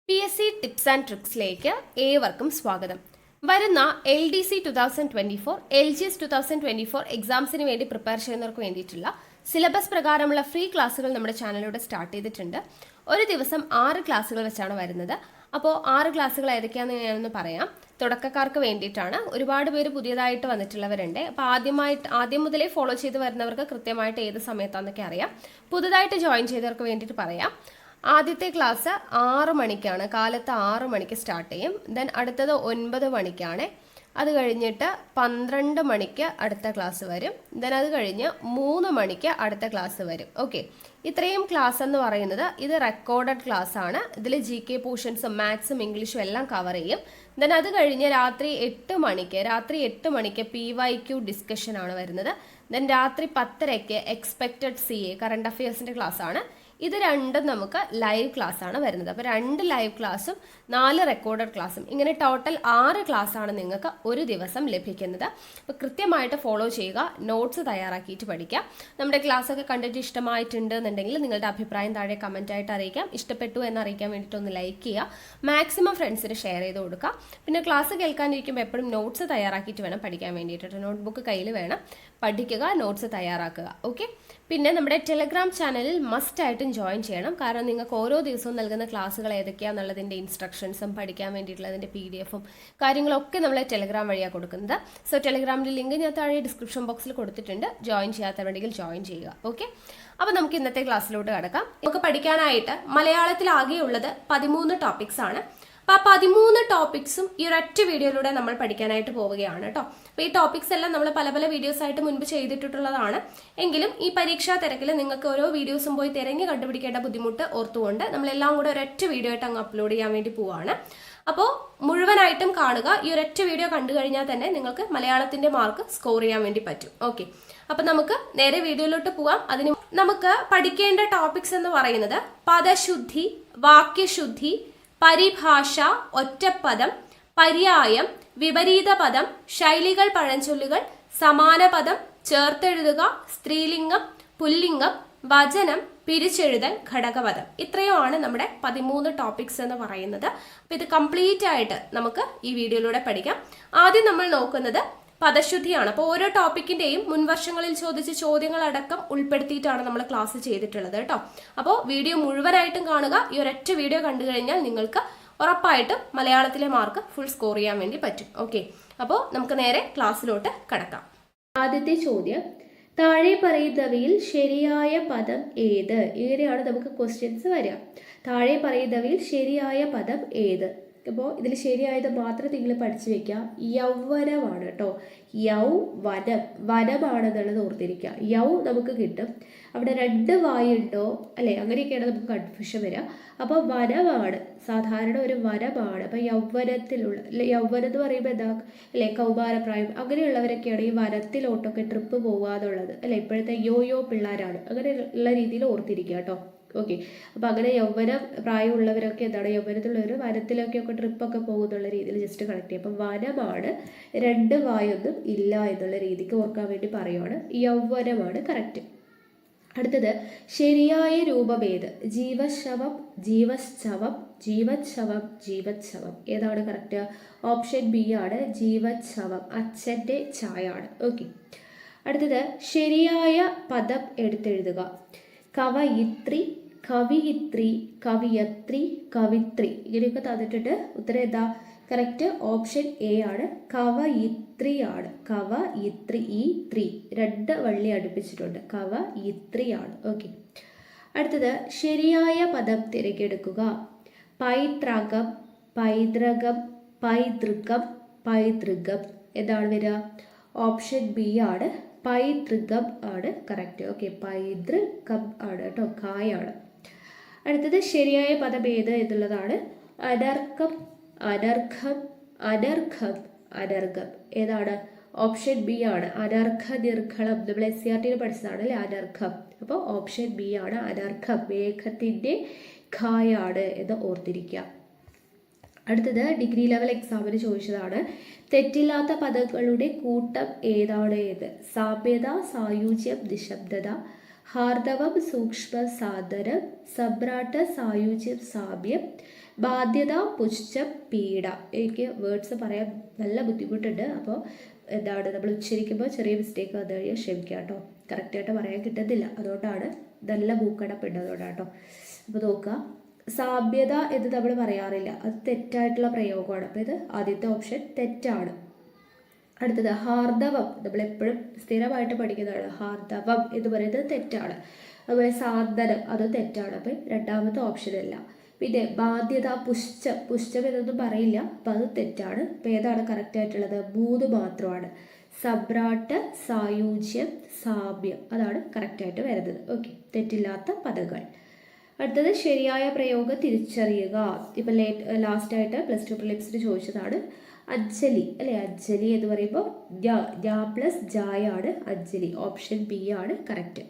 PSC tips and ട്രിക്സിലേക്ക് ഏവർക്കും സ്വാഗതം. വരുന്ന LDC 2024, LGS 2024 എക്സാംസിന് വേണ്ടി പ്രിപ്പയർ ചെയ്യുന്നവർക്ക് വേണ്ടിയിട്ടുള്ള സിലബസ് പ്രകാരമുള്ള ഫ്രീ ക്ലാസ്സുകൾ നമ്മുടെ ചാനലിലൂടെ സ്റ്റാർട്ട് ചെയ്തിട്ടുണ്ട്. ഒരു ദിവസം 6 ക്ലാസ്സുകൾ വെച്ചാണ് വരുന്നത്. അപ്പോൾ 6 ക്ലാസ്സുകൾ ഏതൊക്കെയാണെന്ന് ഞാനൊന്ന് പറയാം. തുടക്കക്കാർക്ക് വേണ്ടിയിട്ടാണ്. ഒരുപാട് പേര് പുതിയതായിട്ട് വന്നിട്ടുള്ളവരുണ്ട്. അപ്പോൾ ആദ്യം മുതലേ ഫോളോ ചെയ്ത് വരുന്നവർക്ക് കൃത്യമായിട്ട് ഏത് സമയത്താണെന്നൊക്കെ അറിയാം. പുതുതായിട്ട് ജോയിൻ ചെയ്തവർക്ക് വേണ്ടിയിട്ട് പറയാം. ആദ്യത്തെ ക്ലാസ് 6 മണിക്കാണ്, കാലത്ത് 6 മണിക്ക് സ്റ്റാർട്ട് ചെയ്യും. ദെൻ അടുത്തത് 9 മണിക്കാണ്. അത് കഴിഞ്ഞിട്ട് 12 മണിക്ക് അടുത്ത ക്ലാസ് വരും. ദെൻ അത് കഴിഞ്ഞ് 3 മണിക്ക് അടുത്ത ക്ലാസ് വരും. ഓക്കെ, ഇത്രയും ക്ലാസ് എന്ന് പറയുന്നത് ഇത് റെക്കോർഡഡ് ക്ലാസ് ആണ്. ഇതിൽ GK പോർഷൻസും മാത്സും ഇംഗ്ലീഷും എല്ലാം കവർ ചെയ്യും. ദെൻ അത് കഴിഞ്ഞ് രാത്രി 8 മണിക്ക് PYQ ഡിസ്കഷൻ ആണ് വരുന്നത്. ദെൻ രാത്രി 10:30 എക്സ്പെക്റ്റഡ് CA കറണ്ട് അഫയേഴ്സിൻ്റെ ക്ലാസ് ആണ്. ഇത് രണ്ടും നമുക്ക് ലൈവ് ക്ലാസ് ആണ് വരുന്നത്. അപ്പോൾ 2 ലൈവ് ക്ലാസ്സും 4 റെക്കോർഡഡ് ക്ലാസ്സും, ഇങ്ങനെ ടോട്ടൽ 6 ക്ലാസ് ആണ് നിങ്ങൾക്ക് ഒരു ദിവസം ലഭിക്കുന്നത്. അപ്പോൾ കൃത്യമായിട്ട് ഫോളോ ചെയ്യുക, നോട്ട്സ് തയ്യാറാക്കിയിട്ട് പഠിക്കുക. നമ്മുടെ ക്ലാസ് ഒക്കെ കണ്ടിട്ട് ഇഷ്ടമായിട്ടുണ്ട് എന്നുണ്ടെങ്കിൽ നിങ്ങളുടെ അഭിപ്രായം താഴെ കമൻ്റ് ആയിട്ട് അറിയിക്കാം. ഇഷ്ടപ്പെട്ടു എന്ന് അറിയിക്കാൻ വേണ്ടിയിട്ട് ഒന്ന് ലൈക്ക് ചെയ്യുക, മാക്സിമം ഫ്രണ്ട്സിന് ഷെയർ ചെയ്ത് കൊടുക്കുക. പിന്നെ ക്ലാസ് കേൾക്കാനിരിക്കുമ്പോൾ എപ്പോഴും നോട്ട്സ് തയ്യാറാക്കിയിട്ട് വേണം പഠിക്കാൻ വേണ്ടിയിട്ട്. നോട്ട്ബുക്ക് കയ്യിൽ വേണം, പഠിക്കുക, നോട്ട്സ് തയ്യാറാക്കുക. ഓക്കെ, പിന്നെ നമ്മുടെ ടെലഗ്രാം ചാനലിൽ മസ്റ്റ് ആയിട്ടും ജോയിൻ ചെയ്യണം. കാരണം നിങ്ങൾക്ക് ഓരോ ദിവസവും നൽകുന്ന ക്ലാസ്സുകൾ ഏതൊക്കെയാണെന്നുള്ളതിൻ്റെ ഇൻസ്ട്രക്ഷൻസും പഠിക്കാൻ വേണ്ടിയിട്ടുള്ളതിൻ്റെ PDF-ഉം കാര്യങ്ങളൊക്കെ നമ്മൾ ടെലഗ്രാം വഴിയാണ് കൊടുക്കുന്നത്. സോ ടെലഗ്രാമിൻ്റെ ലിങ്ക് ഞാൻ താഴെ ഡിസ്ക്രിപ്ഷൻ ബോക്സിൽ കൊടുത്തിട്ടുണ്ട്. ജോയിൻ ചെയ്യാത്തവരുണ്ടെങ്കിൽ ജോയിൻ ചെയ്യുക. ഓക്കെ, അപ്പോൾ നമുക്ക് ഇന്നത്തെ ക്ലാസ്സിലോട്ട് കിടക്കാം. നമുക്ക് പഠിക്കാനായിട്ട് മലയാളത്തിലാകെയുള്ളത് 13 ടോപ്പിക്സ് ആണ്. അപ്പോൾ ആ 13 ടോപ്പിക്സും ഈ ഒരൊറ്റ വീഡിയോയിലൂടെ നമ്മൾ പഠിക്കാനായിട്ട് പോവുകയാണ് കേട്ടോ. അപ്പോൾ ഈ ടോപ്പിക്സ് എല്ലാം നമ്മൾ പല വീഡിയോസ് ആയിട്ട് മുൻപ് ചെയ്തിട്ടുള്ളതാണ്. എങ്കിലും ഈ പരീക്ഷാ തിരക്കിൽ നിങ്ങൾക്ക് ഓരോ വീഡിയോസും പോയി തിരഞ്ഞ് കണ്ടുപിടിക്കേണ്ട ബുദ്ധിമുട്ട് ഓർത്തുകൊണ്ട് നമ്മളെല്ലാം കൂടെ ഒരൊറ്റ വീഡിയോ ആയിട്ട് അങ്ങ് അപ്ലോഡ് ചെയ്യാൻ വേണ്ടി പോവാണ്. അപ്പോൾ മുഴുവനായിട്ടും കാണുക. ഈ ഒരൊറ്റ വീഡിയോ കണ്ടു കഴിഞ്ഞാൽ തന്നെ നിങ്ങൾക്ക് മലയാളത്തിന്റെ മാർക്ക് സ്കോർ ചെയ്യാൻ വേണ്ടി പറ്റും. ഓക്കെ, അപ്പം നമുക്ക് നേരെ വീഡിയോയിലോട്ട് പോവാം. അതിന് നമുക്ക് പഠിക്കേണ്ട ടോപ്പിക്സ് എന്ന് പറയുന്നത് പദശുദ്ധി, വാക്യശുദ്ധി, പരിഭാഷ, ഒറ്റപ്പദം, പര്യായം, വിപരീത പദം, ശൈലികൾ, പഴഞ്ചൊല്ലുകൾ, സമാന പദം, ചേർത്തെഴുതുക, സ്ത്രീലിംഗം, പുല്ലിംഗം, വചനം, പിരിച്ചെഴുതൽ, ഘടകപദം. ഇത്രയുമാണ് നമ്മുടെ 13 ടോപ്പിക്സ് എന്ന് പറയുന്നത്. അപ്പം ഇത് കംപ്ലീറ്റ് ആയിട്ട് നമുക്ക് ഈ വീഡിയോയിലൂടെ പഠിക്കാം. ആദ്യം നമ്മൾ നോക്കുന്നത് പദശുദ്ധിയാണ്. അപ്പോൾ ഓരോ ടോപ്പിക്കിന്റെയും മുൻവർഷങ്ങളിൽ ചോദിച്ച ചോദ്യങ്ങളടക്കം ഉൾപ്പെടുത്തിയിട്ടാണ് നമ്മൾ ക്ലാസ് ചെയ്തിട്ടുള്ളത് കേട്ടോ. അപ്പോൾ വീഡിയോ മുഴുവനായിട്ടും കാണുക. ഈ ഒരൊറ്റ വീഡിയോ കണ്ടു കഴിഞ്ഞാൽ നിങ്ങൾക്ക് ഉറപ്പായിട്ടും മലയാളത്തിലെ മാർക്ക് ഫുൾ സ്കോർ ചെയ്യാൻ വേണ്ടി പറ്റും. ഓക്കെ, അപ്പോൾ നമുക്ക് നേരെ ക്ലാസ്സിലോട്ട് കടക്കാം. ആദ്യത്തെ ചോദ്യം, താഴെ പറയുന്നവയിൽ ശരിയായ പദം ഏത്? ഇങ്ങനെയാണ് നമുക്ക് ക്വസ്റ്റ്യൻസ് വരിക. താഴെ പറയുന്നവയിൽ ശരിയായ പദം ഏത്? അപ്പോൾ ഇതിൽ ശരിയായത് മാത്രം നിങ്ങൾ പഠിച്ചു വെക്കുക. യൗവനമാണ് കേട്ടോ. യൗവനം, വനമാണെന്നുള്ളത് ഓർത്തിരിക്കുക. നമുക്ക് കിട്ടും. അവിടെ 2 വായുണ്ടോ അല്ലേ, അങ്ങനെയൊക്കെയാണ് നമുക്ക് കൺഫ്യൂഷൻ വരിക. അപ്പോൾ വനമാണ്, സാധാരണ ഒരു വനമാണ്. അപ്പം യൗവനം എന്ന് പറയുമ്പോൾ എന്താ അല്ലേ, കൗമാരപ്രായം അങ്ങനെയുള്ളവരൊക്കെയാണ് ഈ വനത്തിലോട്ടൊക്കെ ട്രിപ്പ് പോകുക എന്നുള്ളത് അല്ലേ. ഇപ്പോഴത്തെ യോ പിള്ളേരാണ്, അങ്ങനെയുള്ള രീതിയിൽ ഓർത്തിരിക്കുക കേട്ടോ. ഓക്കെ, അപ്പോൾ അങ്ങനെ യൗവന പ്രായമുള്ളവരൊക്കെ എന്താണ്, യൗവനത്തിലുള്ളവർ വനത്തിലൊക്കെ ട്രിപ്പൊക്കെ പോകുന്നുള്ള രീതിയിൽ ജസ്റ്റ് കണക്ട് ചെയ്യും. അപ്പം വനമാണ്, 2 വായൊന്നും ഇല്ല എന്നുള്ള രീതിക്ക് ഓർക്കാൻ വേണ്ടി പറയുവാണ്. യൗവനമാണ് കറക്റ്റ്. അടുത്തത് ശരിയായ രൂപമേത്? ജീവശവം, ജീവശവം, ജീവച്ഛവം. ഏതാണ് കറക്റ്റ്? ഓപ്ഷൻ ബി ആണ്, ജീവച്ഛവം. അച്ഛൻ്റെ ചായാണ്. ഓക്കെ, അടുത്തത് ശരിയായ പദം എടുത്തെഴുതുക. കവയിത്രി, കവിയിത്രി, കവിയത്രി, കവിത്രി, ഇങ്ങനെയൊക്കെ തന്നിട്ടുണ്ട്. ഉത്തരം എന്താ? കറക്റ്റ് ഓപ്ഷൻ എ ആണ്, കവയിത്രി ആണ്. കവയിത്രി, ഈ 3 2 വള്ളി അടുപ്പിച്ചിട്ടുണ്ട്. കവയിത്രി ആണ്. ഓക്കെ, അടുത്തത് ശരിയായ പദം തിരഞ്ഞെടുക്കുക. പൈതൃകം, പൈതൃകം, പൈതൃകം, പൈതൃകം. എന്താണ് വരിക? ഓപ്ഷൻ ബി ആണ്, പൈതൃകം ആണ് കറക്റ്റ്. ഓക്കെ, പൈതൃകം ആണ് കേട്ടോ, കായാണ്. അടുത്തത് ശരിയായ പദം ഏത് എന്നുള്ളതാണ്. അനർഘം, അനർഘം, അനർഘം, അനർഘം. ഏതാണ്? ഓപ്ഷൻ ബി ആണ്, അനർഘ നിർഘളം. നമ്മൾ SCRT പഠിച്ചതാണ് അല്ലേ, അനർഘം. അപ്പോൾ ഓപ്ഷൻ ബി ആണ്, അനർഘം. മേഘത്തിൻ്റെ ഖായാണ് എന്ന് ഓർത്തിരിക്കുക. അടുത്തത് ഡിഗ്രി ലെവൽ എക്സാമിന് ചോദിച്ചതാണ്. തെറ്റില്ലാത്ത പദങ്ങളുടെ കൂട്ടം ഏതാണ്? ഏത്? സാമ്യത, സായുജ്യം, നിശബ്ദത, ഹാർദവം സൂക്ഷ്മ സാദരം സബ്രാട്ട സായുജ്യം സാമ്യം ബാധ്യത പുച്ഛം പീഡ. എനിക്ക് വേർഡ്സ് പറയാൻ നല്ല ബുദ്ധിമുട്ടുണ്ട്. അപ്പോൾ എന്താണ് നമ്മൾ ഉച്ചരിക്കുമ്പോൾ ചെറിയ മിസ്റ്റേക്ക് വന്നു കഴിഞ്ഞാൽ ക്ഷമിക്കുക കേട്ടോ. കറക്റ്റായിട്ട് പറയാൻ കിട്ടുന്നില്ല, അതുകൊണ്ടാണ് നല്ല മൂക്കടപ്പുണ്ട്, അതുകൊണ്ടാണ് കേട്ടോ. അപ്പോൾ നോക്കുക, സാമ്യത എന്ന് നമ്മൾ പറയാറില്ല, അത് തെറ്റായിട്ടുള്ള പ്രയോഗമാണ്. അപ്പോൾ ഇത് ആദ്യത്തെ ഓപ്ഷൻ തെറ്റാണ്. അടുത്തത് ഹാർദവം, നമ്മളെപ്പോഴും സ്ഥിരമായിട്ട് പഠിക്കുന്നതാണ്. ഹാർദവം എന്ന് പറയുന്നത് തെറ്റാണ്. അതുപോലെ സാന്ത്വനം, അത് തെറ്റാണ്. അപ്പം രണ്ടാമത്തെ ഓപ്ഷനല്ല. പിന്നെ ബാധ്യത പുഷ്ചം എന്നൊന്നും പറയില്ല, അപ്പം അത് തെറ്റാണ്. അപ്പം ഏതാണ് കറക്റ്റായിട്ടുള്ളത്? 3 മാത്രമാണ്. സബ്രാട്ട് സായുജ്യം സാമ്യം, അതാണ് കറക്റ്റായിട്ട് വരുന്നത്. ഓക്കെ, തെറ്റില്ലാത്ത പദങ്ങൾ. അടുത്തത് ശരിയായ പ്രയോഗം തിരിച്ചറിയുക. ഇപ്പം ലാസ്റ്റായിട്ട് +2 പ്രിലിംസിന് ചോദിച്ചതാണ് അഞ്ജലി അല്ലേ. അഞ്ജലി എന്ന് പറയുമ്പോൾ ജ പ്ലസ് ജായാണ് അഞ്ജലി. ഓപ്ഷൻ ബി ആണ് കറക്റ്റ്.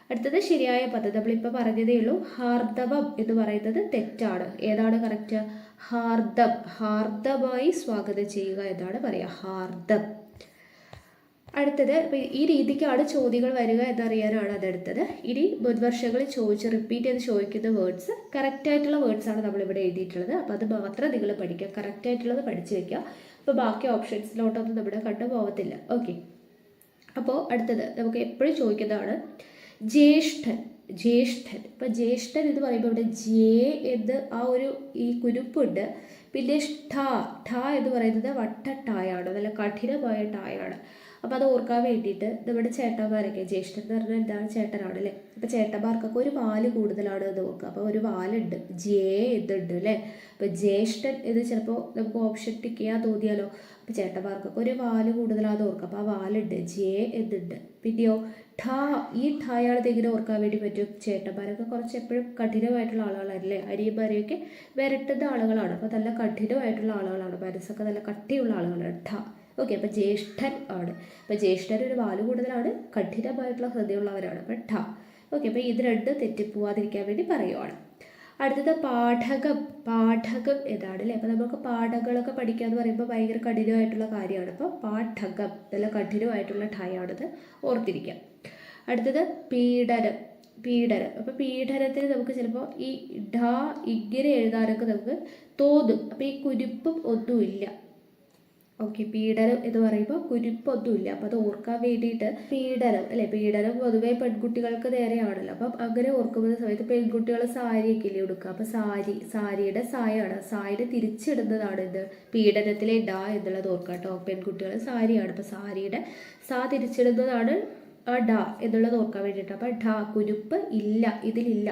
അടുത്തത് ശരിയായ പദം നമ്മളിപ്പോൾ പറഞ്ഞതേ ഉള്ളൂ. ഹാർദവം എന്ന് പറയുന്നത് തെറ്റാണ്. ഏതാണ് കറക്റ്റ്? ഹാർദം, ഹാർദമായി സ്വാഗതം ചെയ്യുക എന്നാണ് പറയുക, ഹാർദം. അടുത്തത് ഈ രീതിക്കാണ് ചോദ്യങ്ങൾ വരിക എന്നറിയാനാണ് അതെടുത്തത്. ഇനി മുൻവർഷങ്ങളിൽ റിപ്പീറ്റ് ചെയ്ത് ചോദിക്കുന്ന വേർഡ്സ് കറക്റ്റായിട്ടുള്ള വേർഡ്സാണ് നമ്മളിവിടെ എഴുതിയിട്ടുള്ളത്. അപ്പോൾ അത് മാത്രം നിങ്ങൾ പഠിക്കുക, കറക്റ്റായിട്ടുള്ളത് പഠിച്ചു വയ്ക്കുക. അപ്പോൾ ബാക്കി ഓപ്ഷൻസിലോട്ടൊന്നും നമ്മുടെ കണ്ടു പോകത്തില്ല. ഓക്കെ, അപ്പോൾ അടുത്തത് നമുക്ക് എപ്പോഴും ചോദിക്കുന്നതാണ് ജ്യേഷ്ഠൻ. ജ്യേഷ്ഠൻ, ഇപ്പം ജ്യേഷ്ഠൻ എന്ന് പറയുമ്പോൾ ഇവിടെ ജേ എന്ന് ഈ കുരുപ്പുണ്ട്. പിന്നെ ഠ എന്ന് പറയുന്നത് വട്ടട്ടായാണ്, നല്ല കഠിനമായ ടായാണ്. അപ്പോൾ അത് ഓർക്കാൻ വേണ്ടിയിട്ട് നമ്മുടെ ചേട്ടന്മാരൊക്കെ, ജ്യേഷ്ഠൻ എന്ന് പറഞ്ഞാൽ എന്താണ്? ചേട്ടനാണ് അല്ലേ. അപ്പോൾ ചേട്ടന്മാർക്കൊക്കെ ഒരു വാല് കൂടുതലാണ് എന്ന് ഓർക്കുക. അപ്പോൾ ഒരു വാലുണ്ട്, ജേ എന്നുണ്ട് അല്ലേ. അപ്പോൾ ജ്യേഷ്ഠൻ ഇത് ചിലപ്പോൾ നമുക്ക് ഓപ്ഷൻ ടിക്ക് ചെയ്യാൻ തോന്നിയാലോ. അപ്പോൾ ചേട്ടന്മാർക്കൊക്കെ ഒരു വാല് കൂടുതലാണെന്ന് ഓർക്കുക. അപ്പോൾ ആ വാലുണ്ട്, ജേ എന്നുണ്ട്. പിന്നെയോ ഠ, ഈ ഠായാണത് എങ്ങനെ ഓർക്കാൻ വേണ്ടി പറ്റും? ചേട്ടന്മാരൊക്കെ കുറച്ച് എപ്പോഴും കഠിനമായിട്ടുള്ള ആളുകളല്ലേ. അരിയന്മാരെയൊക്കെ വരട്ടുന്ന ആളുകളാണ്. അപ്പോൾ നല്ല കഠിനമായിട്ടുള്ള ആളുകളാണ്, മനസ്സൊക്കെ നല്ല കട്ടിയുള്ള ആളുകളാണ്. ഠ. ഓക്കെ, അപ്പോൾ ജ്യേഷ്ഠൻ ആണ്. അപ്പോൾ ജ്യേഷ്ഠൻ ഒരു വാല് കൂടുതലാണ്, കഠിനമായിട്ടുള്ള ഹൃദയമുള്ളവരാണ്. അപ്പോൾ ഠ. ഓക്കെ, അപ്പോൾ ഇത് രണ്ട് തെറ്റിപ്പോവാതിരിക്കാൻ വേണ്ടി പറയുവാണ്. അടുത്തത് പാഠകം. പാഠകം ഏതാണ് അല്ലേ. അപ്പോൾ നമുക്ക് പാഠങ്ങളൊക്കെ പഠിക്കുക എന്ന് പറയുമ്പോൾ ഭയങ്കര കഠിനമായിട്ടുള്ള കാര്യമാണ്. അപ്പോൾ പാഠകം നല്ല കഠിനമായിട്ടുള്ള ഠായാണത്, ഓർത്തിരിക്കാം. അടുത്തത് പീഡനം. പീഡനം, അപ്പോൾ പീഡനത്തിന് നമുക്ക് ചിലപ്പോൾ ഈ ഢ ഇങ്ങനെ എഴുതാനൊക്കെ നമുക്ക് തോന്നും. അപ്പോൾ ഈ കുരുപ്പും ഒന്നുമില്ല. ഓക്കെ, പീഡനം എന്ന് പറയുമ്പോൾ കുരുപ്പൊന്നുമില്ല. അപ്പോൾ അത് ഓർക്കാൻ വേണ്ടിയിട്ട് പീഡനം അല്ലേ. പീഡനം പൊതുവേ പെൺകുട്ടികൾക്ക് നേരെയാണല്ലോ. അപ്പം അങ്ങനെ ഓർക്കുന്ന സമയത്ത് പെൺകുട്ടികൾ സാരിയൊക്കെ ഇല്ലേ ഉടുക്കുക. അപ്പോൾ സാരിയുടെ സായാണ്, സാരിയുടെ തിരിച്ചിടുന്നതാണ് ഇത് പീഡനത്തിലെ ഡ എന്നുള്ളത് ഓർക്കുക കേട്ടോ. പെൺകുട്ടികൾ സാരിയാണ്, അപ്പോൾ സാരിയുടെ സാ തിരിച്ചിടുന്നതാണ് ആ ഡ എന്നുള്ളത് ഓർക്കാൻ വേണ്ടിയിട്ട്. അപ്പോൾ ഡ കുരുപ്പ് ഇല്ല, ഇതിലില്ല.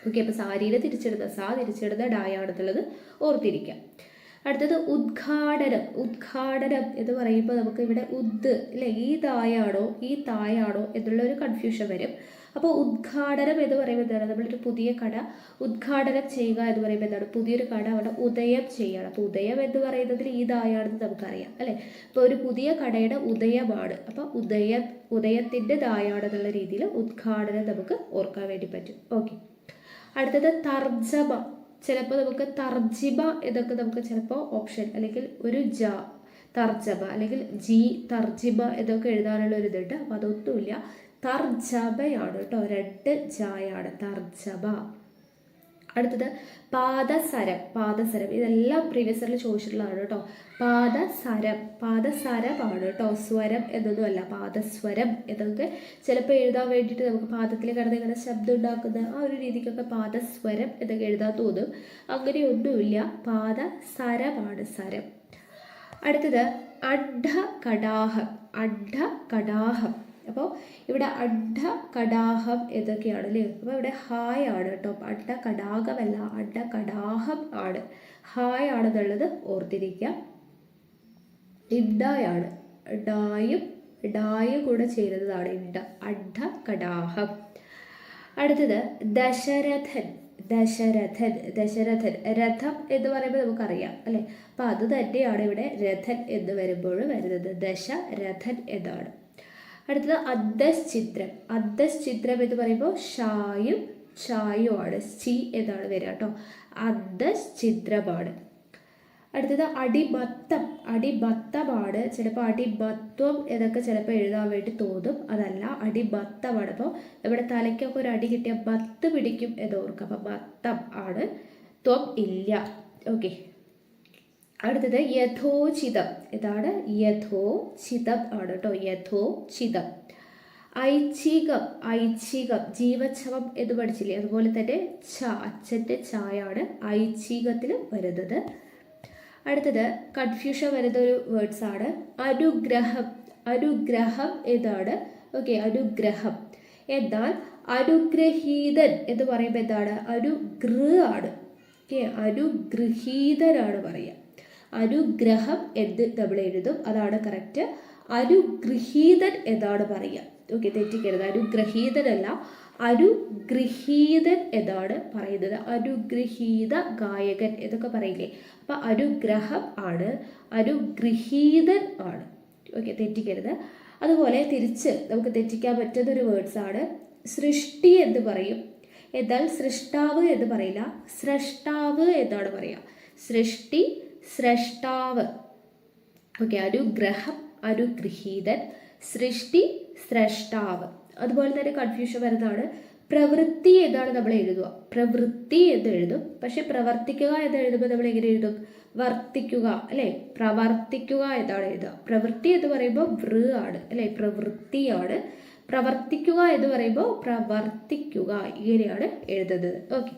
ഓക്കെ, അപ്പോൾ സാരിയുടെ തിരിച്ചിടുന്ന സാ തിരിച്ചിടുന്ന ഡായാണെന്നുള്ളത് ഓർത്തിരിക്കാം. അടുത്തത് ഉദ്ഘാടനം. ഉദ്ഘാടനം എന്ന് പറയുമ്പോൾ നമുക്ക് ഇവിടെ അല്ലേ, ഈ തായാണോ ഈ തായാണോ എന്നുള്ള ഒരു കൺഫ്യൂഷൻ വരും. അപ്പോൾ ഉദ്ഘാടനം എന്ന് പറയുമ്പോൾ എന്താണ്? നമ്മളൊരു പുതിയ കട ഉദ്ഘാടനം ചെയ്യുക എന്ന് പറയുമ്പോൾ എന്താണ്? പുതിയൊരു കട അവിടെ ഉദയം ചെയ്യണം. അപ്പോൾ ഉദയം എന്ന് പറയുന്നതിൽ ഈ തായാണെന്ന് നമുക്കറിയാം അല്ലേ. അപ്പോൾ ഒരു പുതിയ കടയുടെ ഉദയമാണ്. അപ്പോൾ ഉദയത്തിൻ്റെ തായാണെന്നുള്ള രീതിയിൽ ഉദ്ഘാടനം നമുക്ക് ഓർക്കാൻ വേണ്ടി പറ്റും. ഓക്കെ, അടുത്തത് തർജ്ജമ. ചിലപ്പോൾ നമുക്ക് തർജിമ എന്നൊക്കെ നമുക്ക് ചിലപ്പോൾ ഓപ്ഷൻ അല്ലെങ്കിൽ ഒരു ജ തർജമ അല്ലെങ്കിൽ ജി തർജിമ എന്നൊക്കെ എഴുതാനുള്ള ഒരു ഇതുണ്ട്. അപ്പോൾ അതൊന്നുമില്ല, തർജമയാണ് കേട്ടോ, 2 ജായാണ് തർജമ. അടുത്തത് പാദസരം. പാദസരം ഇതെല്ലാം പ്രീവിയസ് ഇയറിൽ ചോദിച്ചിട്ടുള്ളതാണ് കേട്ടോ. പാദസരമാണ് കേട്ടോ, സ്വരം എന്നൊന്നുമല്ല, പാദസ്വരം എന്നൊക്കെ ചിലപ്പോൾ എഴുതാൻ വേണ്ടിയിട്ട് നമുക്ക് പാദത്തിൽ കിടന്ന് ഇങ്ങനെ ശബ്ദം ഉണ്ടാക്കുന്ന ആ ഒരു രീതിക്കൊക്കെ പാദസ്വരം എന്നൊക്കെ എഴുതാൻ തോന്നും. അങ്ങനെയൊന്നുമില്ല, പാദസരമാണ്, സരം. അടുത്തത് അഡ്ഢകടാഹം. അഡ്ഢകടാഹം, അപ്പോൾ ഇവിടെ അഡ്ഢകടാഹം ഏതൊക്കെയാണ് അല്ലേ. അപ്പോൾ ഇവിടെ ഹായ് ആണ് കേട്ടോ, അഡ്ഢകടാഹമല്ല അഡ്ഢകടാഹം ആണ്, ഹായ് ആണെന്നുള്ളത് ഓർത്തിരിക്കുക. ഇഡായാണ്, ഡായും കൂടെ ചേരുന്നതാണ് ഇഡ, അഡ്ഢകടാഹം. അടുത്തത് ദശരഥൻ. ദശരഥൻ രഥം എന്ന് പറയുമ്പോൾ നമുക്കറിയാം അല്ലേ. അപ്പോൾ അത് തന്നെയാണ് ഇവിടെ രഥൻ എന്ന് വരുമ്പോൾ വരുന്നത്, ദശരഥൻ എന്നാണ്. അടുത്തത് അധശ്ചിത്രം. അധശ്ചിത്രം എന്ന് പറയുമ്പോൾ ഷായും ചായും ആണ്, ചി എന്നാണ് വരിക കേട്ടോ, അധശ്ചിത്രമാണ്. അടുത്തത് അടിമത്തം. അടിമത്തമാണ്. ചിലപ്പോൾ അടിമത്വം എന്നൊക്കെ ചിലപ്പോൾ എഴുതാൻ വേണ്ടി തോന്നും, അതല്ല, അടിമത്തമാണ്. അപ്പോൾ നമ്മുടെ തലയ്ക്കൊക്കെ ഒരു അടി കിട്ടിയ മത്ത് പിടിക്കും എന്ന് ഓർക്കുക. അപ്പം മത്തം ആണ്, ത്വം ഇല്ല. ഓക്കെ. അടുത്തത് യഥോചിതം. ഇതാണ് യഥോചിതം ആണ് കേട്ടോ, യഥോചിതം. ഐച്ഛികം. ഐച്ഛികം ജീവച്ഛവം എന്ന് പഠിച്ചില്ലേ, അതുപോലെ തന്നെ അച്ഛൻ്റെ ഛായാണ് ഐച്ഛികത്തിൽ വരുന്നത്. അടുത്തത് കൺഫ്യൂഷൻ വരുന്ന ഒരു വേർഡ്സ് ആണ് അനുഗ്രഹം. അനുഗ്രഹം എന്നാണ്. ഓക്കെ, അനുഗ്രഹം. എന്നാൽ അനുഗ്രഹീതൻ എന്ന് പറയുമ്പോൾ എന്താണ്? ആണ്. ഓക്കെ, അനുഗ്രഹീതനാണ് പറയുക. അനുഗ്രഹം എന്ന് നമ്മൾ എഴുതും, അതാണ് കറക്റ്റ്. അനുഗ്രഹീതൻ എന്നാണ് പറയുക. ഓക്കെ, തെറ്റിക്കരുത്. അനുഗ്രഹീതനല്ല, അനുഗ്രഹീതൻ എന്നാണ് പറയുന്നത്. അനുഗ്രഹീത ഗായകൻ എന്നൊക്കെ പറയില്ലേ, അപ്പം അനുഗ്രഹം ആണ്, അനുഗ്രഹീതൻ ആണ്. ഓക്കെ, തെറ്റിക്കരുത്. അതുപോലെ തിരിച്ച് നമുക്ക് തെറ്റിക്കാൻ പറ്റുന്ന ഒരു വേർഡ്സ് ആണ് സൃഷ്ടി എന്ന് പറയും, എന്നാൽ സൃഷ്ടാവ് എന്ന് പറയില്ല, സ്രഷ്ടാവ് എന്നാണ് പറയുക. സൃഷ്ടി, സ്രഷ്ടാവ്. ഓക്കെ, അനുഗ്രഹം, അനുഗ്രഹീതൻ, സൃഷ്ടി, സ്രഷ്ടാവ്. അതുപോലെ തന്നെ കൺഫ്യൂഷൻ വരുന്നതാണ് പ്രവൃത്തി എന്നാണ് നമ്മൾ എഴുതുക. പ്രവൃത്തി എന്ന് എഴുതും, പക്ഷെ പ്രവർത്തിക്കുക എന്ന് എഴുതുമ്പോൾ നമ്മൾ എങ്ങനെ എഴുതും? വർത്തിക്കുക, അല്ലെ? പ്രവർത്തിക്കുക എന്നാണ് എഴുതുക. പ്രവൃത്തി എന്ന് പറയുമ്പോൾ ആണ്, അല്ലെ? പ്രവൃത്തിയാണ്. പ്രവർത്തിക്കുക എന്ന് പറയുമ്പോൾ പ്രവർത്തിക്കുക, ഇങ്ങനെയാണ് എഴുതുന്നത്. ഓക്കെ,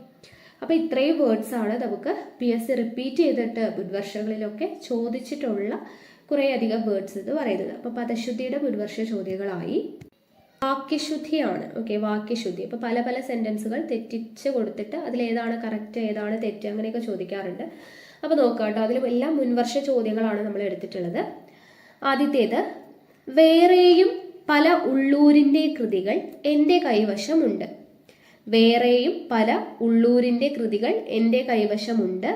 അപ്പോൾ ഇത്രയും വേർഡ്സ് ആണ് നമുക്ക് PSC റിപ്പീറ്റ് ചെയ്തിട്ട് മുൻവർഷങ്ങളിലൊക്കെ ചോദിച്ചിട്ടുള്ള കുറേ അധികം വേർഡ്സ് എന്ന് പറയുന്നത്. അപ്പോൾ പദശുദ്ധിയുടെ മുൻവർഷ ചോദ്യങ്ങളായി. വാക്യശുദ്ധിയാണ്. ഓക്കെ, വാക്യശുദ്ധി. അപ്പോൾ പല പല സെൻറ്റൻസുകൾ തെറ്റിച്ച് കൊടുത്തിട്ട് അതിലേതാണ് കറക്റ്റ്, ഏതാണ് തെറ്റ്, അങ്ങനെയൊക്കെ ചോദിക്കാറുണ്ട്. അപ്പോൾ നോക്കാം കേട്ടോ, അതിലെല്ലാം മുൻവർഷ ചോദ്യങ്ങളാണ് നമ്മൾ എടുത്തിട്ടുള്ളത്. ആദ്യത്തേത്, വേറെയും പല ഉള്ളൂരിൻ്റെ കൃതികൾ എൻ്റെ കൈവശമുണ്ട്. വേറെയും പല ഉള്ളൂരിൻ്റെ കൃതികൾ എൻ്റെ കൈവശമുണ്ട്.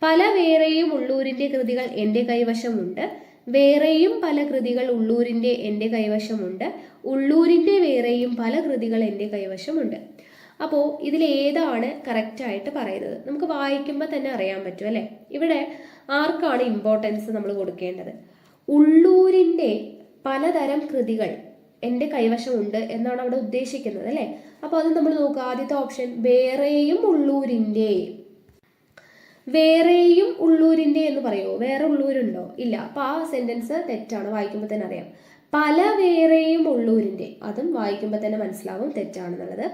പല വേറെയും ഉള്ളൂരിൻ്റെ കൃതികൾ എൻ്റെ കൈവശമുണ്ട്. വേറെയും പല കൃതികൾ ഉള്ളൂരിൻ്റെ എൻ്റെ കൈവശമുണ്ട്. ഉള്ളൂരിൻ്റെ വേറെയും പല കൃതികൾ എൻ്റെ കൈവശമുണ്ട്. അപ്പോൾ ഇതിലേതാണ് കറക്റ്റായിട്ട് പറയുന്നത്? നമുക്ക് വായിക്കുമ്പോൾ തന്നെ അറിയാൻ പറ്റും, അല്ലേ? ഇവിടെ ആർക്കാണ് ഇമ്പോർട്ടൻസ് നമ്മൾ കൊടുക്കേണ്ടത്? ഉള്ളൂരിൻ്റെ പലതരം കൃതികൾ എൻ്റെ കൈവശമുണ്ട് എന്നാണ് അവിടെ ഉദ്ദേശിക്കുന്നത്, അല്ലേ? അപ്പോൾ അത് നമ്മൾ നോക്കുക. ആദ്യത്തെ ഓപ്ഷൻ വേറെയും ഉള്ളൂരിൻ്റെ. വേറെയും ഉള്ളൂരിൻ്റെ എന്ന് പറയുമോ? വേറെ ഉള്ളൂരുണ്ടോ? ഇല്ല. അപ്പോൾ ആ സെൻറ്റൻസ് തെറ്റാണ്, വായിക്കുമ്പോൾ തന്നെ അറിയാം. പല വേറെയും ഉള്ളൂരിൻ്റെ, അതും വായിക്കുമ്പോൾ തന്നെ മനസ്സിലാവും തെറ്റാണെന്നുള്ളത്.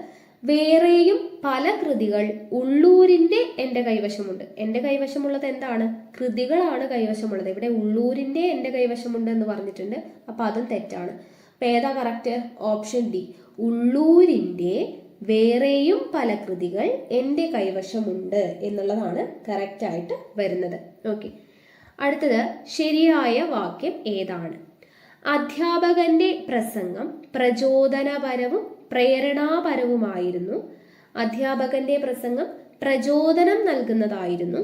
വേറെയും പല കൃതികൾ ഉള്ളൂരിൻ്റെ എൻ്റെ കൈവശമുണ്ട്. എൻ്റെ കൈവശമുള്ളത് എന്താണ്? കൃതികളാണ് കൈവശമുള്ളത്. ഇവിടെ ഉള്ളൂരിൻ്റെ എൻ്റെ കൈവശമുണ്ട് എന്ന് പറഞ്ഞിട്ടുണ്ട്, അപ്പോൾ അതും തെറ്റാണ്. അപ്പോൾ ഏതാ കറക്റ്റ്? ഓപ്ഷൻ ഡി, ഉള്ളൂരിൻ്റെ വേറെയും പല കൃതികൾ എൻ്റെ കൈവശമുണ്ട് എന്നുള്ളതാണ് കറക്റ്റായിട്ട് വരുന്നത്. ഓക്കെ, അടുത്തത് ശരിയായ വാക്യം ഏതാണ്? അധ്യാപകന്റെ പ്രസംഗം പ്രചോദനപരവും പ്രേരണാപരവുമായിരുന്നു. അധ്യാപകന്റെ പ്രസംഗം പ്രചോദനം നൽകുന്നതായിരുന്നു.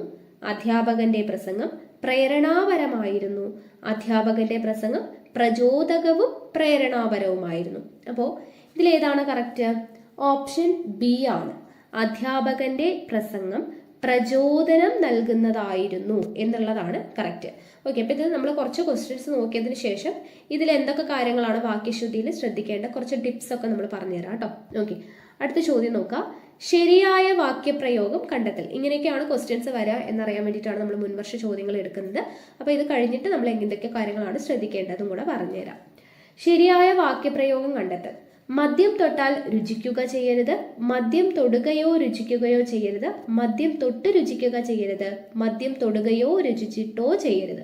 അധ്യാപകന്റെ പ്രസംഗം പ്രേരണാപരമായിരുന്നു. അധ്യാപകന്റെ പ്രസംഗം പ്രചോദകവും പ്രേരണാപരവുമായിരുന്നു. അപ്പോൾ ഇതിലേതാണ് കറക്റ്റ്? ഓപ്ഷൻ ബി ആണ്. അധ്യാപകന്റെ പ്രസംഗം പ്രചോദനം നൽകുന്നതായിരുന്നു എന്നുള്ളതാണ് കറക്റ്റ്. ഓക്കെ, അപ്പോൾ ഇത് നമ്മൾ കുറച്ച് ക്വസ്റ്റ്യൻസ് നോക്കിയതിന് ശേഷം ഇതിൽ എന്തൊക്കെ കാര്യങ്ങളാണ് വാക്യശുദ്ധിയിൽ ശ്രദ്ധിക്കേണ്ട കുറച്ച് ടിപ്സ് ഒക്കെ നമ്മൾ പറഞ്ഞുതരാം കേട്ടോ. ഓക്കെ, അടുത്ത ചോദ്യം നോക്കാം. ശരിയായ വാക്യപ്രയോഗം കണ്ടെത്തൽ. ഇങ്ങനെയൊക്കെയാണ് ക്വസ്റ്റ്യൻസ് വരിക എന്നറിയാൻ വേണ്ടിയിട്ടാണ് നമ്മൾ മുൻവർഷ ചോദ്യങ്ങൾ എടുക്കുന്നത്. അപ്പോൾ ഇത് കഴിഞ്ഞിട്ട് നമ്മൾ എന്തൊക്കെ കാര്യങ്ങളാണ് ശ്രദ്ധിക്കേണ്ടതും കൂടെ പറഞ്ഞുതരാം. ശരിയായ വാക്യപ്രയോഗം കണ്ടെത്തൽ. മദ്യം തൊട്ടാൽ രുചിക്കുക ചെയ്യരുത്. മദ്യം തൊടുകയോ രുചിക്കുകയോ ചെയ്യരുത്. മദ്യം തൊട്ട് രുചിക്കുക ചെയ്യരുത്. മദ്യം തൊടുകയോ രുചിച്ചിട്ടോ ചെയ്യരുത്.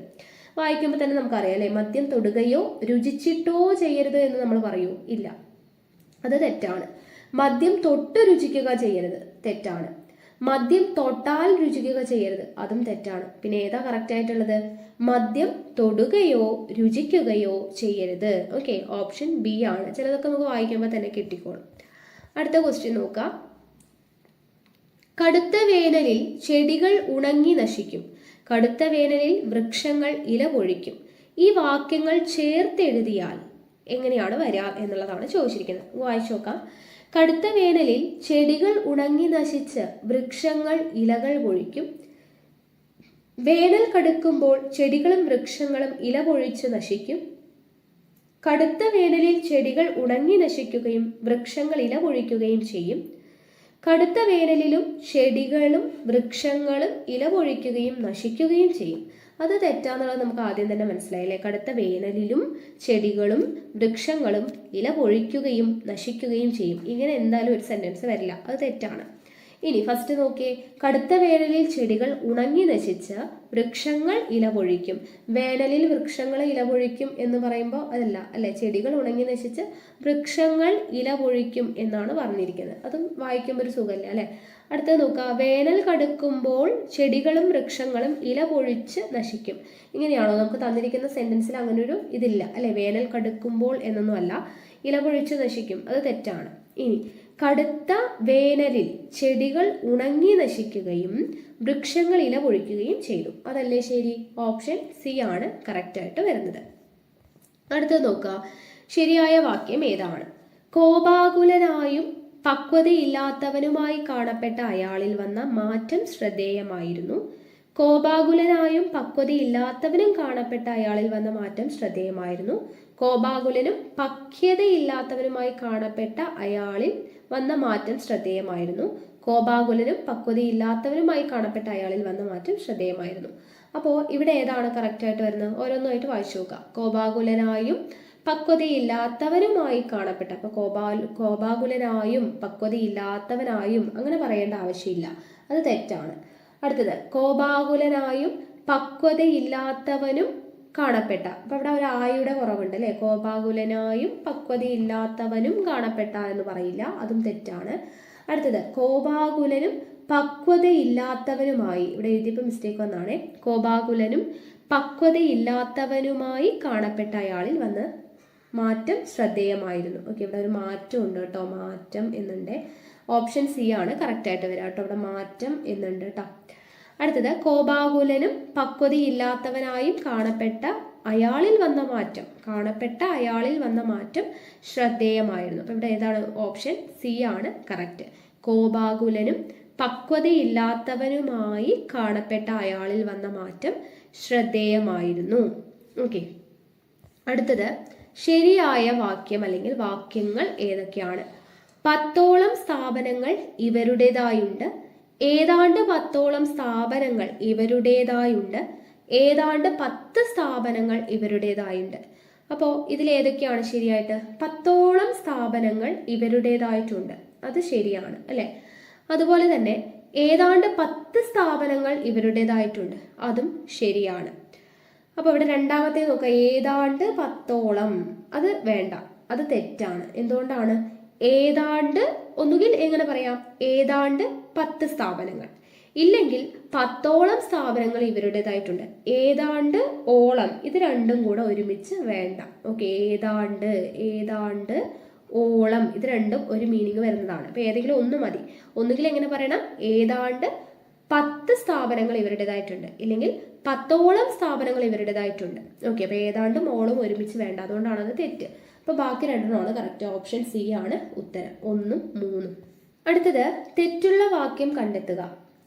വായിക്കുമ്പോൾ തന്നെ നമുക്കറിയാം, അല്ലേ? മദ്യം തൊടുകയോ രുചിച്ചിട്ടോ ചെയ്യരുത് എന്ന് നമ്മൾ പറയൂ? ഇല്ല, അത് തെറ്റാണ്. മദ്യം തൊട്ട് രുചിക്കുക ചെയ്യരുത്, തെറ്റാണ്. മദ്യം തൊട്ടാൽ രുചിക്കുക ചെയ്യരുത്, അതും തെറ്റാണ്. പിന്നെ ഏതാ കറക്റ്റ് ആയിട്ടുള്ളത്? മദ്യം തൊടുകയോ രുചിക്കുകയോ ചെയ്യരുത്. ഓക്കെ, ഓപ്ഷൻ ബി ആണ്. ചിലതൊക്കെ നമുക്ക് വായിക്കുമ്പോൾ തന്നെ കിട്ടിക്കോളും. അടുത്ത ക്വസ്റ്റ്യൻ നോക്കാം. കടുത്ത വേനലിൽ ചെടികൾ ഉണങ്ങി നശിക്കും. കടുത്ത വേനലിൽ വൃക്ഷങ്ങൾ ഇല പൊഴിക്കും. ഈ വാക്യങ്ങൾ ചേർത്തെഴുതിയാൽ എങ്ങനെയാണ് വരിക എന്നുള്ളതാണ് ചോദിച്ചിരിക്കുന്നത്. വായിച്ചു നോക്കാം. കടുത്ത വേനലിൽ ചെടികൾ ഉണങ്ങി നശിച്ച് വൃക്ഷങ്ങൾ ഇലകൾ പൊഴിക്കും. വേനൽ കടുക്കുമ്പോൾ ചെടികളും വൃക്ഷങ്ങളും ഇല പൊഴിച്ച് നശിക്കും. കടുത്ത വേനലിൽ ചെടികൾ ഉണങ്ങി നശിക്കുകയും വൃക്ഷങ്ങൾ ഇല പൊഴിക്കുകയും ചെയ്യും. കടുത്ത വേനലിലും ചെടികളും വൃക്ഷങ്ങളും ഇല പൊഴിക്കുകയും നശിക്കുകയും ചെയ്യും. അത് തെറ്റാന്നുള്ളത് നമുക്ക് ആദ്യം തന്നെ മനസ്സിലായില്ലേ. കടുത്ത വേനലിലും ചെടികളും വൃക്ഷങ്ങളും ഇല പൊഴിക്കുകയും നശിക്കുകയും ചെയ്യും. ഇങ്ങനെ എന്തായാലും ഒരു സെന്റൻസ് വരില്ല, അത് തെറ്റാണ്. ഇനി ഫസ്റ്റ് നോക്കിയേ, കടുത്ത വേനലിൽ ചെടികൾ ഉണങ്ങി നശിച്ച വൃക്ഷങ്ങൾ ഇല പൊഴിക്കും. വേനലിൽ വൃക്ഷങ്ങൾ ഇല പൊഴിക്കും എന്ന് പറയുമ്പോൾ അതല്ല അല്ലെ, ചെടികൾ ഉണങ്ങി നശിച്ച് വൃക്ഷങ്ങൾ ഇല പൊഴിക്കും എന്നാണ് പറഞ്ഞിരിക്കുന്നത്. അതും വായിക്കുമ്പോൾ ഒരു സുഖമല്ല അല്ലെ. അടുത്തത് നോക്കുക, വേനൽ കടുക്കുമ്പോൾ ചെടികളും വൃക്ഷങ്ങളും ഇല പൊഴിച്ച് നശിക്കും. ഇങ്ങനെയാണോ? നമുക്ക് തന്നിരിക്കുന്ന സെന്റൻസിൽ അങ്ങനെ ഒരു ഇതില്ല അല്ലെ. വേനൽ കടുക്കുമ്പോൾ എന്നൊന്നും അല്ല, ഇല പൊഴിച്ച് നശിക്കും, അത് തെറ്റാണ്. ഇനി കടുത്ത വേനലിൽ ചെടികൾ ഉണങ്ങി നശിക്കുകയും വൃക്ഷങ്ങൾ ഇല പൊഴിക്കുകയും ചെയ്തു. അതല്ലേ ശരി? ഓപ്ഷൻ സി ആണ് കറക്റ്റ് ആയിട്ട് വരുന്നത്. അടുത്തത് നോക്കുക, ശരിയായ വാക്യം ഏതാണ്? കോപാകുലനായും പക്വതയില്ലാത്തവനുമായി കാണപ്പെട്ട അയാളിൽ വന്ന മാറ്റം ശ്രദ്ധേയമായിരുന്നു. കോപാകുലനായും പക്വതയില്ലാത്തവനും കാണപ്പെട്ട അയാളിൽ വന്ന മാറ്റം ശ്രദ്ധേയമായിരുന്നു. കോപാകുലനും പക്വതയില്ലാത്തവനുമായി കാണപ്പെട്ട അയാളിൽ വന്ന മാറ്റം ശ്രദ്ധേയമായിരുന്നു. കോപാകുലനും പക്വതയില്ലാത്തവനുമായി കാണപ്പെട്ട അയാളിൽ വന്ന മാറ്റം ശ്രദ്ധേയമായിരുന്നു. അപ്പോൾ ഇവിടെ ഏതാണ് കറക്റ്റ് ആയിട്ട് വരുന്നത്? ഓരോന്നായിട്ട് വായിച്ചു നോക്കുക. കോപാകുലനായും പക്വതയില്ലാത്തവനുമായി കാണപ്പെട്ട, അപ്പൊ കോപാകുലനായും പക്വതയില്ലാത്തവനായും അങ്ങനെ പറയേണ്ട ആവശ്യമില്ല, അത് തെറ്റാണ്. അടുത്തത്, കോപാകുലനായും പക്വതയില്ലാത്തവനും കാണപ്പെട്ട, അപ്പൊ ഇവിടെ ഒരു ആയുടെ കുറവുണ്ട് അല്ലെ. കോപാകുലനായും പക്വതയില്ലാത്തവനും കാണപ്പെട്ട എന്ന് പറയില്ല, അതും തെറ്റാണ്. അടുത്തത്, കോപാകുലനും പക്വതയില്ലാത്തവനുമായി, ഇവിടെ എഴുതിയപ്പോൾ മിസ്റ്റേക്ക് വന്നാണ്. കോപാകുലനും പക്വതയില്ലാത്തവനുമായി കാണപ്പെട്ട അയാളിൽ വന്ന് മാറ്റം ശ്രദ്ധേയമായിരുന്നു. ഓക്കെ, ഇവിടെ ഒരു മാറ്റം ഉണ്ട് കേട്ടോ, മാറ്റം എന്നുണ്ട്. ഓപ്ഷൻ സി ആണ് കറക്റ്റ് ആയിട്ട് വരിക കേട്ടോ, ഇവിടെ മാറ്റം എന്നുണ്ട് കേട്ടോ. അടുത്തത്, കോപാകുലനും പക്വതയില്ലാത്തവനായും കാണപ്പെട്ട അയാളിൽ വന്ന മാറ്റം ശ്രദ്ധേയമായിരുന്നു. അപ്പൊ ഇവിടെ ഏതാണ്? ഓപ്ഷൻ സി ആണ് കറക്റ്റ്. കോപാകുലനും പക്വതയില്ലാത്തവനുമായി കാണപ്പെട്ട അയാളിൽ വന്ന മാറ്റം ശ്രദ്ധേയമായിരുന്നു. ഓക്കെ, അടുത്തത്, ശരിയായ വാക്യം അല്ലെങ്കിൽ വാക്യങ്ങൾ ഏതൊക്കെയാണ്? 10ഓളം സ്ഥാപനങ്ങൾ ഇവരുടേതായുണ്ട്. ഏതാണ്ട് 10ഓളം സ്ഥാപനങ്ങൾ ഇവരുടേതായുണ്ട്. ഏതാണ്ട് 10 സ്ഥാപനങ്ങൾ ഇവരുടേതായുണ്ട്. അപ്പോൾ ഇതിൽ ഏതൊക്കെയാണ് ശരിയായിട്ട്? 10ഓളം സ്ഥാപനങ്ങൾ ഇവരുടേതായിട്ടുണ്ട്, അത് ശരിയാണ് അല്ലെ. അതുപോലെ തന്നെ ഏതാണ്ട് 10 സ്ഥാപനങ്ങൾ ഇവരുടേതായിട്ടുണ്ട്, അതും ശരിയാണ്. അപ്പൊ ഇവിടെ രണ്ടാമത്തെ നോക്കുക, ഏതാണ്ട് 10ഓളം, അത് വേണ്ട, അത് തെറ്റാണ്. എന്തുകൊണ്ടാണ്? ഏതാണ്ട് ഒന്നുകിൽ എങ്ങനെ പറയാം? ഏതാണ്ട് 10 സ്ഥാപനങ്ങൾ, ഇല്ലെങ്കിൽ 10ഓളം സ്ഥാപനങ്ങൾ ഇവരുടേതായിട്ടുണ്ട്. ഏതാണ്ട് ഓളം, ഇത് രണ്ടും കൂടെ ഒരുമിച്ച് വേണ്ട. ഓക്കെ, ഏതാണ്ട് ഓളം, ഇത് രണ്ടും ഒരു മീനിങ് വരുന്നതാണ്. അപ്പൊ ഏതെങ്കിലും ഒന്ന് മതി. ഒന്നുകിൽ എങ്ങനെ പറയണം? ഏതാണ്ട് 10 സ്ഥാപനങ്ങൾ ഇവരുടേതായിട്ടുണ്ട്, ഇല്ലെങ്കിൽ 10ഓളം സ്ഥാപനങ്ങൾ ഇവരുടേതായിട്ടുണ്ട്. ഓക്കെ, അപ്പൊ ഏതാണ്ടും ഓളം ഒരുമിച്ച് വേണ്ട, അതുകൊണ്ടാണ് അത് തെറ്റ്. അപ്പൊ ബാക്കി രണ്ടെണ്ണമാണ് കറക്റ്റ്. ഓപ്ഷൻ സി ആണ് ഉത്തരം, 1ഉം 3ഉം. അടുത്തത്, തെറ്റുള്ള വാക്യം കണ്ടെത്തുക.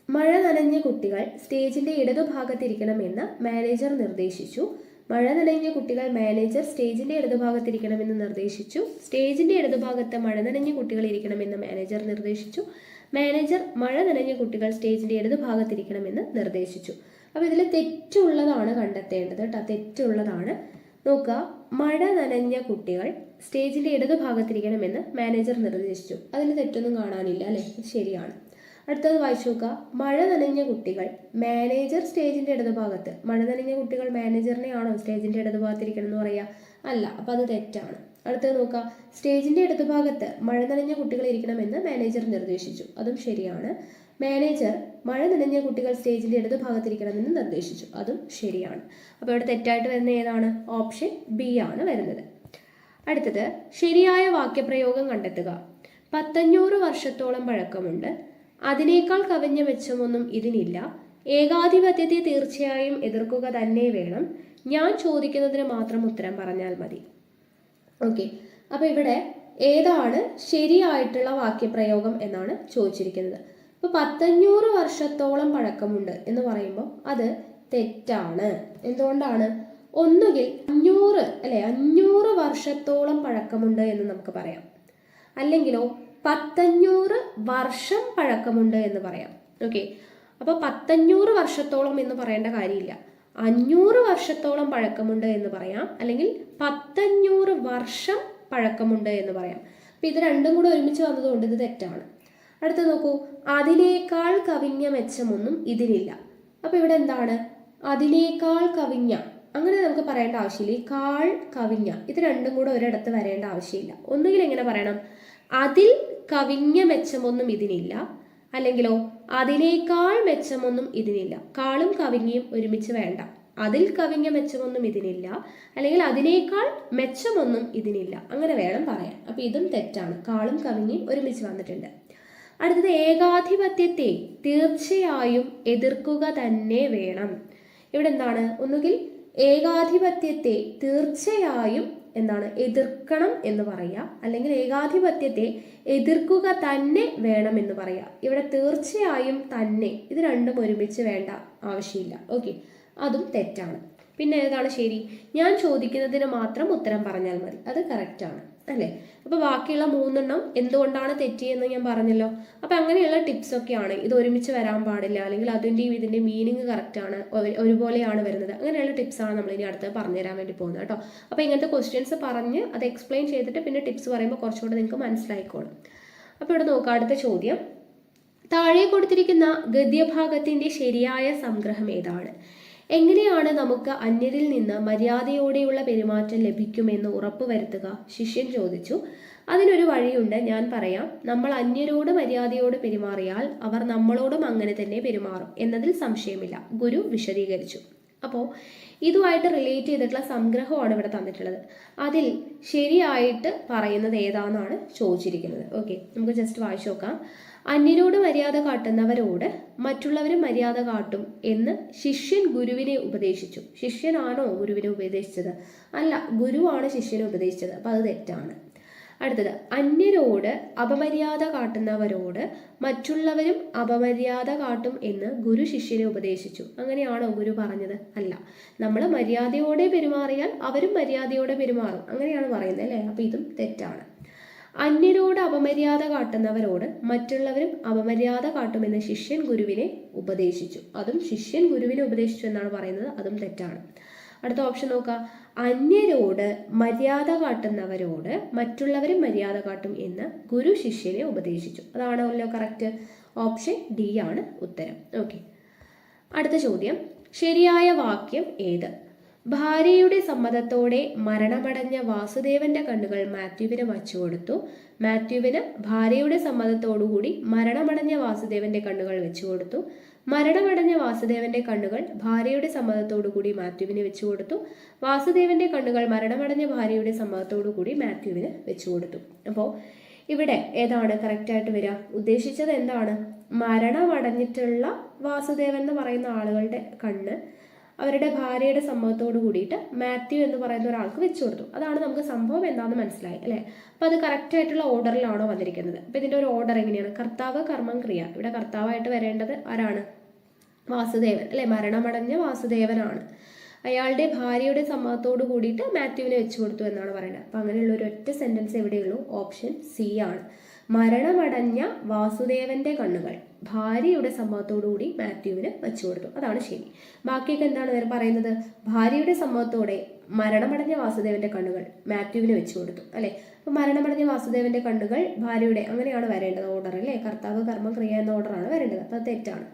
മഴ നനഞ്ഞ കുട്ടികൾ സ്റ്റേജിന്റെ ഇടതുഭാഗത്തിരിക്കണമെന്ന് മാനേജർ നിർദ്ദേശിച്ചു. മഴ നനഞ്ഞ കുട്ടികൾ മാനേജർ സ്റ്റേജിന്റെ ഇടതുഭാഗത്തിരിക്കണമെന്ന് നിർദ്ദേശിച്ചു. സ്റ്റേജിന്റെ ഇടതുഭാഗത്ത് മഴ നനഞ്ഞ കുട്ടികൾ ഇരിക്കണമെന്ന് മാനേജർ നിർദ്ദേശിച്ചു. മാനേജർ മഴ നനഞ്ഞ കുട്ടികൾ സ്റ്റേജിന്റെ ഇടതുഭാഗത്തിരിക്കണമെന്ന് നിർദ്ദേശിച്ചു. അപ്പൊ ഇതിൽ തെറ്റുള്ളതാണ് കണ്ടെത്തേണ്ടത് കേട്ടോ, തെറ്റുള്ളതാണ്. നോക്കുക, മഴ നനഞ്ഞ കുട്ടികൾ സ്റ്റേജിന്റെ ഇടതുഭാഗത്തിരിക്കണമെന്ന് മാനേജർ നിർദ്ദേശിച്ചു. അതിൽ തെറ്റൊന്നും കാണാനില്ല അല്ലെ, ശരിയാണ്. അടുത്തത് വായിച്ചു നോക്കുക, മഴ നനഞ്ഞ കുട്ടികൾ മാനേജർ സ്റ്റേജിന്റെ ഇടതുഭാഗത്ത്. മഴ നനഞ്ഞ കുട്ടികൾ മാനേജറിനെ ആണോ സ്റ്റേജിന്റെ ഇടതുഭാഗത്തിരിക്കണം എന്ന് പറയാ? അല്ല, അപ്പൊ അത് തെറ്റാണ്. അടുത്തത് നോക്കുക, സ്റ്റേജിന്റെ ഇടതുഭാഗത്ത് മഴ നനഞ്ഞ കുട്ടികൾ ഇരിക്കണമെന്ന് മാനേജർ നിർദ്ദേശിച്ചു, അതും ശരിയാണ്. മാനേജർ മഴ നനഞ്ഞ കുട്ടികൾ സ്റ്റേജിന്റെ ഇടതുഭാഗത്തിരിക്കണമെന്ന് നിർദ്ദേശിച്ചു, അതും ശരിയാണ്. അപ്പോൾ ഇവിടെ തെറ്റായിട്ട് വരുന്ന ഏതാണ്? ഓപ്ഷൻ ബി ആണ് വരുന്നത്. അടുത്തത്, ശരിയായ വാക്യപ്രയോഗം കണ്ടെത്തുക. 1500 വർഷത്തോളം പഴക്കമുണ്ട്. അതിനേക്കാൾ കവിഞ്ഞ മെച്ചമൊന്നും ഇതിനില്ല. ഏകാധിപത്യത്തെ തീർച്ചയായും എതിർക്കുക തന്നെ വേണം. ഞാൻ ചോദിക്കുന്നതിന് മാത്രം ഉത്തരം പറഞ്ഞാൽ മതി. ഓക്കെ, അപ്പൊ ഇവിടെ ഏതാണ് ശരിയായിട്ടുള്ള വാക്യപ്രയോഗം എന്നാണ് ചോദിച്ചിരിക്കുന്നത്. ഇപ്പൊ 1500 വർഷത്തോളം പഴക്കമുണ്ട് എന്ന് പറയുമ്പോൾ അത് തെറ്റാണ്. എന്തുകൊണ്ടാണ്? ഒന്നുകിൽ 500 അല്ലെ 500 വർഷത്തോളം പഴക്കമുണ്ട് എന്ന് നമുക്ക് പറയാം, അല്ലെങ്കിലോ 1500 വർഷം പഴക്കമുണ്ട് എന്ന് പറയാം. ഓക്കെ, അപ്പോൾ 1500 വർഷത്തോളം എന്ന് പറയേണ്ട കാര്യമില്ല, 500 വർഷത്തോളം പഴക്കമുണ്ട് എന്ന് പറയാം, അല്ലെങ്കിൽ 1500 വർഷം പഴക്കമുണ്ട് എന്ന് പറയാം. അപ്പം ഇത് രണ്ടും കൂടെ ഒരുമിച്ച് വന്നതുകൊണ്ട് ഇത് തെറ്റാണ്. അടുത്ത നോക്കൂ, അതിനേക്കാൾ കവിഞ്ഞ മെച്ചമൊന്നും ഇതിനില്ല. അപ്പോൾ ഇവിടെ എന്താണ്? അതിനേക്കാൾ കവിഞ്ഞ, അങ്ങനെ നമുക്ക് പറയേണ്ട ആവശ്യമില്ല. ഈ കാൾ കവിഞ്ഞ ഇത് രണ്ടും കൂടെ ഒരിടത്ത് വരേണ്ട ആവശ്യമില്ല. ഒന്നുകിൽ എങ്ങനെ പറയണം? അതിൽ കവിഞ്ഞ മെച്ചമൊന്നും ഇതിനില്ല, അല്ലെങ്കിലോ അതിനേക്കാൾ മെച്ചമൊന്നും ഇതിനില്ല. കാളും കവിഞ്ഞയും ഒരുമിച്ച് വേണ്ട. അതിൽ കവിഞ്ഞ മെച്ചമൊന്നും ഇതിനില്ല, അല്ലെങ്കിൽ അതിനേക്കാൾ മെച്ചമൊന്നും ഇതിനില്ല, അങ്ങനെ വേണം പറയാൻ. അപ്പം ഇതും തെറ്റാണ്, കാളും കവിഞ്ഞയും ഒരുമിച്ച് വന്നിട്ടുണ്ട്. അടുത്തത്, ഏകാധിപത്യത്തെ തീർച്ചയായും എതിർക്കുക തന്നെ വേണം. ഇവിടെ എന്താണ്? ഒന്നുകിൽ ഏകാധിപത്യത്തെ തീർച്ചയായും എന്താണ് എതിർക്കണം എന്ന് പറയാം, അല്ലെങ്കിൽ ഏകാധിപത്യത്തെ എതിർക്കുക തന്നെ വേണം എന്ന് പറയാം. ഇവിടെ തീർച്ചയായും തന്നെ ഇത് രണ്ടും ഒരുമിച്ച് വേണ്ട ആവശ്യമില്ല. ഓക്കെ, അതും തെറ്റാണ്. പിന്നെ ഏതാണ് ശരി? ഞാൻ ചോദിക്കുന്നതിന് മാത്രം ഉത്തരം പറഞ്ഞാൽ മതി, അത് കറക്റ്റാണ് അല്ലേ? അപ്പോൾ ബാക്കിയുള്ള 3 എന്തുകൊണ്ടാണ് തെറ്റിയെന്ന് ഞാൻ പറഞ്ഞല്ലോ. അപ്പം അങ്ങനെയുള്ള ടിപ്സൊക്കെയാണ്. ഇത് ഒരുമിച്ച് വരാൻ പാടില്ല, അല്ലെങ്കിൽ അതിൻ്റെയും ഇതിൻ്റെ മീനിങ് കറക്റ്റാണ്, ഒരുപോലെയാണ് വരുന്നത്. അങ്ങനെയുള്ള ടിപ്സാണ് നമ്മൾ ഇനി അടുത്ത് പറഞ്ഞുതരാൻ വേണ്ടി പോകുന്നത് കേട്ടോ. അപ്പോൾ ഇങ്ങനത്തെ ക്വസ്റ്റ്യൻസ് പറഞ്ഞ് അത് എക്സ്പ്ലെയിൻ ചെയ്തിട്ട് പിന്നെ ടിപ്സ് പറയുമ്പോൾ കുറച്ചുകൂടെ നിങ്ങൾക്ക് മനസ്സിലായിക്കോളും. അപ്പോൾ ഇവിടെ നോക്കാം, അടുത്ത ചോദ്യം. താഴെ കൊടുത്തിരിക്കുന്ന ഗദ്യഭാഗത്തിൻ്റെ ശരിയായ സംഗ്രഹം ഏതാണ്? എങ്ങനെയാണ് നമുക്ക് അന്യരിൽ നിന്ന് മര്യാദയോടെയുള്ള പെരുമാറ്റം ലഭിക്കുമെന്ന് ഉറപ്പുവരുത്തുക? ശിഷ്യൻ ചോദിച്ചു. അതിനൊരു വഴിയുണ്ട്, ഞാൻ പറയാം. നമ്മൾ അന്യരോട് മര്യാദയോട് പെരുമാറിയാൽ അവർ നമ്മളോടും അങ്ങനെ തന്നെ പെരുമാറും എന്നതിൽ സംശയമില്ല, ഗുരു വിശദീകരിച്ചു. അപ്പോൾ ഇതുമായിട്ട് റിലേറ്റ് ചെയ്തിട്ടുള്ള സംഗ്രഹമാണ് ഇവിടെ തന്നിട്ടുള്ളത്. അതിൽ ശരിയായിട്ട് പറയുന്നത് ഏതാണെന്നാണ് ചോദിച്ചിരിക്കുന്നത്. ഓക്കെ, നമുക്ക് ജസ്റ്റ് വായിച്ചു നോക്കാം. അന്യരോട് മര്യാദ കാട്ടുന്നവരോട് മറ്റുള്ളവരും മര്യാദ കാട്ടും എന്ന് ശിഷ്യൻ ഗുരുവിനെ ഉപദേശിച്ചു. ശിഷ്യനാണോ ഗുരുവിനെ ഉപദേശിച്ചത്? അല്ല, ഗുരുവാണ് ശിഷ്യനെ ഉപദേശിച്ചത്. അപ്പം അത് തെറ്റാണ്. അടുത്തത്, അന്യരോട് അപമര്യാദ കാട്ടുന്നവരോട് മറ്റുള്ളവരും അപമര്യാദ കാട്ടും എന്ന് ഗുരു ശിഷ്യനെ ഉപദേശിച്ചു. അങ്ങനെയാണോ ഗുരു പറഞ്ഞത്? അല്ല, നമ്മൾ മര്യാദയോടെ പെരുമാറിയാൽ അവരും മര്യാദയോടെ പെരുമാറും, അങ്ങനെയാണ് പറയുന്നത് അല്ലേ? അപ്പം ഇതും തെറ്റാണ്. അന്യരോട് അപമര്യാദ കാട്ടുന്നവരോട് മറ്റുള്ളവരും അപമര്യാദ കാട്ടുമെന്ന് ശിഷ്യൻ ഗുരുവിനെ ഉപദേശിച്ചു. അതും ശിഷ്യൻ ഗുരുവിനെ ഉപദേശിച്ചു എന്നാണ് പറയുന്നത്, അതും തെറ്റാണ്. അടുത്ത ഓപ്ഷൻ നോക്കുക. അന്യരോട് മര്യാദ കാട്ടുന്നവരോട് മറ്റുള്ളവരും മര്യാദ കാട്ടും എന്ന് ഗുരു ശിഷ്യനെ ഉപദേശിച്ചു. അതാണല്ലോ കറക്റ്റ്. ഓപ്ഷൻ ഡി ആണ് ഉത്തരം. ഓക്കെ, അടുത്ത ചോദ്യം. ശരിയായ വാക്യം ഏത്? ഭാര്യയുടെ സമ്മതത്തോടെ മരണമടഞ്ഞ വാസുദേവന്റെ കണ്ണുകൾ മാത്യുവിന് വച്ചുകൊടുത്തു. മാത്യുവിന് ഭാര്യയുടെ സമ്മതത്തോടുകൂടി മരണമടഞ്ഞ വാസുദേവന്റെ കണ്ണുകൾ വെച്ചുകൊടുത്തു. മരണമടഞ്ഞ വാസുദേവന്റെ കണ്ണുകൾ ഭാര്യയുടെ സമ്മതത്തോടുകൂടി മാത്യുവിന് വെച്ചുകൊടുത്തു. വാസുദേവന്റെ കണ്ണുകൾ മരണമടഞ്ഞ ഭാര്യയുടെ സമ്മതത്തോടുകൂടി മാത്യുവിന് വെച്ചുകൊടുത്തു. അപ്പോൾ ഇവിടെ ഏതാണ് കറക്റ്റായിട്ട് വരിക? ഉദ്ദേശിച്ചത് എന്താണ്? മരണമടഞ്ഞിട്ടുള്ള വാസുദേവൻ എന്ന് പറയുന്ന ആളുകളുടെ കണ്ണ് അവരുടെ ഭാര്യയുടെ സമ്മതത്തോട് കൂടിയിട്ട് മാത്യു എന്ന് പറയുന്ന ഒരാൾക്ക് വെച്ചു കൊടുത്തു. അതാണ് നമുക്ക് സംഭവം എന്താണെന്ന് മനസ്സിലായി അല്ലേ? അപ്പം അത് കറക്റ്റായിട്ടുള്ള ഓർഡറിലാണോ വന്നിരിക്കുന്നത്? അപ്പം ഇതിൻ്റെ ഒരു ഓർഡർ എങ്ങനെയാണ്? കർത്താവ്, കർമ്മം, ക്രിയ. ഇവിടെ കർത്താവായിട്ട് വരേണ്ടത് ആരാണ്? വാസുദേവൻ അല്ലേ? മരണമടഞ്ഞ വാസുദേവനാണ്. അയാളുടെ ഭാര്യയുടെ സമ്മതത്തോട് കൂടിയിട്ട് മാത്യുവിനെ വെച്ചു കൊടുത്തു എന്നാണ് പറയുന്നത്. അപ്പം അങ്ങനെയുള്ള ഒരു ഒറ്റ സെൻറ്റൻസ് എവിടെയുള്ളൂ? ഓപ്ഷൻ സി ആണ്. മരണമടഞ്ഞ വാസുദേവന്റെ കണ്ണുകൾ ഭാര്യയുടെ സമ്മതത്തോടുകൂടി മാത്യുവിന് വെച്ചു കൊടുത്തു. അതാണ് ശരി. ബാക്കിയൊക്കെ എന്താണ് വേറെ പറയുന്നത്? ഭാര്യയുടെ സമ്മതത്തോടെ മരണമടഞ്ഞ വാസുദേവന്റെ കണ്ണുകൾ മാത്യുവിന് വെച്ചു കൊടുത്തു അല്ലെ? അപ്പൊ മരണമടഞ്ഞ വാസുദേവന്റെ കണ്ണുകൾ ഭാര്യയുടെ, അങ്ങനെയാണ് വരേണ്ടത് ഓർഡർ അല്ലേ? കർത്താവ്, കർമ്മം, ക്രിയ എന്ന ഓർഡറാണ് വരേണ്ടത്. അപ്പൊ തെറ്റാണ്.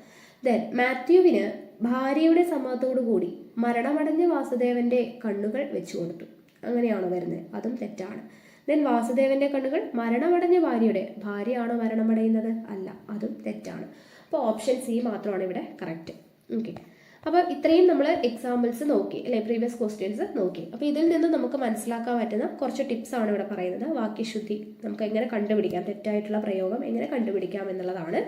ദെൻ മാത്യുവിന് ഭാര്യയുടെ സമ്മതത്തോടു കൂടി മരണമടഞ്ഞ വാസുദേവന്റെ കണ്ണുകൾ വെച്ചു കൊടുത്തു. അങ്ങനെയാണോ വരുന്നത്? അതും തെറ്റാണ്. ദെൻ വാസുദേവന്റെ കണ്ണുകൾ മരണമടഞ്ഞ ഭാര്യയാണോ മരണമടയുന്നത്? അല്ല, അതും തെറ്റാണ്. അപ്പോൾ ഓപ്ഷൻ സി മാത്രമാണ് ഇവിടെ കറക്റ്റ്. ഓക്കെ, അപ്പോൾ ഇത്രയും നമ്മൾ എക്സാമ്പിൾസ് നോക്കി അല്ലെ? പ്രീവിയസ് ക്വസ്റ്റ്യൻസ് നോക്കി. അപ്പോൾ ഇതിൽ നിന്ന് നമുക്ക് മനസ്സിലാക്കാൻ പറ്റുന്ന കുറച്ച് ടിപ്സ് ആണ് ഇവിടെ പറയുന്നത്. വാക്യശുദ്ധി നമുക്ക് എങ്ങനെ കണ്ടുപിടിക്കാം, തെറ്റായിട്ടുള്ള പ്രയോഗം എങ്ങനെ കണ്ടുപിടിക്കാം എന്നുള്ളതാണ്.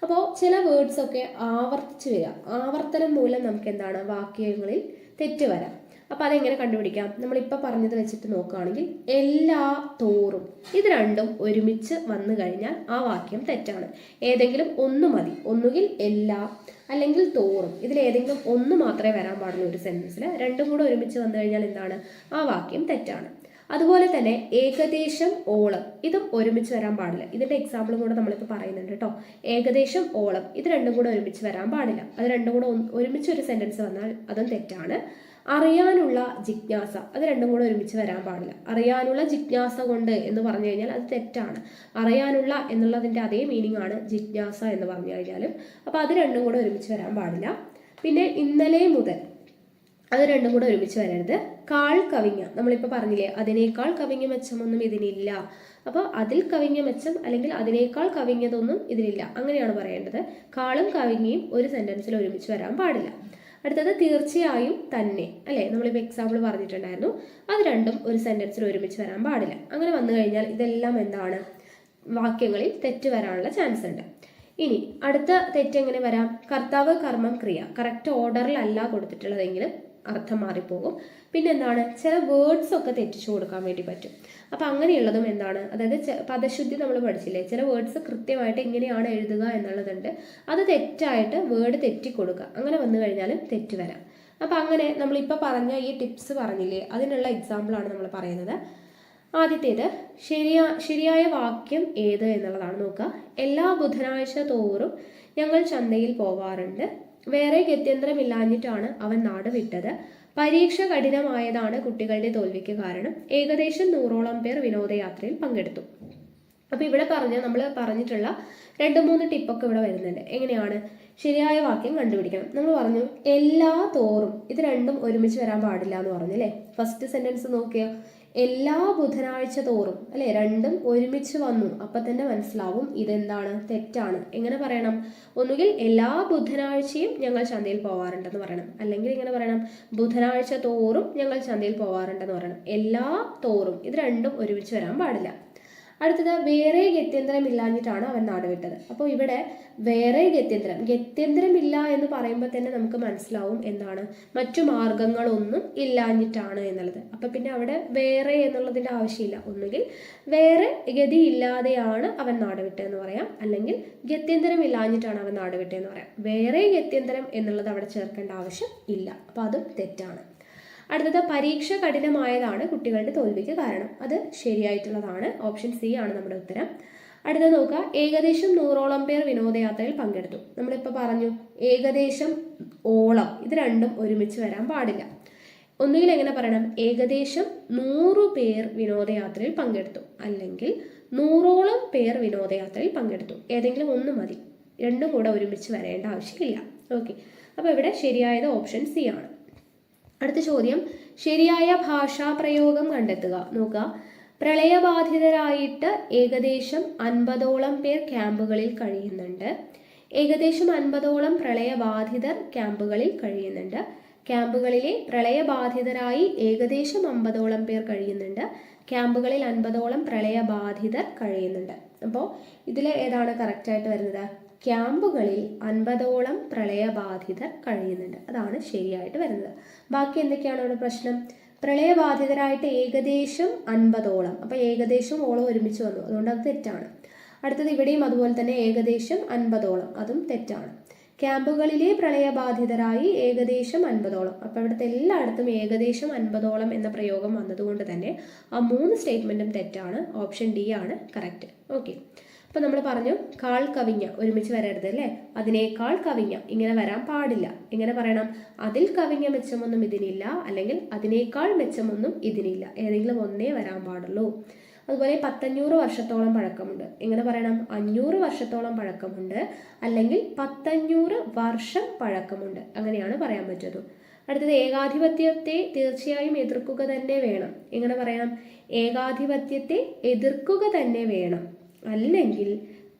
അപ്പോൾ ചില വേർഡ്സ് ഒക്കെ ആവർത്തിച്ച് വരിക, ആവർത്തനം മൂലം നമുക്ക് എന്താണ് വാക്യങ്ങളിൽ തെറ്റ് വരാം. അപ്പോൾ അതെങ്ങനെ കണ്ടുപിടിക്കാം? നമ്മളിപ്പോൾ പറഞ്ഞത് വെച്ചിട്ട് നോക്കുകയാണെങ്കിൽ എല്ലാ തോറും ഇത് രണ്ടും ഒരുമിച്ച് വന്നു കഴിഞ്ഞാൽ ആ വാക്യം തെറ്റാണ്. ഏതെങ്കിലും ഒന്ന് മതി, ഒന്നുകിൽ എല്ലാ അല്ലെങ്കിൽ തോറും, ഇതിലേതെങ്കിലും ഒന്ന് മാത്രമേ വരാൻ പാടുള്ളൂ ഒരു സെൻറ്റൻസിൽ. രണ്ടും കൂടെ ഒരുമിച്ച് വന്നു കഴിഞ്ഞാൽ എന്താണ്? ആ വാക്യം തെറ്റാണ്. അതുപോലെ തന്നെ ഏകദേശം ഓളം, ഇതും ഒരുമിച്ച് വരാൻ പാടില്ല. ഇതിന്റെ എക്സാമ്പിളും കൂടെ നമ്മളിപ്പോൾ പറയുന്നുണ്ട് കേട്ടോ. ഏകദേശം ഓളം, ഇത് രണ്ടും കൂടെ ഒരുമിച്ച് വരാൻ പാടില്ല. അത് രണ്ടും കൂടെ ഒരുമിച്ച് ഒരു സെന്റൻസ് വന്നാൽ അതും തെറ്റാണ്. അറിയാനുള്ള ജിജ്ഞാസ, അത് രണ്ടും കൂടെ ഒരുമിച്ച് വരാൻ പാടില്ല. അറിയാനുള്ള ജിജ്ഞാസ കൊണ്ട് എന്ന് പറഞ്ഞു കഴിഞ്ഞാൽ അത് തെറ്റാണ്. അറിയാനുള്ള എന്നുള്ളതിന്റെ അതേ മീനിങ് ആണ് ജിജ്ഞാസ എന്ന് പറഞ്ഞു കഴിഞ്ഞാലും. അപ്പോൾ അത് രണ്ടും കൂടെ ഒരുമിച്ച് വരാൻ പാടില്ല. പിന്നെ ഇന്നലെ മുതൽ, അത് രണ്ടും കൂടെ ഒരുമിച്ച് വരരുത്. കാൾ കവിഞ്ഞ, നമ്മളിപ്പോൾ പറഞ്ഞില്ലേ അതിനേക്കാൾ കവിഞ്ഞ മെച്ചമൊന്നും ഇതിനില്ല. അപ്പോൾ അതിൽ കവിഞ്ഞ മെച്ചം അല്ലെങ്കിൽ അതിനേക്കാൾ കവിഞ്ഞതൊന്നും ഇതിനില്ല, അങ്ങനെയാണ് പറയേണ്ടത്. കാളും കവിഞ്ഞയും ഒരു സെന്റൻസിൽ ഒരുമിച്ച് വരാൻ പാടില്ല. അടുത്തത് തീർച്ചയായും തന്നെ, അല്ലേ? നമ്മളിപ്പോൾ എക്സാമ്പിൾ പറഞ്ഞിട്ടുണ്ടായിരുന്നു. അത് രണ്ടും ഒരു സെന്റൻസിൽ ഒരുമിച്ച് വരാൻ പാടില്ല. അങ്ങനെ വന്നു കഴിഞ്ഞാൽ ഇതെല്ലാം എന്താണ്? വാക്യങ്ങളിൽ തെറ്റ് വരാനുള്ള ചാൻസ് ഉണ്ട്. ഇനി അടുത്ത തെറ്റ് എങ്ങനെ വരാം? കർത്താവ്, കർമ്മം, ക്രിയ കറക്റ്റ് ഓർഡറിലല്ല കൊടുത്തിട്ടുള്ളതെങ്കിലും അർത്ഥം മാറിപ്പോകും. പിന്നെ എന്താണ്? ചില വേർഡ്സ് ഒക്കെ തെറ്റിച്ചു കൊടുക്കാൻ വേണ്ടി പറ്റും. അപ്പം അങ്ങനെയുള്ളതും എന്താണ്? അതായത് പദശുദ്ധി നമ്മൾ പഠിച്ചില്ലേ, ചില വേർഡ്സ് കൃത്യമായിട്ട് എങ്ങനെയാണ് എഴുതുക എന്നുള്ളതുണ്ട്. അത് തെറ്റായിട്ട് വേർഡ് തെറ്റിക്കൊടുക്കുക, അങ്ങനെ വന്നു കഴിഞ്ഞാലും തെറ്റ് വരാം. അപ്പം അങ്ങനെ നമ്മളിപ്പോൾ പറഞ്ഞ ഈ ടിപ്സ് പറഞ്ഞില്ലേ, അതിനുള്ള എക്സാമ്പിളാണ് നമ്മൾ പറയുന്നത്. ആദ്യത്തേത് ശരിയായ വാക്യം ഏത് എന്നുള്ളതാണ്. നോക്കുക. എല്ലാ ബുധനാഴ്ച തോറും ഞങ്ങൾ ചന്തയിൽ പോവാറുണ്ട്. വേറെ ഗത്യന്തരമില്ലാഞ്ഞിട്ടാണ് അവൻ നാട് വിട്ടത്. പരീക്ഷ കഠിനമായതാണ് കുട്ടികളുടെ തോൽവിക്ക് കാരണം. ഏകദേശം 100ഓളം പേർ വിനോദയാത്രയിൽ പങ്കെടുത്തു. അപ്പോൾ ഇവിടെ നമ്മൾ പറഞ്ഞിട്ടുള്ള 2-3 ടിപ്പൊക്കെ ഇവിടെ വരുന്നുണ്ട്. എങ്ങനെയാണ്? ശരിയായ വാക്യം കണ്ടുപിടിക്കണം. നമ്മൾ പറഞ്ഞു എല്ലാ തോറും, ഇത് രണ്ടും ഒരുമിച്ച് വരാൻ പാടില്ല എന്ന് പറഞ്ഞു അല്ലേ? ഫസ്റ്റ് സെന്റൻസ് നോക്കിയോ, എല്ലാ ബുധനാഴ്ച തോറും, അല്ലെ? രണ്ടും ഒരുമിച്ച് വന്നു, അപ്പൊ തന്നെ മനസ്സിലാവും ഇതെന്താണ്? തെറ്റാണ്. എങ്ങനെ പറയണം? ഒന്നുകിൽ എല്ലാ ബുധനാഴ്ചയും ഞങ്ങൾ ചന്തയിൽ പോവാറുണ്ടെന്ന് പറയണം, അല്ലെങ്കിൽ ഇങ്ങനെ പറയണം, ബുധനാഴ്ച തോറും ഞങ്ങൾ ചന്തയിൽ പോവാറുണ്ടെന്ന് പറയണം. എല്ലാ തോറും, ഇത് രണ്ടും ഒരുമിച്ച് വരാൻ പാടില്ല. അടുത്തത് വേറെ ഗത്യന്തരം ഇല്ലാഞ്ഞിട്ടാണ് അവൻ നാട് വിട്ടത്. അപ്പോൾ ഇവിടെ വേറെ ഗത്യന്തരം ഇല്ല എന്ന് പറയുമ്പോൾ തന്നെ നമുക്ക് മനസ്സിലാവും എന്താണ്? മറ്റു മാർഗങ്ങളൊന്നും ഇല്ലാഞ്ഞിട്ടാണ് എന്നുള്ളത്. അപ്പൊ പിന്നെ അവിടെ വേറെ എന്നുള്ളതിന്റെ ആവശ്യമില്ല. ഒന്നുകിൽ വേറെ ഗതി ഇല്ലാതെയാണ് അവൻ നാട് വിട്ടതെന്ന് പറയാം, അല്ലെങ്കിൽ ഗത്യന്തരം ഇല്ലാഞ്ഞിട്ടാണ് അവൻ നാട് വിട്ടതെന്ന് പറയാം. വേറെ ഗത്യന്തരം എന്നുള്ളത് അവിടെ ചേർക്കേണ്ട ആവശ്യം ഇല്ല. അപ്പൊ അതും തെറ്റാണ്. അടുത്തത് പരീക്ഷ കഠിനമായതാണ് കുട്ടികളുടെ തോൽവിക്ക് കാരണം. അത് ശരിയായിട്ടുള്ളതാണ്. ഓപ്ഷൻ സി ആണ് നമ്മുടെ ഉത്തരം. അടുത്തത് നോക്കുക. ഏകദേശം 100ഓളം പേർ വിനോദയാത്രയിൽ പങ്കെടുത്തു. നമ്മളിപ്പോൾ പറഞ്ഞു ഏകദേശം ഓളം, ഇത് രണ്ടും ഒരുമിച്ച് വരാൻ പാടില്ല. ഒന്നുകിൽ എങ്ങനെ പറയണം? ഏകദേശം 100 പേർ വിനോദയാത്രയിൽ പങ്കെടുത്തു, അല്ലെങ്കിൽ 100ഓളം പേർ വിനോദയാത്രയിൽ പങ്കെടുത്തു. ഏതെങ്കിലും ഒന്ന് മതി, രണ്ടും കൂടെ ഒരുമിച്ച് വരേണ്ട ആവശ്യമില്ല. ഓക്കെ, അപ്പോൾ ഇവിടെ ശരിയായത് ഓപ്ഷൻ സി ആണ്. അടുത്ത ചോദ്യം, ശരിയായ ഭാഷാ പ്രയോഗം കണ്ടെത്തുക. നോക്കുക. പ്രളയബാധിതരായിട്ട് ഏകദേശം 50ഓളം പേർ ക്യാമ്പുകളിൽ കഴിയുന്നുണ്ട്. ഏകദേശം 50ഓളം പ്രളയബാധിതർ ക്യാമ്പുകളിൽ കഴിയുന്നുണ്ട്. ക്യാമ്പുകളിലെ പ്രളയബാധിതരായി ഏകദേശം 50ഓളം പേർ കഴിയുന്നുണ്ട്. ക്യാമ്പുകളിൽ 50ഓളം പ്രളയബാധിതർ കഴിയുന്നുണ്ട്. അപ്പോൾ ഇതിൽ ഏതാണ് കറക്റ്റായിട്ട് വരുന്നത്? ക്യാമ്പുകളിൽ 50ഓളം പ്രളയബാധിതർ കഴിയുന്നുണ്ട്, അതാണ് ശരിയായിട്ട് വരുന്നത്. ബാക്കി എന്തൊക്കെയാണ് ഇവിടെ പ്രശ്നം? പ്രളയബാധിതരായിട്ട് ഏകദേശം 50ഓളം, അപ്പൊ ഏകദേശം ഓളം ഒരുമിച്ച് വന്നു, അതുകൊണ്ട് അത് തെറ്റാണ്. അടുത്തത് ഇവിടെയും അതുപോലെ തന്നെ ഏകദേശം 50ഓളം, അതും തെറ്റാണ്. ക്യാമ്പുകളിലെ പ്രളയബാധിതരായി ഏകദേശം 50ഓളം, അപ്പൊ ഇവിടുത്തെ എല്ലായിടത്തും ഏകദേശം 50ഓളം എന്ന പ്രയോഗം വന്നതുകൊണ്ട് തന്നെ ആ 3 സ്റ്റേറ്റ്മെന്റും തെറ്റാണ്. ഓപ്ഷൻ ഡി ആണ് കറക്റ്റ്. ഓക്കെ, അപ്പൊ നമ്മൾ പറഞ്ഞു കാൾ കവിഞ്ഞ ഒരുമിച്ച് വരരുത് അല്ലേ? അതിനേക്കാൾ കവിഞ്ഞ ഇങ്ങനെ വരാൻ പാടില്ല. എങ്ങനെ പറയണം? അതിൽ കവിഞ്ഞ മെച്ചമൊന്നും ഇതിനില്ല, അല്ലെങ്കിൽ അതിനേക്കാൾ മെച്ചമൊന്നും ഇതിനില്ല, ഏതെങ്കിലും ഒന്നേ വരാൻ പാടുള്ളൂ. അതുപോലെ 100 വർഷത്തോളം പഴക്കമുണ്ട്, എങ്ങനെ പറയണം? 500 വർഷത്തോളം പഴക്കമുണ്ട്, അല്ലെങ്കിൽ 100 വർഷം പഴക്കമുണ്ട്, അങ്ങനെയാണ് പറയാൻ പറ്റുന്നത്. അടുത്തത് ഏകാധിപത്യത്തെ തീർച്ചയായും എതിർക്കുക തന്നെ വേണം, എങ്ങനെ പറയണം? ഏകാധിപത്യത്തെ എതിർക്കുക തന്നെ വേണം, അല്ലെങ്കിൽ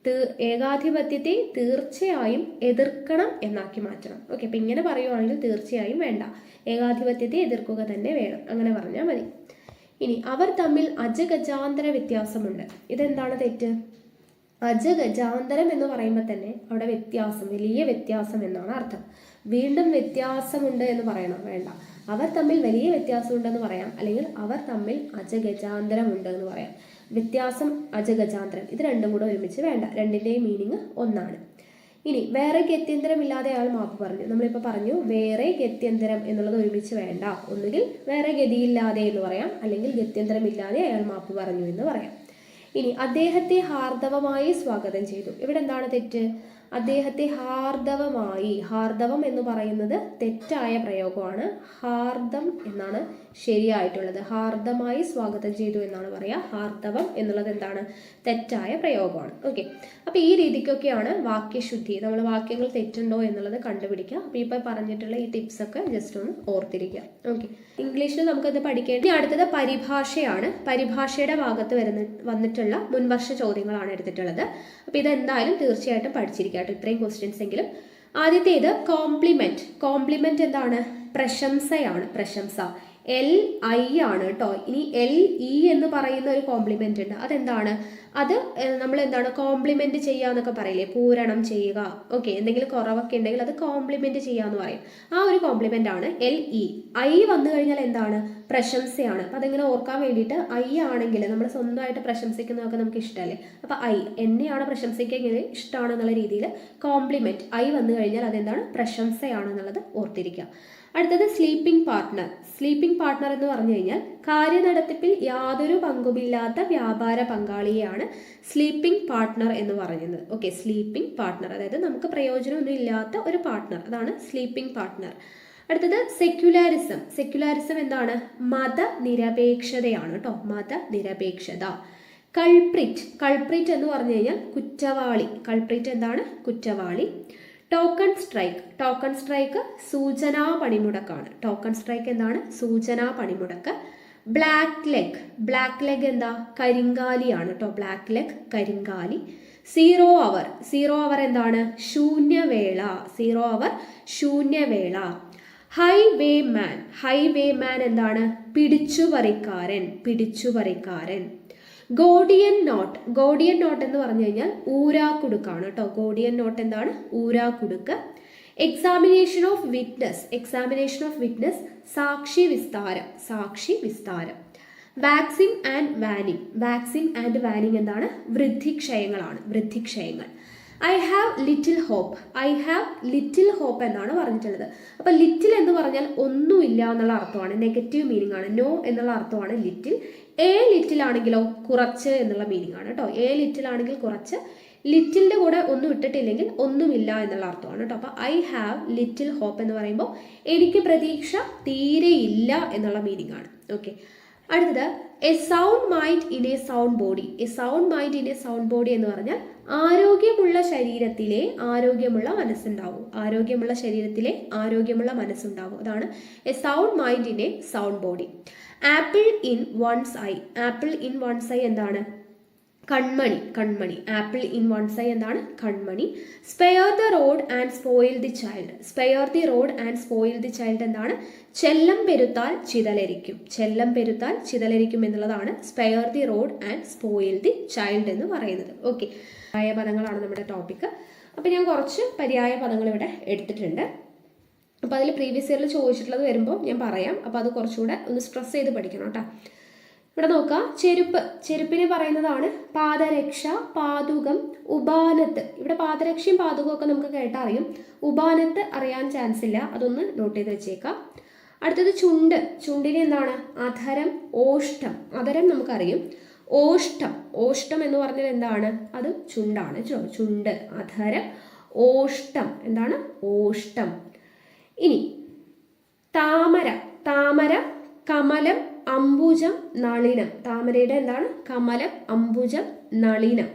ഏകാധിപത്യത്തെ തീർച്ചയായും എതിർക്കണം എന്നാക്കി മാറ്റണം. ഓക്കെ, അപ്പം ഇങ്ങനെ പറയുവാണെങ്കിൽ തീർച്ചയായും വേണ്ട, ഏകാധിപത്യത്തെ എതിർക്കുക തന്നെ വേണം, അങ്ങനെ പറഞ്ഞാൽ മതി. ഇനി അവർ തമ്മിൽ അജഗജാന്തര വ്യത്യാസമുണ്ട്, ഇതെന്താണ് തെറ്റ്? അജഗജാന്തരം എന്ന് പറയുമ്പോൾ തന്നെ അവിടെ വ്യത്യാസം, വലിയ വ്യത്യാസം എന്നാണ് അർത്ഥം. വീണ്ടും വ്യത്യാസമുണ്ട് എന്ന് പറയണം, വേണ്ട. അവർ തമ്മിൽ വലിയ വ്യത്യാസമുണ്ടെന്ന് പറയാം, അല്ലെങ്കിൽ അവർ തമ്മിൽ അജഗജാന്തരമുണ്ട് എന്ന് പറയാം. വ്യത്യാസം, അജഗജാന്തരം, ഇത് രണ്ടും കൂടെ ഒരുമിച്ച് വേണ്ട, രണ്ടിൻ്റെയും മീനിങ് ഒന്നാണ്. ഇനി വേറെ ഗത്യന്തരം ഇല്ലാതെ അയാൾ മാപ്പ് പറഞ്ഞു. നമ്മളിപ്പോൾ പറഞ്ഞു വേറെ ഗത്യന്തരം എന്നുള്ളത് ഒരുമിച്ച് വേണ്ട, ഒന്നുകിൽ വേറെ ഗതിയില്ലാതെ എന്ന് പറയാം, അല്ലെങ്കിൽ ഗത്യന്തരം ഇല്ലാതെ അയാൾ മാപ്പ് പറഞ്ഞു എന്ന് പറയാം. ഇനി അദ്ദേഹത്തെ ഹാർദവമായി സ്വാഗതം ചെയ്തു. ഇവിടെ എന്താണ് തെറ്റ്? അദ്ദേഹത്തെ ഹാർദവമായി, ഹാർദവം എന്ന് പറയുന്നത് തെറ്റായ പ്രയോഗമാണ്. ഹാർദം എന്നാണ് ശരിയായിട്ടുള്ളത്. ഹാർദമായി സ്വാഗതം ചെയ്തു എന്നാണ് പറയുക. ഹാർദവം എന്നുള്ളത് എന്താണ്? തെറ്റായ പ്രയോഗമാണ്. ഓക്കെ, അപ്പോൾ ഈ രീതിക്കൊക്കെയാണ് വാക്യശുദ്ധി. നമ്മൾ വാക്യങ്ങൾ തെറ്റുണ്ടോ എന്നുള്ളത് കണ്ടുപിടിക്കുക. അപ്പോൾ ഇപ്പോൾ പറഞ്ഞിട്ടുള്ള ഈ ടിപ്സ് ഒക്കെ ജസ്റ്റ് ഒന്ന് ഓർത്തിരിക്കുക. ഓക്കെ, ഇംഗ്ലീഷിൽ നമുക്കത് പഠിക്കേണ്ടി. അടുത്തത് പരിഭാഷയാണ്. പരിഭാഷയുടെ ഭാഗത്ത് വന്നിട്ടുള്ള മുൻവർഷ ചോദ്യങ്ങളാണ് എടുത്തിട്ടുള്ളത്. അപ്പോൾ ഇതെന്തായാലും തീർച്ചയായിട്ടും പഠിച്ചിരിക്കുക കേട്ടോ, ഇത്രയും ക്വസ്റ്റ്യൻസ് എങ്കിലും. ആദ്യത്തേത് കോംപ്ലിമെന്റ്. കോംപ്ലിമെന്റ് എന്താണ്? പ്രശംസയാണ്. പ്രശംസ LI ആണ് കേട്ടോ. ഇനി LE എന്ന് പറയുന്ന ഒരു കോംപ്ലിമെന്റ് ഉണ്ട്. അതെന്താണ്? അത് നമ്മൾ എന്താണ് കോംപ്ലിമെന്റ് ചെയ്യുക എന്നൊക്കെ പറയില്ലേ, പൂരണം ചെയ്യുക. ഓക്കെ, എന്തെങ്കിലും കുറവൊക്കെ ഉണ്ടെങ്കിൽ അത് കോംപ്ലിമെന്റ് ചെയ്യുക എന്ന് പറയും. ആ ഒരു കോംപ്ലിമെന്റ് ആണ് LE. I വന്നു കഴിഞ്ഞാൽ എന്താണ്? പ്രശംസയാണ്. അപ്പം അതെങ്ങനെ ഓർക്കാൻ വേണ്ടിയിട്ട് I ആണെങ്കിൽ നമ്മൾ സ്വന്തമായിട്ട് പ്രശംസിക്കുന്നതൊക്കെ നമുക്ക് ഇഷ്ടമല്ലേ, അപ്പം എന്നെയാണ് പ്രശംസിക്കുക ഇഷ്ടമാണെന്നുള്ള രീതിയിൽ കോംപ്ലിമെന്റ് I വന്നു കഴിഞ്ഞാൽ അതെന്താണ്? പ്രശംസയാണെന്നുള്ളത് ഓർത്തിരിക്കുക. അടുത്തത് സ്ലീപ്പിംഗ് പാർട്ട്ണർ. സ്ലീപ്പിംഗ് പാർട്ട്ണർ എന്ന് പറഞ്ഞു കഴിഞ്ഞാൽ കാര്യനടത്തിപ്പിൽ യാതൊരു പങ്കുമില്ലാത്ത വ്യാപാര പങ്കാളിയെയാണ് സ്ലീപ്പിംഗ് പാർട്ട്ണർ എന്ന് പറയുന്നത്. ഓക്കെ, സ്ലീപ്പിംഗ് പാർട്ട്ണർ, അതായത് നമുക്ക് പ്രയോജനമൊന്നും ഇല്ലാത്ത ഒരു പാർട്ട്ണർ, അതാണ് സ്ലീപ്പിംഗ് പാർട്ട്ണർ. അടുത്തത് സെക്യുലാരിസം. സെക്യുലാരിസം എന്താണ്? മതനിരപേക്ഷതയാണ് കേട്ടോ, മതനിരപേക്ഷത. കൾപ്രിറ്റ്. കൾപ്രിറ്റ് എന്ന് പറഞ്ഞു കഴിഞ്ഞാൽ കുറ്റവാളി. കൾപ്രിറ്റ് എന്താണ്? കുറ്റവാളി. Token strike. ടോക്കൺ സ്ട്രൈക്ക് സൂചനാ പണിമുടക്കാണ്. ടോക്കൺ സ്ട്രൈക്ക് എന്താണ്? സൂചനാ പണിമുടക്ക്. Black leg. ബ്ലാക്ക് ലെഗ് എന്താ? കരിങ്കാലിയാണ് കേട്ടോ, ബ്ലാക്ക് ലെഗ് കരിങ്കാലി. Zero hour. സീറോ അവർ എന്താണ്? ശൂന്യവേള. സീറോ അവർ ശൂന്യവേള. Highwayman. ഹൈവേ മാൻ എന്താണ്? പിടിച്ചുപറിക്കാരൻ. പിടിച്ചുപറിക്കാരൻ. Gordian knot. ഗോഡിയൻ നോട്ട് എന്ന് പറഞ്ഞു കഴിഞ്ഞാൽ ഊരാക്കുടുക്കാണ് കേട്ടോ. ഗോഡിയൻ നോട്ട് എന്താണ്? ഊരാക്കുടുക്ക്. Examination of witness. Examination of witness സാക്ഷി വിസ്താരം. സാക്ഷി വിസ്താരം. Waxing and waning. Waxing and waning എന്താണ്? വൃദ്ധിക്ഷയങ്ങളാണ്. വൃദ്ധിക്ഷയങ്ങൾ. I have little hope. I have little hope എന്നാണ് പറഞ്ഞിട്ടുള്ളത്. അപ്പോൾ ലിറ്റിൽ എന്ന് പറഞ്ഞാൽ ഒന്നുമില്ല എന്നുള്ള അർത്ഥമാണ്, നെഗറ്റീവ് മീനിങ് ആണ്. നോ എന്നുള്ള അർത്ഥമാണ് ലിറ്റിൽ. ലിറ്റിൽ ആണെങ്കിലോ കുറച്ച് എന്നുള്ള മീനിങ് ആണ് കേട്ടോ. ലിറ്റിൽ ആണെങ്കിൽ കുറച്ച്, ലിറ്റിലിൻ്റെ കൂടെ ഒന്നും ഇട്ടിട്ടില്ലെങ്കിൽ ഒന്നുമില്ല എന്നുള്ള അർത്ഥമാണ് കേട്ടോ. അപ്പോൾ ഐ ഹാവ് ലിറ്റിൽ ഹോപ്പ് എന്ന് പറയുമ്പോൾ എനിക്ക് പ്രതീക്ഷ തീരെയില്ല എന്നുള്ള മീനിങ് ആണ്. ഓക്കെ, അടുത്തത് A sound mind in a sound body. A sound mind in a sound body എന്ന് പറഞ്ഞാൽ ആരോഗ്യമുള്ള ശരീരത്തിലെ ആരോഗ്യമുള്ള മനസ്സുണ്ടാവും. ആരോഗ്യമുള്ള ശരീരത്തിലെ ആരോഗ്യമുള്ള മനസ്സുണ്ടാവും. അതാണ് a sound mind in a sound body. Apple in one's eye. Apple in one's eye എന്താണ്? കൺമണി. കൺമണി. ആപ്പിൾ ഇൻ വൺസ് ഐ എന്താണ്? കൺമണി. Spare the rod and spoil the child. Spare the rod and spoil the child എന്താണ്? ചെല്ലം പെരുത്താൽ ചിതലരിക്കും. ചെല്ലം പെരുത്താൽ ചിതലരിക്കും എന്നുള്ളതാണ് spare the rod and spoil the child എന്ന് പറയുന്നത്. ഓക്കെ, പര്യായ പദങ്ങളാണ് നമ്മുടെ ടോപ്പിക്ക്. അപ്പോൾ ഞാൻ കുറച്ച് പര്യായ പദങ്ങൾ ഇവിടെ എടുത്തിട്ടുണ്ട്. അപ്പോൾ അതിൽ പ്രീവിയസ് ഇയറിൽ ചോദിച്ചിട്ടുള്ളത് വരുമ്പോൾ ഞാൻ പറയാം. അപ്പോൾ അത് കുറച്ചുകൂടെ ഒന്ന് സ്ട്രെസ് ചെയ്ത് പഠിക്കണം കേട്ടോ. ഇവിടെ നോക്കുക, ചെരുപ്പ്. ചെരുപ്പിനെ പറയുന്നതാണ് പാദരക്ഷ, പാദുകം, ഉപാനത്ത്. ഇവിടെ പാദരക്ഷയും പാദുകവും ഒക്കെ നമുക്ക് കേട്ടറിയും. ഉപാനത്ത് അറിയാൻ ചാൻസ് ഇല്ല, അതൊന്ന് നോട്ട് ചെയ്ത് വെച്ചേക്കാം. അടുത്തത് ചുണ്ട്. ചുണ്ടിന് എന്താണ്? അധരം, ഓഷ്ടം. അധരം നമുക്കറിയും. ഓഷ്ടം. ഓഷ്ടം എന്ന് പറഞ്ഞാൽ എന്താണ്? അത് ചുണ്ടാണ്. ചുണ്ട്, അധരം, ഓഷ്ടം. എന്താണ്? ഓഷ്ടം. ഇനി താമര. താമര, കമലം, അംബുജം, നളിനം. താമരയുടെ എന്താണ്? കമലം, അംബുജം, നളിനം.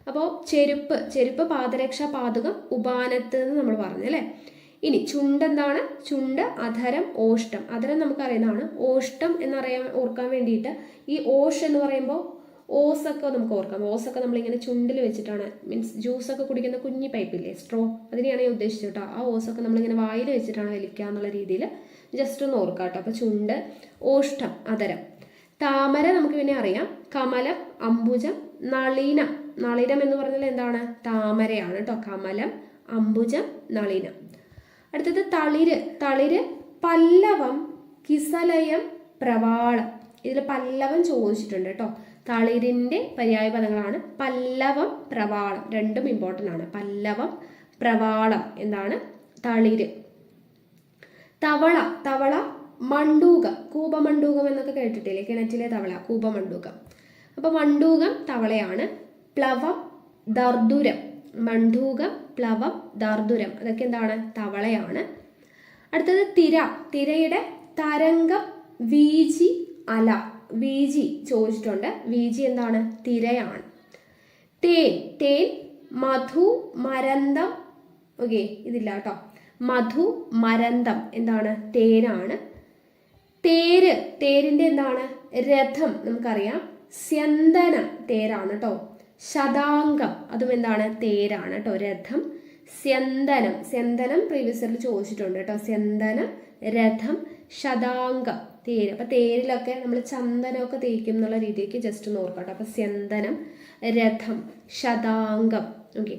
അപ്പോൾ ചെരുപ്പ്. ചെരുപ്പ്, പാദരക്ഷ, പാദുകം, ഉപാനത്ത് എന്ന് നമ്മൾ പറഞ്ഞു അല്ലേ. ഇനി ചുണ്ട് എന്താണ്? ചുണ്ട്, അധരം, ഓഷ്ടം. അധരം നമുക്കറിയുന്നതാണ്. ഓഷ്ടം ഓർക്കാൻ വേണ്ടിയിട്ട് ഈ ഓഷ് എന്ന് പറയുമ്പോൾ ഓസൊക്കെ നമുക്ക് ഓർക്കാം. ഓസൊക്കെ നമ്മളിങ്ങനെ ചുണ്ടിൽ വെച്ചിട്ടാണ്, മീൻസ് ജ്യൂസൊക്കെ കുടിക്കുന്ന കുഞ്ഞി പൈപ്പില്ലേ, സ്ട്രോ, അതിനെയാണ് ഞാൻ ഉദ്ദേശിച്ചത് കേട്ടോ. ആ ഓസൊക്കെ നമ്മളിങ്ങനെ വായിൽ വെച്ചിട്ടാണ് വലിക്കുക എന്നുള്ള രീതിയിൽ ജസ്റ്റ് ഒന്ന് ഓർക്കാം കേട്ടോ. അപ്പോൾ ചുണ്ട്, ഓഷ്ടം, അധരം. താമര നമുക്ക് പിന്നെ അറിയാം. കമലം, അംബുജം, നളിനം. നളിനം എന്ന് പറഞ്ഞാൽ എന്താണ്? താമരയാണ് കേട്ടോ. കമലം, അംബുജം, നളിനം. അടുത്തത് തളിര്. തളിര് പല്ലവം, കിസലയം, പ്രവാളം. ഇതിൽ പല്ലവം ചോദിച്ചിട്ടുണ്ട് കേട്ടോ. തളിരിൻ്റെ പര്യായ പദങ്ങളാണ് പല്ലവം, പ്രവാളം. രണ്ടും ഇമ്പോർട്ടൻ്റ് ആണ്. പല്ലവം, പ്രവാളം എന്താണ്? തളിര്. തവള. തവള മണ്ടൂകം, കൂപമണ്ടൂകം എന്നൊക്കെ കേട്ടിട്ടില്ലേ? കിണറ്റിലെ തവള, കൂപമണ്ടൂകം. അപ്പോൾ മണ്ടൂകം തവളയാണ്. പ്ലവം, ദർദുരം. മണ്ടൂകം, പ്ലവം, ദർദുരം അതൊക്കെ എന്താണ്? തവളയാണ്. അടുത്തത് തിര. തിരയുടെ തരംഗം, വീജി, അല. വീജി ചോദിച്ചിട്ടുണ്ട്. വീജി എന്താണ്? തിരയാണ്. തേൻ. തേൻ മധു, മരന്തം. ഓക്കെ, ഇതില്ല കേട്ടോ. മധു, മരന്തം എന്താണ്? തേനാണ്. തേര്. തേരിൻ്റെ എന്താണ്? രഥം നമുക്കറിയാം. സ്യന്തനം തേരാണ് കേട്ടോ. ശതാംഗം അതും എന്താണ്? തേരാണ് കേട്ടോ. രഥം, സ്യന്തനം. സ്യന്തനം പ്രീവിയസ് ഇയറിൽ ചോദിച്ചിട്ടുണ്ട് കേട്ടോ. സ്യന്തനം, രഥം, ശതാംഗം, തേര്. അപ്പം തേരിലൊക്കെ നമ്മൾ ചന്ദനമൊക്കെ തേക്കും എന്നുള്ള രീതിക്ക് ജസ്റ്റ് ഒന്ന് ഓർക്കാം കേട്ടോ. അപ്പം സ്യന്തനം, രഥം, ശതാംഗം. ഓക്കെ.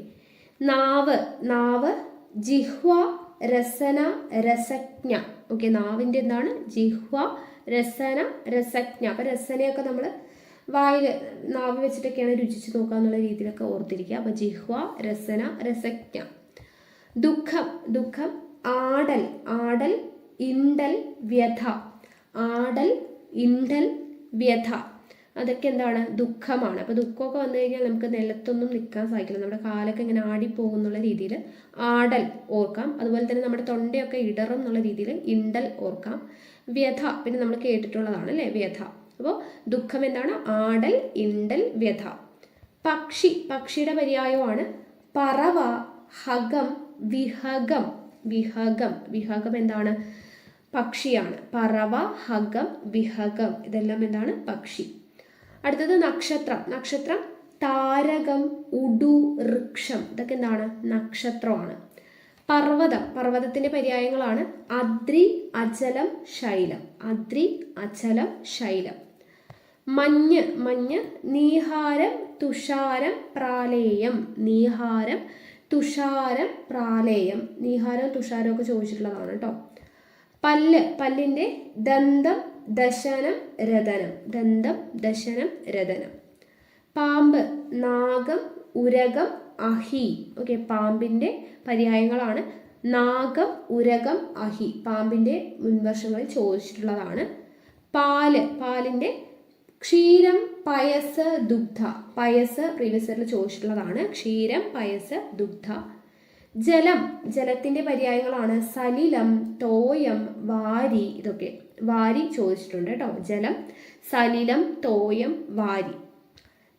നാവ്. നാവ് ജിഹ്വ, രസന, രസജ്ഞ. ഓക്കെ, നാവിൻ്റെ എന്താണ്? ജിഹ്വ, രസന, രസജ്ഞ. അപ്പം രസനയൊക്കെ നമ്മൾ വായിൽ നാവ് വെച്ചിട്ടൊക്കെയാണ് രുചിച്ച് നോക്കുക എന്നുള്ള രീതിയിലൊക്കെ ഓർത്തിരിക്കുക. അപ്പം ജിഹ്വ, രസന, രസജ്ഞ. ദുഃഖം. ദുഃഖം ആടൽ. ആടൽ, ഇണ്ടൽ, വ്യഥ. ആടൽ, ഇണ്ടൽ, വ്യഥ അതൊക്കെ എന്താണ്? ദുഃഖമാണ്. അപ്പോൾ ദുഃഖമൊക്കെ വന്നു കഴിഞ്ഞാൽ നമുക്ക് നിലത്തൊന്നും നിൽക്കാൻ സാധിക്കില്ല. നമ്മുടെ കാലൊക്കെ ഇങ്ങനെ ആടിപ്പോകുന്നുള്ള രീതിയിൽ ആടൽ ഓർക്കാം. അതുപോലെ തന്നെ നമ്മുടെ തൊണ്ടയൊക്കെ ഇടറും എന്നുള്ള രീതിയിൽ ഇണ്ടൽ ഓർക്കാം. വ്യഥ പിന്നെ നമ്മൾ കേട്ടിട്ടുള്ളതാണ് അല്ലേ? വ്യഥ. അപ്പോൾ ദുഃഖം എന്താണ്? ആടൽ, ഇണ്ടൽ, വ്യഥ. പക്ഷി. പക്ഷിയുടെ പര്യായമാണ് പറവ, ഹകം, വിഹകം. വിഹകം. വിഹകം എന്താണ്? പക്ഷിയാണ്. പറവ, ഹകം, വിഹകം ഇതെല്ലാം എന്താണ്? പക്ഷി. അടുത്തത് നക്ഷത്രം. നക്ഷത്രം താരകം, ഉഡു, വൃക്ഷം ഇതൊക്കെ എന്താണ്? നക്ഷത്രമാണ്. പർവ്വതം. പർവ്വതത്തിൻ്റെ പര്യായങ്ങളാണ് അദ്രി, അചലം, ശൈലം. അദ്രി, അചലം, ശൈലം. മഞ്ഞ്. മഞ്ഞ് നീഹാരം, തുഷാരം, പ്രാലേയം. നീഹാരം, തുഷാരം, പ്രാലേയം. നീഹാരം, തുഷാരം ഒക്കെ ചോദിച്ചിട്ടുള്ളതാണ് കേട്ടോ. പല്ല്. പല്ലിൻ്റെ ദന്തം, ദശനം, രതനം. ദന്തം, ദശനം, രതനം. പാമ്പ്. നാഗം, ഉരകം, അഹി. ഓക്കെ, പാമ്പിൻ്റെ പര്യായങ്ങളാണ് നാഗം, ഉരകം, അഹി. പാമ്പിൻ്റെ മുൻവർഷങ്ങളിൽ ചോദിച്ചിട്ടുള്ളതാണ്. പാല്. പാലിൻ്റെ ക്ഷീരം, പയസ്, ദുഗ്ധ. പയസ് പ്രീവിയസ് ഇയറിൽ ചോദിച്ചിട്ടുള്ളതാണ്. ക്ഷീരം, പയസ്, ദുഗ്ധ. ജലം. ജലത്തിൻ്റെ പര്യായങ്ങളാണ് സലിലം, തോയം, വാരി. ഇതൊക്കെ വാരി ചോദിച്ചിട്ടുണ്ട് കേട്ടോ. ജലം, സലിലം, തോയം, വാരി.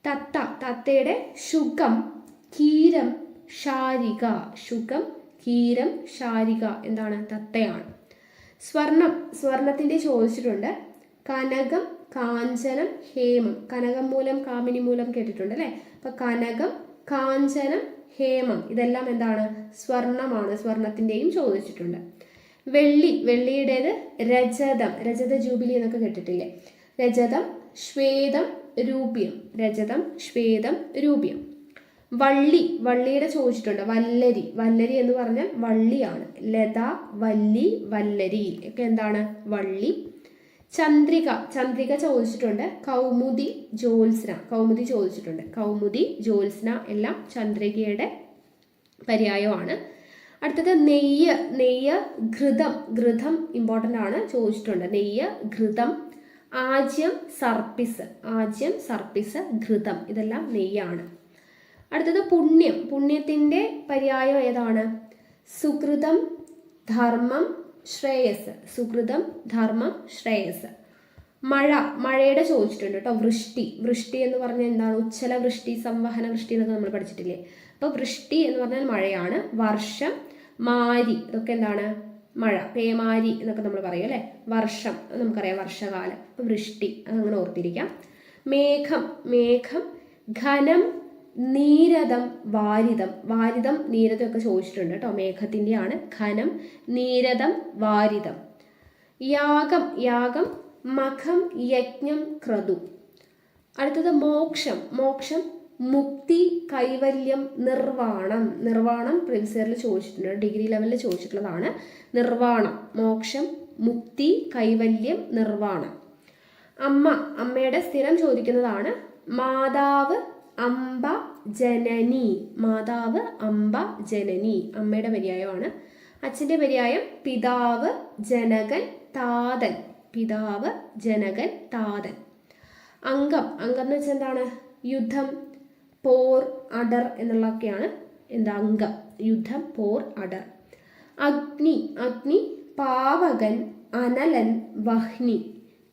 തത്ത. തത്തയുടെ ശുകം, കീരം, ശാരിക. ശുകം, കീരം, ശാരിക എന്താണ്? തത്തയാണ്. സ്വർണം. സ്വർണത്തിൻ്റെ ചോദിച്ചിട്ടുണ്ട്. കനകം, കാഞ്ചനം, ഹേമം. കനകം മൂലം കാമിനി മൂലം കേട്ടിട്ടുണ്ട് അല്ലേ? അപ്പം കനകം, കാഞ്ചനം, ഹേമം ഇതെല്ലാം എന്താണ്? സ്വർണമാണ്. സ്വർണത്തിൻ്റെയും ചോദിച്ചിട്ടുണ്ട്. വെള്ളി. വെള്ളിയുടേത് രജതം. രജത ജൂബിലി എന്നൊക്കെ കേട്ടിട്ടില്ലേ? രജതം, ശ്വേതം, രൂപ്യം. രജതം, ശ്വേതം, രൂപ്യം. വള്ളി. വള്ളിയുടെ ചോദിച്ചിട്ടുണ്ട്. വല്ലരി. വല്ലരി എന്ന് പറഞ്ഞാൽ വള്ളിയാണ്. ലത, വല്ലി, വല്ലരി ഒക്കെ എന്താണ്? വള്ളി. ചന്ദ്രിക. ചന്ദ്രിക ചോദിച്ചിട്ടുണ്ട്. കൗമുദി, ജ്യോത്സ്ന. കൗമുദി ചോദിച്ചിട്ടുണ്ട്. കൗമുദി, ജ്യോത്സ്ന എല്ലാം ചന്ദ്രികയുടെ പര്യായമാണ്. അടുത്തത് നെയ്യ്. നെയ്യ് ഘൃതം. ഘൃതം ഇമ്പോർട്ടൻ്റ് ആണ്, ചോദിച്ചിട്ടുണ്ട്. നെയ്യ്, ഘൃതം. ആജ്യം, സർപ്പിസ്. ആജ്യം, സർപ്പിസ്, ഘൃതം ഇതെല്ലാം നെയ്യാണ്. അടുത്തത് പുണ്യം. പുണ്യത്തിൻ്റെ പര്യായം ഏതാണ്? സുകൃതം, ധർമ്മം, ശ്രേയസ്. സുകൃതം, ധർമ്മം, ശ്രേയസ്. മഴ. മഴയുടെ ചോദിച്ചിട്ടുണ്ട് കേട്ടോ. വൃഷ്ടി. വൃഷ്ടി എന്ന് പറഞ്ഞാൽ എന്താണ്? ഉച്ഛല വൃഷ്ടി, സംവഹന വൃഷ്ടി എന്നൊക്കെ നമ്മൾ പഠിച്ചിട്ടില്ലേ? അപ്പോൾ വൃഷ്ടി എന്ന് പറഞ്ഞാൽ മഴയാണ്. വർഷം, മാരി ഇതൊക്കെ എന്താണ്? മഴ. പേമാരി എന്നൊക്കെ നമ്മൾ പറയും അല്ലേ? വർഷം നമുക്കറിയാം, വർഷകാലം. അപ്പോൾ വൃഷ്ടി അതങ്ങനെ ഓർത്തിരിക്കാം. മേഘം. മേഘം ഘനം, നീരദം, വാരിദം. വാരിദം, നീരദം ഒക്കെ ചോദിച്ചിട്ടുണ്ട് കേട്ടോ. മേഘത്തിൻ്റെയാണ്. ഘനം, നീരദം, വാരിദം. യാഗം. യാഗം മഖം, യജ്ഞം, ക്രതു. അടുത്തത് മോക്ഷം. മോക്ഷം മുക്തി, കൈവല്യം, നിർവാണം. നിർവാണം പ്രീവിയസ് ഇയറിൽ ചോദിച്ചിട്ടുണ്ട്, ഡിഗ്രി ലെവലിൽ ചോദിച്ചിട്ടുള്ളതാണ്. നിർവാണം, മോക്ഷം, മുക്തി, കൈവല്യം, നിർവാണം. അമ്മ, അമ്മയുടെ സ്ഥിരം ചോദിക്കുന്നതാണ്. മാതാവ്, അംബ, ജനനി. മാതാവ്, അംബ, ജനനി അമ്മയുടെ പര്യായമാണ്. അച്ഛൻ്റെ പര്യായം പിതാവ്, ജനകൻ, താതൻ. പിതാവ്, ജനകൻ, താതൻ. അംഗം, അംഗം എന്ന് വെച്ചാൽ എന്താണ്? യുദ്ധം, പോർ, അടർ എന്നുള്ളതൊക്കെയാണ് എന്താ അംഗം. യുദ്ധം, പോർ, അടർ. അഗ്നി, അഗ്നി പാവകൻ, അനലൻ, വഹ്നി.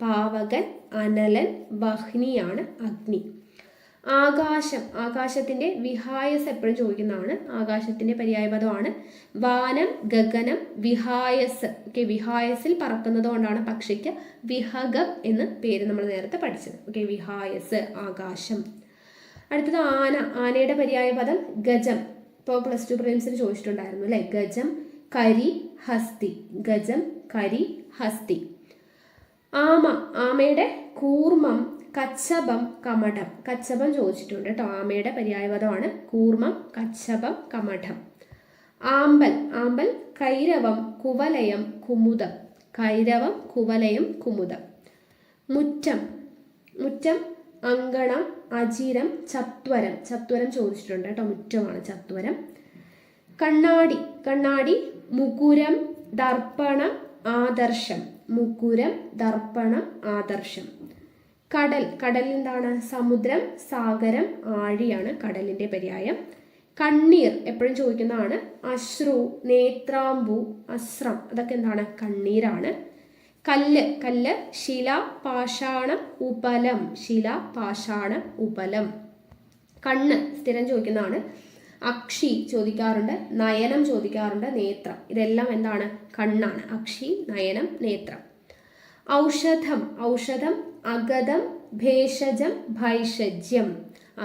പാവകൻ, അനലൻ, വഹ്നിയാണ് അഗ്നി. ആകാശം, ആകാശത്തിൻ്റെ വിഹായസ് എപ്പോഴും ചോദിക്കുന്നതാണ്. ആകാശത്തിൻ്റെ പര്യായപദമാണ് വാനം, ഗഗനം, വിഹായസ്. ഓക്കെ, വിഹായസിൽ പറക്കുന്നത് കൊണ്ടാണ് പക്ഷിക്ക് വിഹഗം എന്ന് പേര് നമ്മൾ നേരത്തെ പഠിച്ചത്. ഓക്കെ, വിഹായസ്, ആകാശം. അടുത്തത് ആന, ആനയുടെ പര്യായപദം ഗജം. ഇപ്പോൾ പ്ലസ് 2 പ്രിലിംസിൽ ചോദിച്ചിട്ടുണ്ടായിരുന്നു അല്ലേ? ഗജം, കരി, ഹസ്തി. ഗജം, കരി, ഹസ്തി. ആമ, ആമയുടെ കൂർമ്മം, കച്ചപം, കമഠം. കച്ചപം ചോദിച്ചിട്ടുണ്ട് കേട്ടോ. ആമയുടെ പര്യായപദമാണ് കൂർമ്മം, കച്ചപം, കമഠം. ആമ്പൽ, ആമ്പൽ കൈരവം, കുവലയം, കുമുദം. കൈരവം, കുവലയം, കുമുദം. മുറ്റം, മുറ്റം അങ്കണം, അജിരം, ചത്വരം. ചത്വരം ചോദിച്ചിട്ടുണ്ട് കേട്ടോ. മുറ്റമാണ് ചത്വരം. കണ്ണാടി, കണ്ണാടി മുകുരം, ദർപ്പണം, ആദർശം. മുകുരം, ദർപ്പണം, ആദർശം. കടൽ, കടൽ എന്താണ്? സമുദ്രം, സാഗരം, ആഴിയാണ് കടലിൻ്റെ പര്യായം. കണ്ണീർ എപ്പോഴും ചോദിക്കുന്നതാണ്. അശ്രു, നേത്രാംബു, അസ്രം അതൊക്കെ എന്താണ്? കണ്ണീരാണ്. കല്ല്, കല്ല് ശില, പാഷാണം, ഉപലം. ശില, പാഷാണം, ഉപലം. കണ്ണ് സ്ഥിരം ചോദിക്കുന്നതാണ്. അക്ഷി ചോദിക്കാറുണ്ട്, നയനം ചോദിക്കാറുണ്ട്, നേത്രം. ഇതെല്ലാം എന്താണ്? കണ്ണാണ്. അക്ഷി, നയനം, നേത്രം. ഔഷധം, ഔഷധം അഗതം, ഭേഷജം, ഭൈഷജ്യം.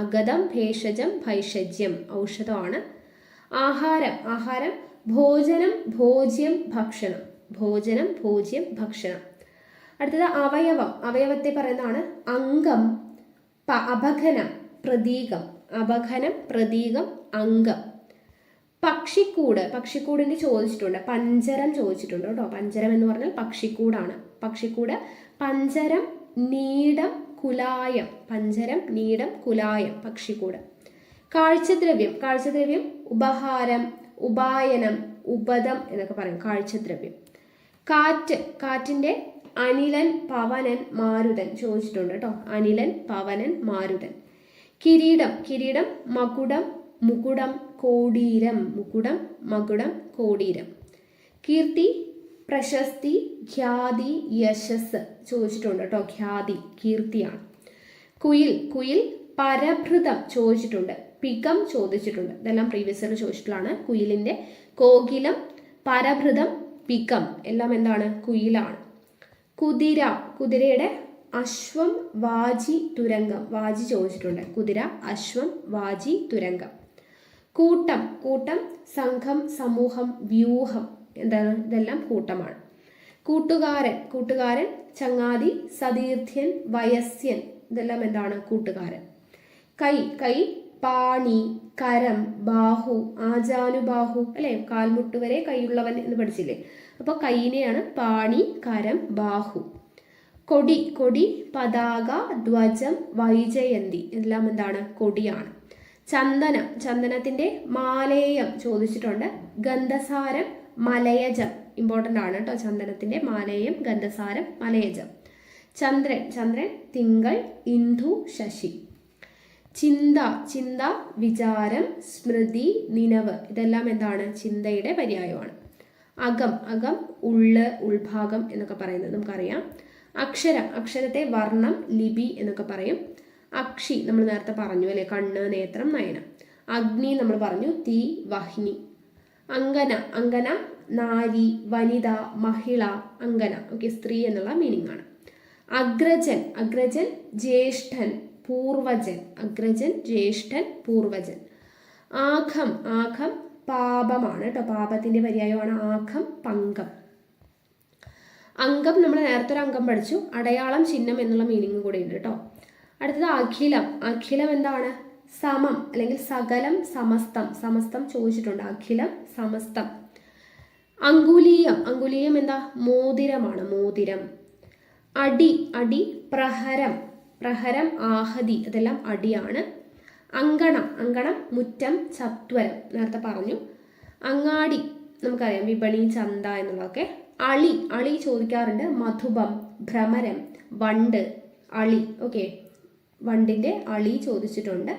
അഗതം, ഭേഷജം, ഭൈഷജ്യം ഔഷധമാണ്. ആഹാരം, ആഹാരം ഭോജനം, ഭോജ്യം, ഭക്ഷണം. ഭോജനം, ഭോജ്യം, ഭക്ഷണം. അടുത്തത് അവയവം, അവയവത്തെ പറയുന്നതാണ് അംഗം, അപഘനം, പ്രതീകം. അപഘനം, പ്രതീകം, അംഗം. പക്ഷിക്കൂട്, പക്ഷിക്കൂടിൻ്റെ ചോദിച്ചിട്ടുണ്ട്. പഞ്ചരം ചോദിച്ചിട്ടുണ്ട് കേട്ടോ. പഞ്ചരം എന്ന് പറഞ്ഞാൽ പക്ഷിക്കൂടാണ്. പക്ഷിക്കൂട്. പഞ്ചരം, നീടം, കുലായം. പഞ്ചരം, നീടം, കുലായം പക്ഷിക്കൂട്. കാഴ്ചദ്രവ്യം, കാഴ്ചദ്രവ്യം ഉപഹാരം, ഉപായനം, ഉപദം എന്നൊക്കെ പറയും കാഴ്ചദ്രവ്യം. കാറ്റ്, കാറ്റിൻ്റെ അനിലൻ, പവനൻ, മാരുതൻ ചോദിച്ചിട്ടുണ്ട് കേട്ടോ. അനിലൻ, പവനൻ, മാരുതൻ. കിരീടം, കിരീടം മകുടം, മുകുടം, കോടീരം. മുകുടം, മകുടം, കോടീരം. കീർത്തി, പ്രശസ്തി, ഖ്യാതി, യശസ് ചോദിച്ചിട്ടുണ്ട് കേട്ടോ. ഖ്യാതി, കീർത്തിയാണ്. കുയിൽ, കുയിൽ പരഭൃതം ചോദിച്ചിട്ടുണ്ട്. പികം ചോദിച്ചിട്ടുണ്ട്. ഇതെല്ലാം പ്രീവിയസ് ഇയർ ചോദിച്ചിട്ടുള്ളതാണ്. കുയിലിൻ്റെ കോകിലം, പരഭൃതം, പികം എല്ലാം എന്താണ്? കുയിലാണ്. കുതിര, കുതിരയുടെ അശ്വം, വാജി, തുരങ്കം. വാജി ചോദിച്ചിട്ടുണ്ട്. കുതിര, അശ്വം, വാജി, തുരങ്കം. കൂട്ടം, കൂട്ടം സംഘം, സമൂഹം, വ്യൂഹം. എന്താണ്? ഇതെല്ലാം കൂട്ടമാണ്. കൂട്ടുകാരൻ, കൂട്ടുകാരൻ ചങ്ങാതി, സതീർത്ഥ്യൻ, വയസ്യൻ. ഇതെല്ലാം എന്താണ്? കൂട്ടുകാരൻ. കൈ, കൈ പാണി, കരം, ബാഹു, ആജാനുബാഹു അല്ലേ? കാൽമുട്ട് വരെ കൈയുള്ളവൻ എന്ന് പഠിച്ചില്ലേ? അപ്പോൾ കൈയിനെയാണ് പാണി, കരം, ബാഹു. കൊടി, കൊടി പതാക, ധ്വജം, വൈജയന്തി. എല്ലാം എന്താണ്? കൊടിയാണ്. ചന്ദനം, ചന്ദനത്തിൻ്റെ മാലേയം ചോദിച്ചിട്ടുണ്ട്. ഗന്ധസാരം, മലയജം ഇമ്പോർട്ടൻ്റ് ആണ് കേട്ടോ. ചന്ദനത്തിൻ്റെ മാലേയം, ഗന്ധസാരം, മലയജം. ചന്ദ്രൻ, ചന്ദ്രൻ തിങ്കൾ, ഇന്ദു, ശശി. ചിന്ത, ചിന്ത വിചാരം, സ്മൃതി, നിനവ്. ഇതെല്ലാം എന്താണ്? ചിന്തയുടെ പര്യായമാണ്. അകം, അകം ഉള്ള്, ഉൾഭാഗം എന്നൊക്കെ പറയുന്നത് നമുക്കറിയാം. അക്ഷരം, അക്ഷരത്തെ വർണ്ണം, ലിപി എന്നൊക്കെ പറയും. അക്ഷി നമ്മൾ നേരത്തെ പറഞ്ഞു അല്ലേ? കണ്ണ്, നേത്രം, നയനം. അഗ്നി നമ്മൾ പറഞ്ഞു, തീ, വഹ്നി. അങ്കന, അങ്കന നാരി, വനിത, മഹിള, അങ്കന. ഓക്കെ, സ്ത്രീ എന്നുള്ള മീനിങ് ആണ്. അഗ്രജൻ, അഗ്രജൻ ജ്യേഷ്ഠൻ, പൂർവജൻ. അഗ്രജൻ, ജ്യേഷ്ഠൻ, പൂർവജൻ. ആഘം, ആഘം പാപമാണ് കേട്ടോ. പാപത്തിൻ്റെ പര്യായമാണ് ആഘം, പങ്കം. അംഗം നമ്മൾ നേരത്തെ ഒരു അംഗം പഠിച്ചു. അടയാളം, ചിഹ്നം എന്നുള്ള മീനിങ് കൂടെ ഉണ്ട് കേട്ടോ. അടുത്തത് അഖിലം, അഖിലം എന്താണ്? സമം അല്ലെങ്കിൽ സകലം, സമസ്തം. സമസ്തം ചോദിച്ചിട്ടുണ്ട്. അഖിലം, സമസ്തം. അങ്കുലീയം. അങ്കുലീയം എന്താ? മോതിരമാണ്, മോതിരം. അടി. അടി പ്രഹരം. പ്രഹരം ആഹതി, അതെല്ലാം അടിയാണ്. അങ്കണം. അങ്കണം മുറ്റം, ചത്വരം, നേരത്തെ പറഞ്ഞു. അങ്ങാടി നമുക്കറിയാം, വിപണി, ചന്ത എന്നുള്ളതൊക്കെ. അളി. അളി ചോദിക്കാറുണ്ട്. മധുപം, ഭ്രമരം, വണ്ട്, അളി. ഓക്കെ, വണ്ടിൻ്റെ അളി ചോദിച്ചിട്ടുണ്ട്.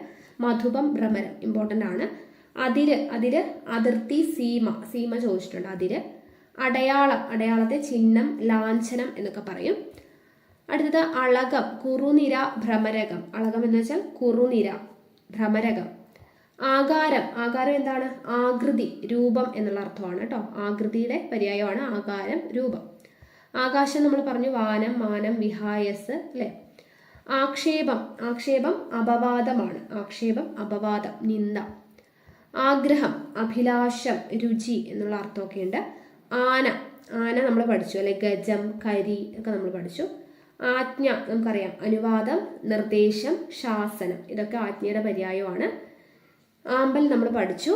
മധുപം, ഭ്രമരം ഇമ്പോർട്ടൻ്റ് ആണ്. അതിര്. അതിര് അതിർത്തി, സീമ. സീമ ചോദിച്ചിട്ടുണ്ട്. അതിര്. അടയാളം. അടയാളത്തെ ചിഹ്നം, ലാഞ്ചനം എന്നൊക്കെ പറയും. അടുത്തത് അളകം. കുറുനിര, ഭ്രമരകം. അളകം എന്ന് വെച്ചാൽ കുറുനിര, ഭ്രമരകം. ആകാരം. ആകാരം എന്താണ്? ആകൃതി, രൂപം എന്നുള്ള അർത്ഥമാണ് കേട്ടോ. ആകൃതിയുടെ പര്യായമാണ് ആകാരം, രൂപം. ആകാശം നമ്മൾ പറഞ്ഞു. വാനം, മാനം, വിഹായസ്, അല്ലേ? ആക്ഷേപം. ആക്ഷേപം അപവാദമാണ്. ആക്ഷേപം, അപവാദം, നിന്ദ. ആഗ്രഹം, അഭിലാഷം, രുചി എന്നുള്ള അർത്ഥമൊക്കെ ഉണ്ട്. ആന. ആന നമ്മൾ പഠിച്ചു, അല്ലെ? ഗജം, കരി ഒക്കെ നമ്മൾ പഠിച്ചു. ആജ്ഞ നമുക്കറിയാം, അനുവാദം, നിർദ്ദേശം, ശാസനം, ഇതൊക്കെ ആജ്ഞയുടെ പര്യായമാണ്. ആമ്പൽ നമ്മൾ പഠിച്ചു.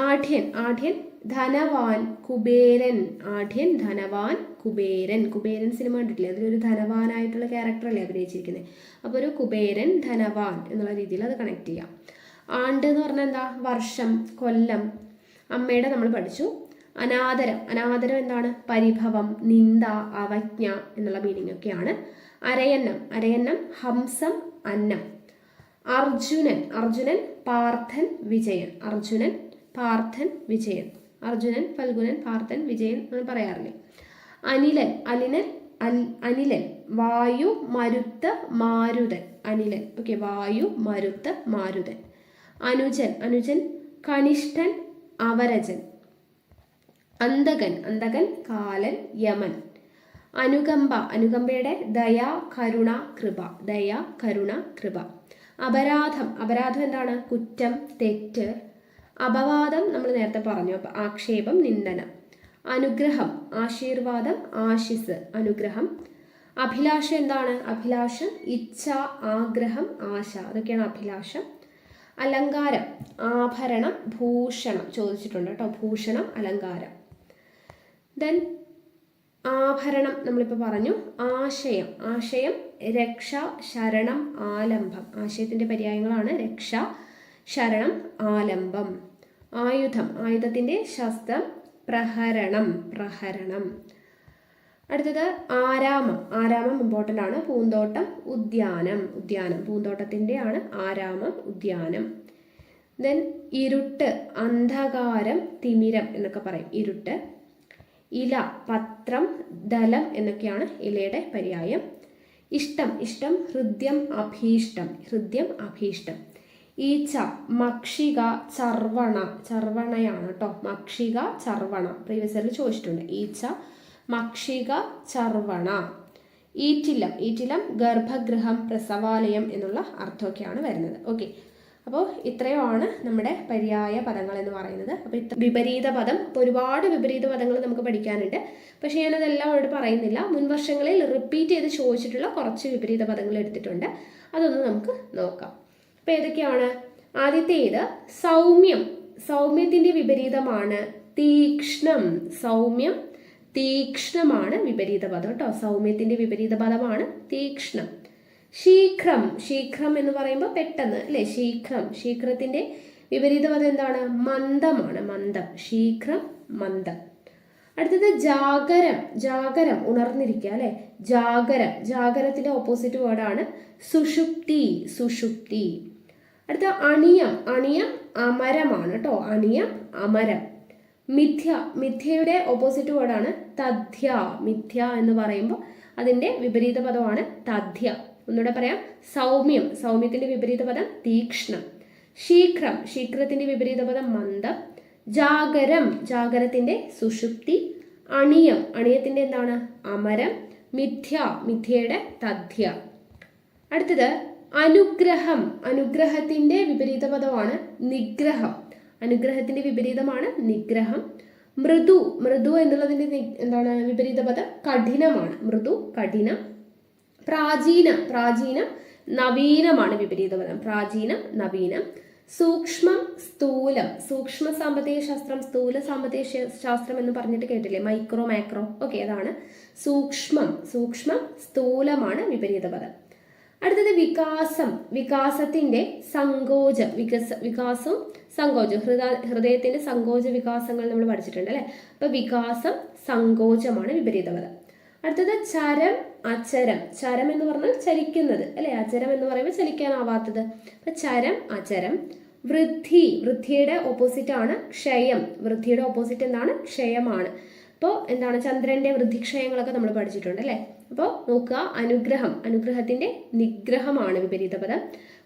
ആഢ്യൻ. ആഢ്യൻ ധനവാൻ, കുബേരൻ. ആഢ്യൻ ധനവാൻ, കുബേരൻ. കുബേരൻ സിനിമ കണ്ടിട്ടില്ലേ? അതിലൊരു ധനവാനായിട്ടുള്ള ക്യാരക്ടറല്ലേ അഭിനയിച്ചിരിക്കുന്നത്. അപ്പോൾ ഒരു കുബേരൻ, ധനവാൻ എന്നുള്ള രീതിയിൽ അത് കണക്ട് ചെയ്യാം. ആണ്ട് എന്ന് പറഞ്ഞാൽ എന്താ? വർഷം, കൊല്ലം. അമ്മയുടെ നമ്മൾ പഠിച്ചു. അനാദരം. അനാദരം എന്താണ്? പരിഭവം, നിന്ദ, അവജ്ഞ എന്നുള്ള മീനിങ് ഒക്കെയാണ്. അരയന്നം. അരയന്നം ഹംസം, അന്നം. അർജുനൻ. അർജുനൻ പാർത്ഥൻ, വിജയൻ. അർജുനൻ, പാർത്ഥൻ, വിജയൻ. അർജുനൻ, ഫൽഗുനൻ, പാർത്ഥൻ, വിജയൻ എന്ന് പറയാറില്ലേ? അനിലൻ. അനിലൻ വായു, മരുത്ത്, മാരുതൻ. അനിലൻ. ഓക്കെ, വായു, മരുത്ത്, മാരുതൻ. അനുജൻ. അനുജൻ കനിഷ്ഠൻ, അവരജൻ. അന്തകൻ. അന്തകൻ കാലൻ, യമൻ. അനുകമ്പ. അനുകമ്പയുടെ ദയ, കരുണ, കൃപ. ദയ, കരുണ, കൃപ. അപരാധം. അപരാധം എന്താണ്? കുറ്റം, തെറ്റ്. അപവാദം നമ്മൾ നേരത്തെ പറഞ്ഞു, ആക്ഷേപം, നിന്ദനം. അനുഗ്രഹം. ആശീർവാദം, ആശിസ്, അനുഗ്രഹം. അഭിലാഷം എന്താണ്? അഭിലാഷം ഇച്ഛ, ആഗ്രഹം, ആശ, അതൊക്കെയാണ് അഭിലാഷം. അലങ്കാരം. ആഭരണം, ഭൂഷണം ചോദിച്ചിട്ടുണ്ട് കേട്ടോ. ഭൂഷണം, അലങ്കാരം. ദെൻ ആഭരണം നമ്മളിപ്പോൾ പറഞ്ഞു. ആശയം. ആശയം രക്ഷ, ശരണം, ആലംബം. ആശയത്തിൻ്റെ പര്യായങ്ങളാണ് രക്ഷ, ശരണം, ആലംബം. ആയുധം. ആയുധത്തിൻ്റെ ശസ്ത്രം, പ്രഹരണം, പ്രഹരണം. അടുത്തത് ആരാമം. ആരാമം ഇമ്പോർട്ടൻ്റ് ആണ്. പൂന്തോട്ടം, ഉദ്യാനം. ഉദ്യാനം പൂന്തോട്ടത്തിൻ്റെ ആണ് ആരാമം, ഉദ്യാനം. ദെൻ ഇരുട്ട്, അന്ധകാരം, തിമിരം എന്നൊക്കെ പറയും. ഇരുട്ട്. ഇല, പത്രം, ദലം എന്നൊക്കെയാണ് ഇലയുടെ പര്യായം. ഇഷ്ടം. ഇഷ്ടം ഹൃദ്യം, അഭീഷ്ടം. ഹൃദ്യം, അഭീഷ്ടം. ഈച്ച, മക്ഷിക, ചർവണ. ചർവണയാണ് കേട്ടോ. മക്ഷിക, ചർവണ പ്രീവിയസ് ഇയറിൽ ചോദിച്ചിട്ടുണ്ട്. ഈച്ച, മക്ഷിക, ചർവണ. ഈറ്റില്ലം. ഈറ്റില്ലം ഗർഭഗൃഹം, പ്രസവാലയം എന്നുള്ള അർത്ഥമൊക്കെയാണ് വരുന്നത്. ഓക്കെ, അപ്പോൾ ഇത്രയുമാണ് നമ്മുടെ പര്യായ പദങ്ങൾ എന്ന് പറയുന്നത്. അപ്പോൾ വിപരീത പദം, അപ്പോൾ ഒരുപാട് വിപരീത പദങ്ങൾ നമുക്ക് പഠിക്കാനുണ്ട്. പക്ഷേ ഞാനതെല്ലാം അവിടെ പറയുന്നില്ല. മുൻവർഷങ്ങളിൽ റിപ്പീറ്റ് ചെയ്ത് ചോദിച്ചിട്ടുള്ള കുറച്ച് വിപരീത പദങ്ങൾ എടുത്തിട്ടുണ്ട്. അതൊന്ന് നമുക്ക് നോക്കാം. അപ്പോൾ ഏതൊക്കെയാണ്? ആദ്യത്തേത് സൗമ്യം. സൗമ്യത്തിൻ്റെ വിപരീതമാണ് തീക്ഷ്ണം. സൗമ്യം, തീക്ഷ്ണമാണ് വിപരീത പദം കേട്ടോ. സൗമ്യത്തിൻ്റെ വിപരീത പദമാണ് തീക്ഷ്ണം. ശീഘ്രം. ശീഘ്രം എന്ന് പറയുമ്പോൾ പെട്ടെന്ന്, അല്ലേ? ശീഘ്രം. ശീഘ്രത്തിൻ്റെ വിപരീത പദം എന്താണ്? മന്ദമാണ്. മന്ദം. ശീഘ്രം, മന്ദം. അടുത്തത് ജാഗരം. ജാഗരം ഉണർന്നിരിക്കുക, അല്ലേ? ജാഗരം. ജാഗരത്തിൻ്റെ ഓപ്പോസിറ്റ് വേർഡാണ് സുഷുപ്തി. സുഷുപ്തി. അടുത്ത അണിയം. അണിയം അമരമാണ് കേട്ടോ. അണിയം, അമരം. മിഥ്യ. മിഥ്യയുടെ ഓപ്പോസിറ്റ് വേർഡാണ് തഥ്യ. മിഥ്യ എന്ന് പറയുമ്പോൾ അതിൻ്റെ വിപരീത പദമാണ് തഥ്യ. ഒന്നുകൂടെ പറയാം. സൗമ്യം. സൗമ്യത്തിൻ്റെ വിപരീത പദം തീക്ഷ്ണം. ശീഘ്രം. ശീഘ്രത്തിൻ്റെ വിപരീത പദം മന്ദം. ജാഗരം. ജാഗരത്തിൻ്റെ സുഷുപ്തി. അണിയം. അണിയത്തിൻ്റെ എന്താണ്? അമരം. മിഥ്യ. മിഥ്യയുടെ തഥ്യ. അടുത്തത് അനുഗ്രഹം. അനുഗ്രഹത്തിൻ്റെ വിപരീത പദമാണ് നിഗ്രഹം. അനുഗ്രഹത്തിൻ്റെ വിപരീതമാണ് നിഗ്രഹം. മൃദു. മൃദു എന്നുള്ളതിൻ്റെ എന്താണ് വിപരീത പദം? കഠിനമാണ്. മൃദു, കഠിനം. പ്രാചീനം. പ്രാചീനം നവീനമാണ് വിപരീത പദം. പ്രാചീനം, നവീനം. സൂക്ഷ്മം, സ്ഥൂലം. സൂക്ഷ്മ സാമ്പത്തിക ശാസ്ത്രം, സ്ഥൂല സാമ്പത്തിക ശാസ്ത്രം എന്ന് പറഞ്ഞിട്ട് കേട്ടില്ലേ? Micro, macro. ഓക്കെ, അതാണ് സൂക്ഷ്മം. സൂക്ഷ്മം, സ്ഥൂലമാണ് വിപരീത പദം. അടുത്തത് വികാസം. വികാസത്തിന്റെ സങ്കോചം. വികാസവും സങ്കോചം. ഹൃദയത്തിന്റെ സങ്കോച വികാസങ്ങൾ നമ്മൾ പഠിച്ചിട്ടുണ്ട് അല്ലെ? അപ്പൊ വികാസം, സങ്കോചമാണ് വിപരീത പദം. അടുത്തത് ചരം, അചരം. ചരം എന്ന് പറഞ്ഞാൽ ചലിക്കുന്നത് അല്ലെ? അചരം എന്ന് പറയുമ്പോൾ ചലിക്കാനാവാത്തത്. അപ്പൊ ചരം, അചരം. വൃദ്ധി. വൃദ്ധിയുടെ ഓപ്പോസിറ്റ് ആണ് ക്ഷയം. വൃദ്ധിയുടെ ഓപ്പോസിറ്റ് എന്താണ്? ക്ഷയമാണ്. അപ്പോൾ എന്താണ്? ചന്ദ്രന്റെ വൃദ്ധിക്ഷയങ്ങളൊക്കെ നമ്മൾ പഠിച്ചിട്ടുണ്ട് അല്ലെ? അപ്പോൾ നോക്കുക, അനുഗ്രഹം. അനുഗ്രഹത്തിന്റെ നിഗ്രഹമാണ് വിപരീത പദം.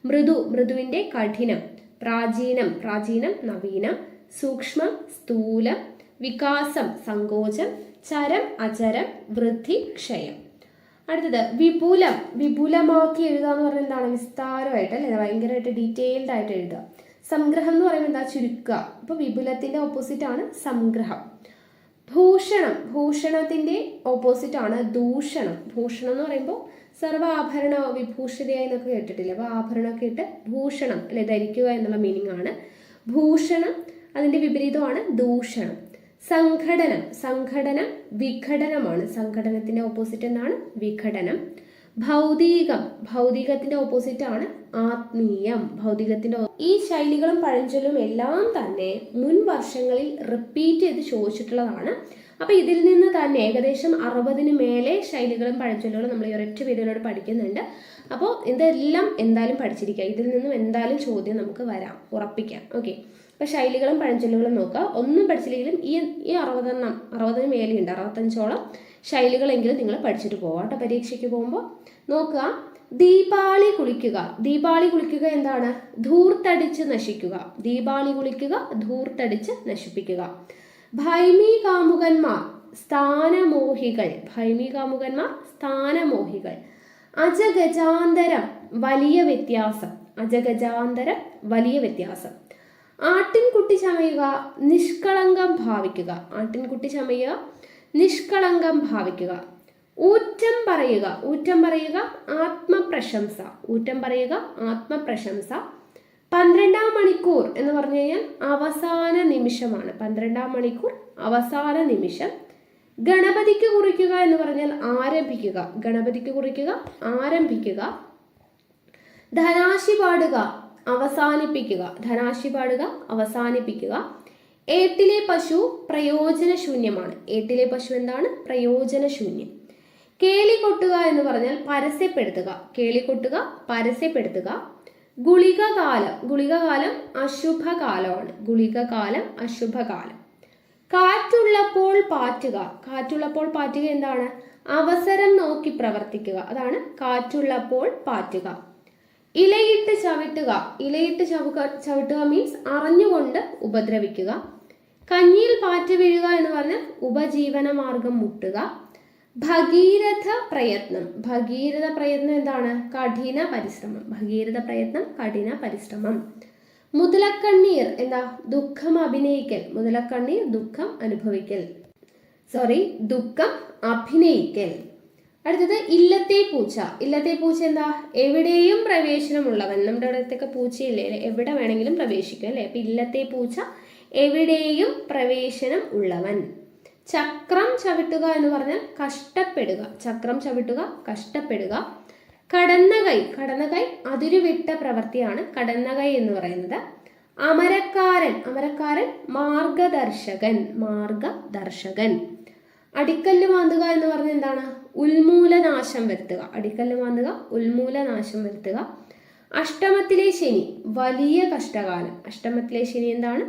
മൃദു. മൃദുവിന്റെ കഠിനം. പ്രാചീനം. പ്രാചീനം, നവീനം. സൂക്ഷ്മം, സ്ഥൂലം. വികാസം, സങ്കോചം. ചരം, അചരം. വൃദ്ധി, ക്ഷയം. അടുത്തത് വിപുലം. വിപുലമാക്കി എഴുതുക എന്ന് പറഞ്ഞാൽ എന്താണ്? വിസ്താരമായിട്ട് അല്ലെ? ഭയങ്കരമായിട്ട് ഡീറ്റെയിൽഡ് ആയിട്ട് എഴുതുക. സംഗ്രഹം എന്ന് പറയുമ്പോൾ എന്താ? ചുരുക്കുക. അപ്പൊ വിപുലത്തിന്റെ ഓപ്പോസിറ്റ് ആണ് സംഗ്രഹം. ഭൂഷണം. ഭൂഷണത്തിന്റെ ഓപ്പോസിറ്റ് ആണ് ദൂഷണം. ഭൂഷണം എന്ന് പറയുമ്പോൾ സർവ്വ ആഭരണ വിഭൂഷിതയായി എന്നൊക്കെ കേട്ടിട്ടില്ല? അപ്പൊ ആഭരണമൊക്കെ ഇട്ട് ഭൂഷണം അല്ലെ, ധരിക്കുക എന്നുള്ള മീനിങ് ആണ്. ഭൂഷണം, അതിന്റെ വിപരീതമാണ് ദൂഷണം. സംഘടനം. സംഘടനം വിഘടനമാണ്. സംഘടനത്തിന്റെ ഓപ്പോസിറ്റ് എന്താണ്? വിഘടനം. ഭൗതികം. ഭൗതികത്തിന്റെ ഓപ്പോസിറ്റ് ആണ് ആത്മീയം. ഭൗതികത്തിന്റെ ഈ ശൈലികളും പഴഞ്ചൊല്ലും എല്ലാം തന്നെ മുൻ വർഷങ്ങളിൽ റിപ്പീറ്റ് ചെയ്ത് ചോദിച്ചിട്ടുള്ളതാണ്. അപ്പൊ ഇതിൽ നിന്ന് തന്നെ ഏകദേശം 60 മേലെ ശൈലികളും പഴഞ്ചൊല്ലുകളും നമ്മൾ ഈ ഒരൊറ്റ വീഡിയോയിലൂടെ പഠിക്കുന്നുണ്ട്. അപ്പോൾ ഇതെല്ലാം എന്തായാലും പഠിച്ചിരിക്കുക. ഇതിൽ നിന്നും എന്തായാലും ചോദ്യം നമുക്ക് വരാം, ഉറപ്പിക്കാം. ഓക്കെ, അപ്പൊ ശൈലികളും പഴഞ്ചൊല്ലുകളും നോക്കുക. ഒന്നും പഠിച്ചില്ലെങ്കിലും ഈ 60 മേലെയുണ്ട്, 65ഓളം ശൈലികളെങ്കിലും നിങ്ങൾ പഠിച്ചിട്ട് പോവാം കേട്ടോ. പരീക്ഷയ്ക്ക് പോകുമ്പോൾ നോക്കുക. ദീപാളി കുളിക്കുക. ദീപാളി കുളിക്കുക എന്താണ്? ധൂർത്തടിച്ച് നശിക്കുക. ദീപാളി കുളിക്കുക, ധൂർത്തടിച്ച് നശിപ്പിക്കുക. ഭൈമി കാമുകന്മാർ, സ്ഥാനമോഹികൾ. ഭൈമി കാമുകന്മാർ, സ്ഥാനമോഹികൾ. അജഗജാന്തരം, വലിയ വ്യത്യാസം. അജഗജാന്തരം, വലിയ വ്യത്യാസം. ആട്ടിൻകുട്ടി ചമയുക, നിഷ്കളങ്കം ഭാവിക്കുക. ആട്ടിൻകുട്ടി ചമയുക, നിഷ്കളങ്കം ഭാവിക്കുക. ഊറ്റം പറയുക. ഊറ്റം പറയുക, ആത്മപ്രശംസ. ഊറ്റം പറയുക, ആത്മപ്രശംസ. 12ാം മണിക്കൂർ എന്ന് പറഞ്ഞു കഴിഞ്ഞാൽ അവസാന നിമിഷമാണ്. 12ാം മണിക്കൂർ, അവസാന നിമിഷം. ഗണപതിക്ക് കുറിക്കുക എന്ന് പറഞ്ഞാൽ ആരംഭിക്കുക. ഗണപതിക്ക് കുറിക്കുക, ആരംഭിക്കുക. ധനാശി പാടുക, അവസാനിപ്പിക്കുക. ധനാശി പാടുക, അവസാനിപ്പിക്കുക. ഏട്ടിലെ പശു പ്രയോജനശൂന്യമാണ്. ഏട്ടിലെ പശു എന്താണ്? പ്രയോജനശൂന്യം. കേളി കൊട്ടുക എന്ന് പറഞ്ഞാൽ പരസ്യപ്പെടുത്തുക. കേളി കൊട്ടുക, പരസ്യപ്പെടുത്തുക. ഗുളികകാലം. ഗുളികകാലം അശുഭകാലമാണ്. ഗുളികകാലം, അശുഭകാലം. കാറ്റുള്ളപ്പോൾ പാറ്റുക. കാറ്റുള്ളപ്പോൾ പാറ്റുക എന്താണ്? അവസരം നോക്കി പ്രവർത്തിക്കുക. അതാണ് കാറ്റുള്ളപ്പോൾ പാറ്റുക. ഇലയിട്ട് ചവിട്ടുക. ഇലയിട്ട് ചവിട്ടുക മീൻസ് അറിഞ്ഞുകൊണ്ട് ഉപദ്രവിക്കുക. കഞ്ഞിയിൽ പാറ്റ് വീഴുക എന്ന് പറഞ്ഞാൽ ഉപജീവന മാർഗം മുട്ടുക. ഭഗീരഥ പ്രയത്നം. ഭഗീരഥ പ്രയത്നം എന്താണ്? കഠിന പരിശ്രമം. ഭഗീരഥ പ്രയത്നം, കഠിന പരിശ്രമം. മുതലക്കണ്ണീർ എന്താ? ദുഃഖം അഭിനയിക്കൽ. മുതലക്കണ്ണീർ, ദുഃഖം അനുഭവിക്കൽ. ദുഃഖം അഭിനയിക്കൽ. അടുത്തത് ഇല്ലത്തെ പൂച്ച. ഇല്ലത്തെ പൂച്ച എന്താ? എവിടെയും പ്രവേശനമുള്ളവൻ. നമ്മുടെ അടുത്തൊക്കെ പൂച്ചയില്ലേ, എവിടെ വേണമെങ്കിലും പ്രവേശിക്കും അല്ലെ? അപ്പൊ ഇല്ലത്തെ പൂച്ച, എവിടെയും പ്രവേശനം ഉള്ളവൻ. ചക്രം ചവിട്ടുക എന്ന് പറഞ്ഞാൽ കഷ്ടപ്പെടുക. ചക്രം ചവിട്ടുക, കഷ്ടപ്പെടുക. കടന്നകൈ. കടന്നകൈ അതിരുവിട്ട പ്രവൃത്തിയാണ് കടന്നകൈ എന്ന് പറയുന്നത്. അമരക്കാരൻ. അമരക്കാരൻ മാർഗദർശകൻ. മാർഗദർശകൻ. അടിക്കല്ല് മാന്തുക എന്ന് പറഞ്ഞാൽ എന്താണ്? ഉന്മൂലനാശം വരുത്തുക. അടിക്കല്ല് മാന്തുക, ഉന്മൂലനാശം വരുത്തുക. അഷ്ടമത്തിലെ ശനി വലിയ കഷ്ടകാലം. അഷ്ടമത്തിലെ ശനി എന്താണ്?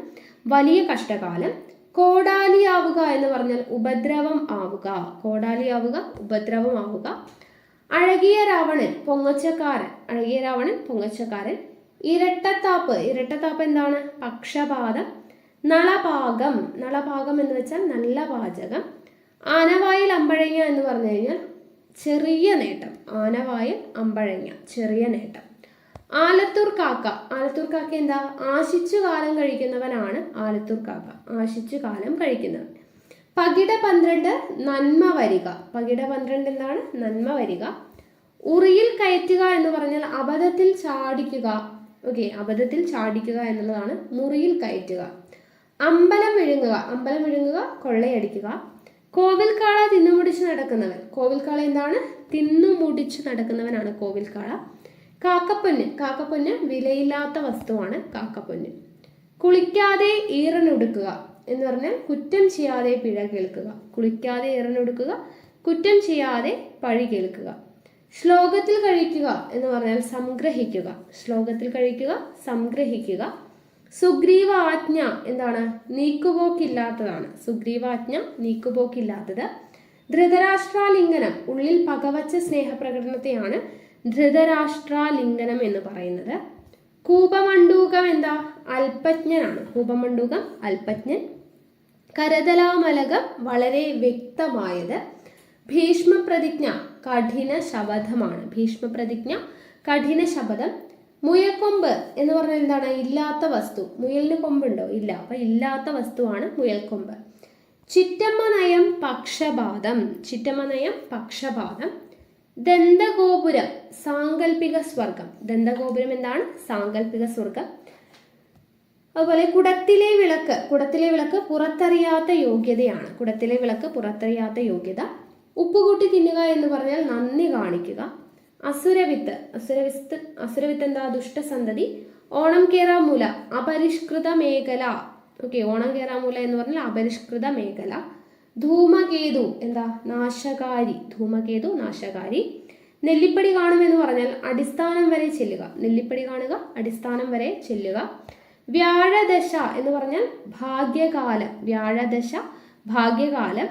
വലിയ കഷ്ടകാലം. കോടാലിയാവുക എന്ന് പറഞ്ഞാൽ ഉപദ്രവം ആവുക. കോടാലിയാവുക, ഉപദ്രവം ആവുക. അഴകിയ രാവണൻ പൊങ്ങച്ചക്കാരൻ. അഴകിയ രാവണൻ പൊങ്ങച്ചക്കാരൻ. ഇരട്ടത്താപ്പ്. ഇരട്ടത്താപ്പ് എന്താണ്? പക്ഷപാതം. നളപാകം. നളപാകം എന്ന് വെച്ചാൽ നല്ല പാചകം. ആനവായിൽ അമ്പഴങ്ങ എന്ന് പറഞ്ഞു കഴിഞ്ഞാൽ ചെറിയ നേട്ടം. ആനവായിൽ അമ്പഴങ്ങ, ചെറിയ നേട്ടം. ആലത്തൂർ കാക്ക. ആലത്തൂർ കാക്ക എന്താ? ആശിച്ചു കാലം കഴിക്കുന്നവനാണ് ആലത്തൂർ കാക്ക. ആശിച്ചു കാലം കഴിക്കുന്നവൻ. പകിട 12 നന്മ വരിക. പകിട 12 എന്താണ്? നന്മ വരിക. ഉറിയിൽ കയറ്റുക എന്ന് പറഞ്ഞാൽ അബദ്ധത്തിൽ ചാടിക്കുക. ഓക്കെ, അബദ്ധത്തിൽ ചാടിക്കുക എന്നുള്ളതാണ് മുറിയിൽ കയറ്റുക. അമ്പലം വിഴുങ്ങുക, അമ്പലം വിഴുങ്ങുക കൊള്ളയടിക്കുക. കോവിൽക്കാള തിന്നുമുടിച്ച് നടക്കുന്നവൻ, കോവിൽക്കാള എന്താണ്? തിന്നുമുടിച്ച് നടക്കുന്നവനാണ് കോവിൽക്കാള. കാക്കപ്പൊന്ന്, കാക്കപ്പൊന്ന് വിലയില്ലാത്ത വസ്തുവാണ് കാക്കപ്പൊന്ന്. കുളിക്കാതെ ഈറനൊടുക്കുക എന്ന് പറഞ്ഞാൽ കുറ്റം ചെയ്യാതെ പിഴ കേൾക്കുക. കുളിക്കാതെ ഈറനൊടുക്കുക, കുറ്റം ചെയ്യാതെ പഴി കേൾക്കുക. ശ്ലോകത്തിൽ കഴിക്കുക എന്ന് പറഞ്ഞാൽ സംഗ്രഹിക്കുക. ശ്ലോകത്തിൽ കഴിക്കുക, സംഗ്രഹിക്കുക. സുഗ്രീവാജ്ഞ എന്താണ്? നീക്കുപോക്കില്ലാത്തതാണ്. സുഗ്രീവാജ്ഞ നീക്കുപോക്കില്ലാത്തത്. ധൃതരാഷ്ട്രാലിംഗനം ഉള്ളിൽ പകവച്ച സ്നേഹപ്രകടനത്തെയാണ് ധൃതരാഷ്ട്രാലിംഗനം എന്ന് പറയുന്നത്. കൂപമണ്ഡൂകം എന്താ? അല്പജ്ഞനാണ്. കൂപമണ്ഡൂകം അല്പജ്ഞൻ. കരതലാമലകം വളരെ വ്യക്തമായത്. ഭീഷ്മപ്രതിജ്ഞ കഠിന ശപഥമാണ്. ഭീഷ്മപ്രതിജ്ഞ കഠിന ശപഥം. മുയൽക്കൊമ്പ് എന്ന് പറഞ്ഞാൽ എന്താണ്? ഇല്ലാത്ത വസ്തു. മുയലിന് കൊമ്പുണ്ടോ? ഇല്ല. അപ്പൊ ഇല്ലാത്ത വസ്തുവാണ് മുയൽക്കൊമ്പ്. ചിറ്റമ്മ നയം പക്ഷപാതം. ചിറ്റമ്മ നയം പക്ഷപാതം. ദന്തഗോപുരം സാങ്കല്പിക സ്വർഗം. ദന്തഗോപുരം എന്താണ്? സാങ്കല്പിക സ്വർഗം. അതുപോലെ കുടത്തിലെ വിളക്ക്, കുടത്തിലെ വിളക്ക് പുറത്തറിയാത്ത യോഗ്യതയാണ്. കുടത്തിലെ വിളക്ക് പുറത്തറിയാത്ത യോഗ്യത. ഉപ്പുകൂട്ടി തിന്നുക എന്ന് പറഞ്ഞാൽ നന്ദി കാണിക്കുക. അസുരവിത്ത്, അസുരവിത്ത് എന്താ? ദുഷ്ടസന്തതി. ഓണം കേറാമൂല അപരിഷ്കൃത മേഖല. ഓക്കെ, ഓണം കേറാമൂല എന്ന് പറഞ്ഞാൽ അപരിഷ്കൃത മേഖല. ധൂമകേതു എന്താ? നാശകാരി. ധൂമകേതു നാശകാരി. നെല്ലിപ്പടി കാണുമെന്ന് പറഞ്ഞാൽ അടിസ്ഥാനം വരെ ചെല്ലുക. നെല്ലിപ്പടി കാണുക, അടിസ്ഥാനം വരെ ചെല്ലുക. വ്യാഴദശ എന്ന് പറഞ്ഞാൽ ഭാഗ്യകാലം. വ്യാഴദശ ഭാഗ്യകാലം.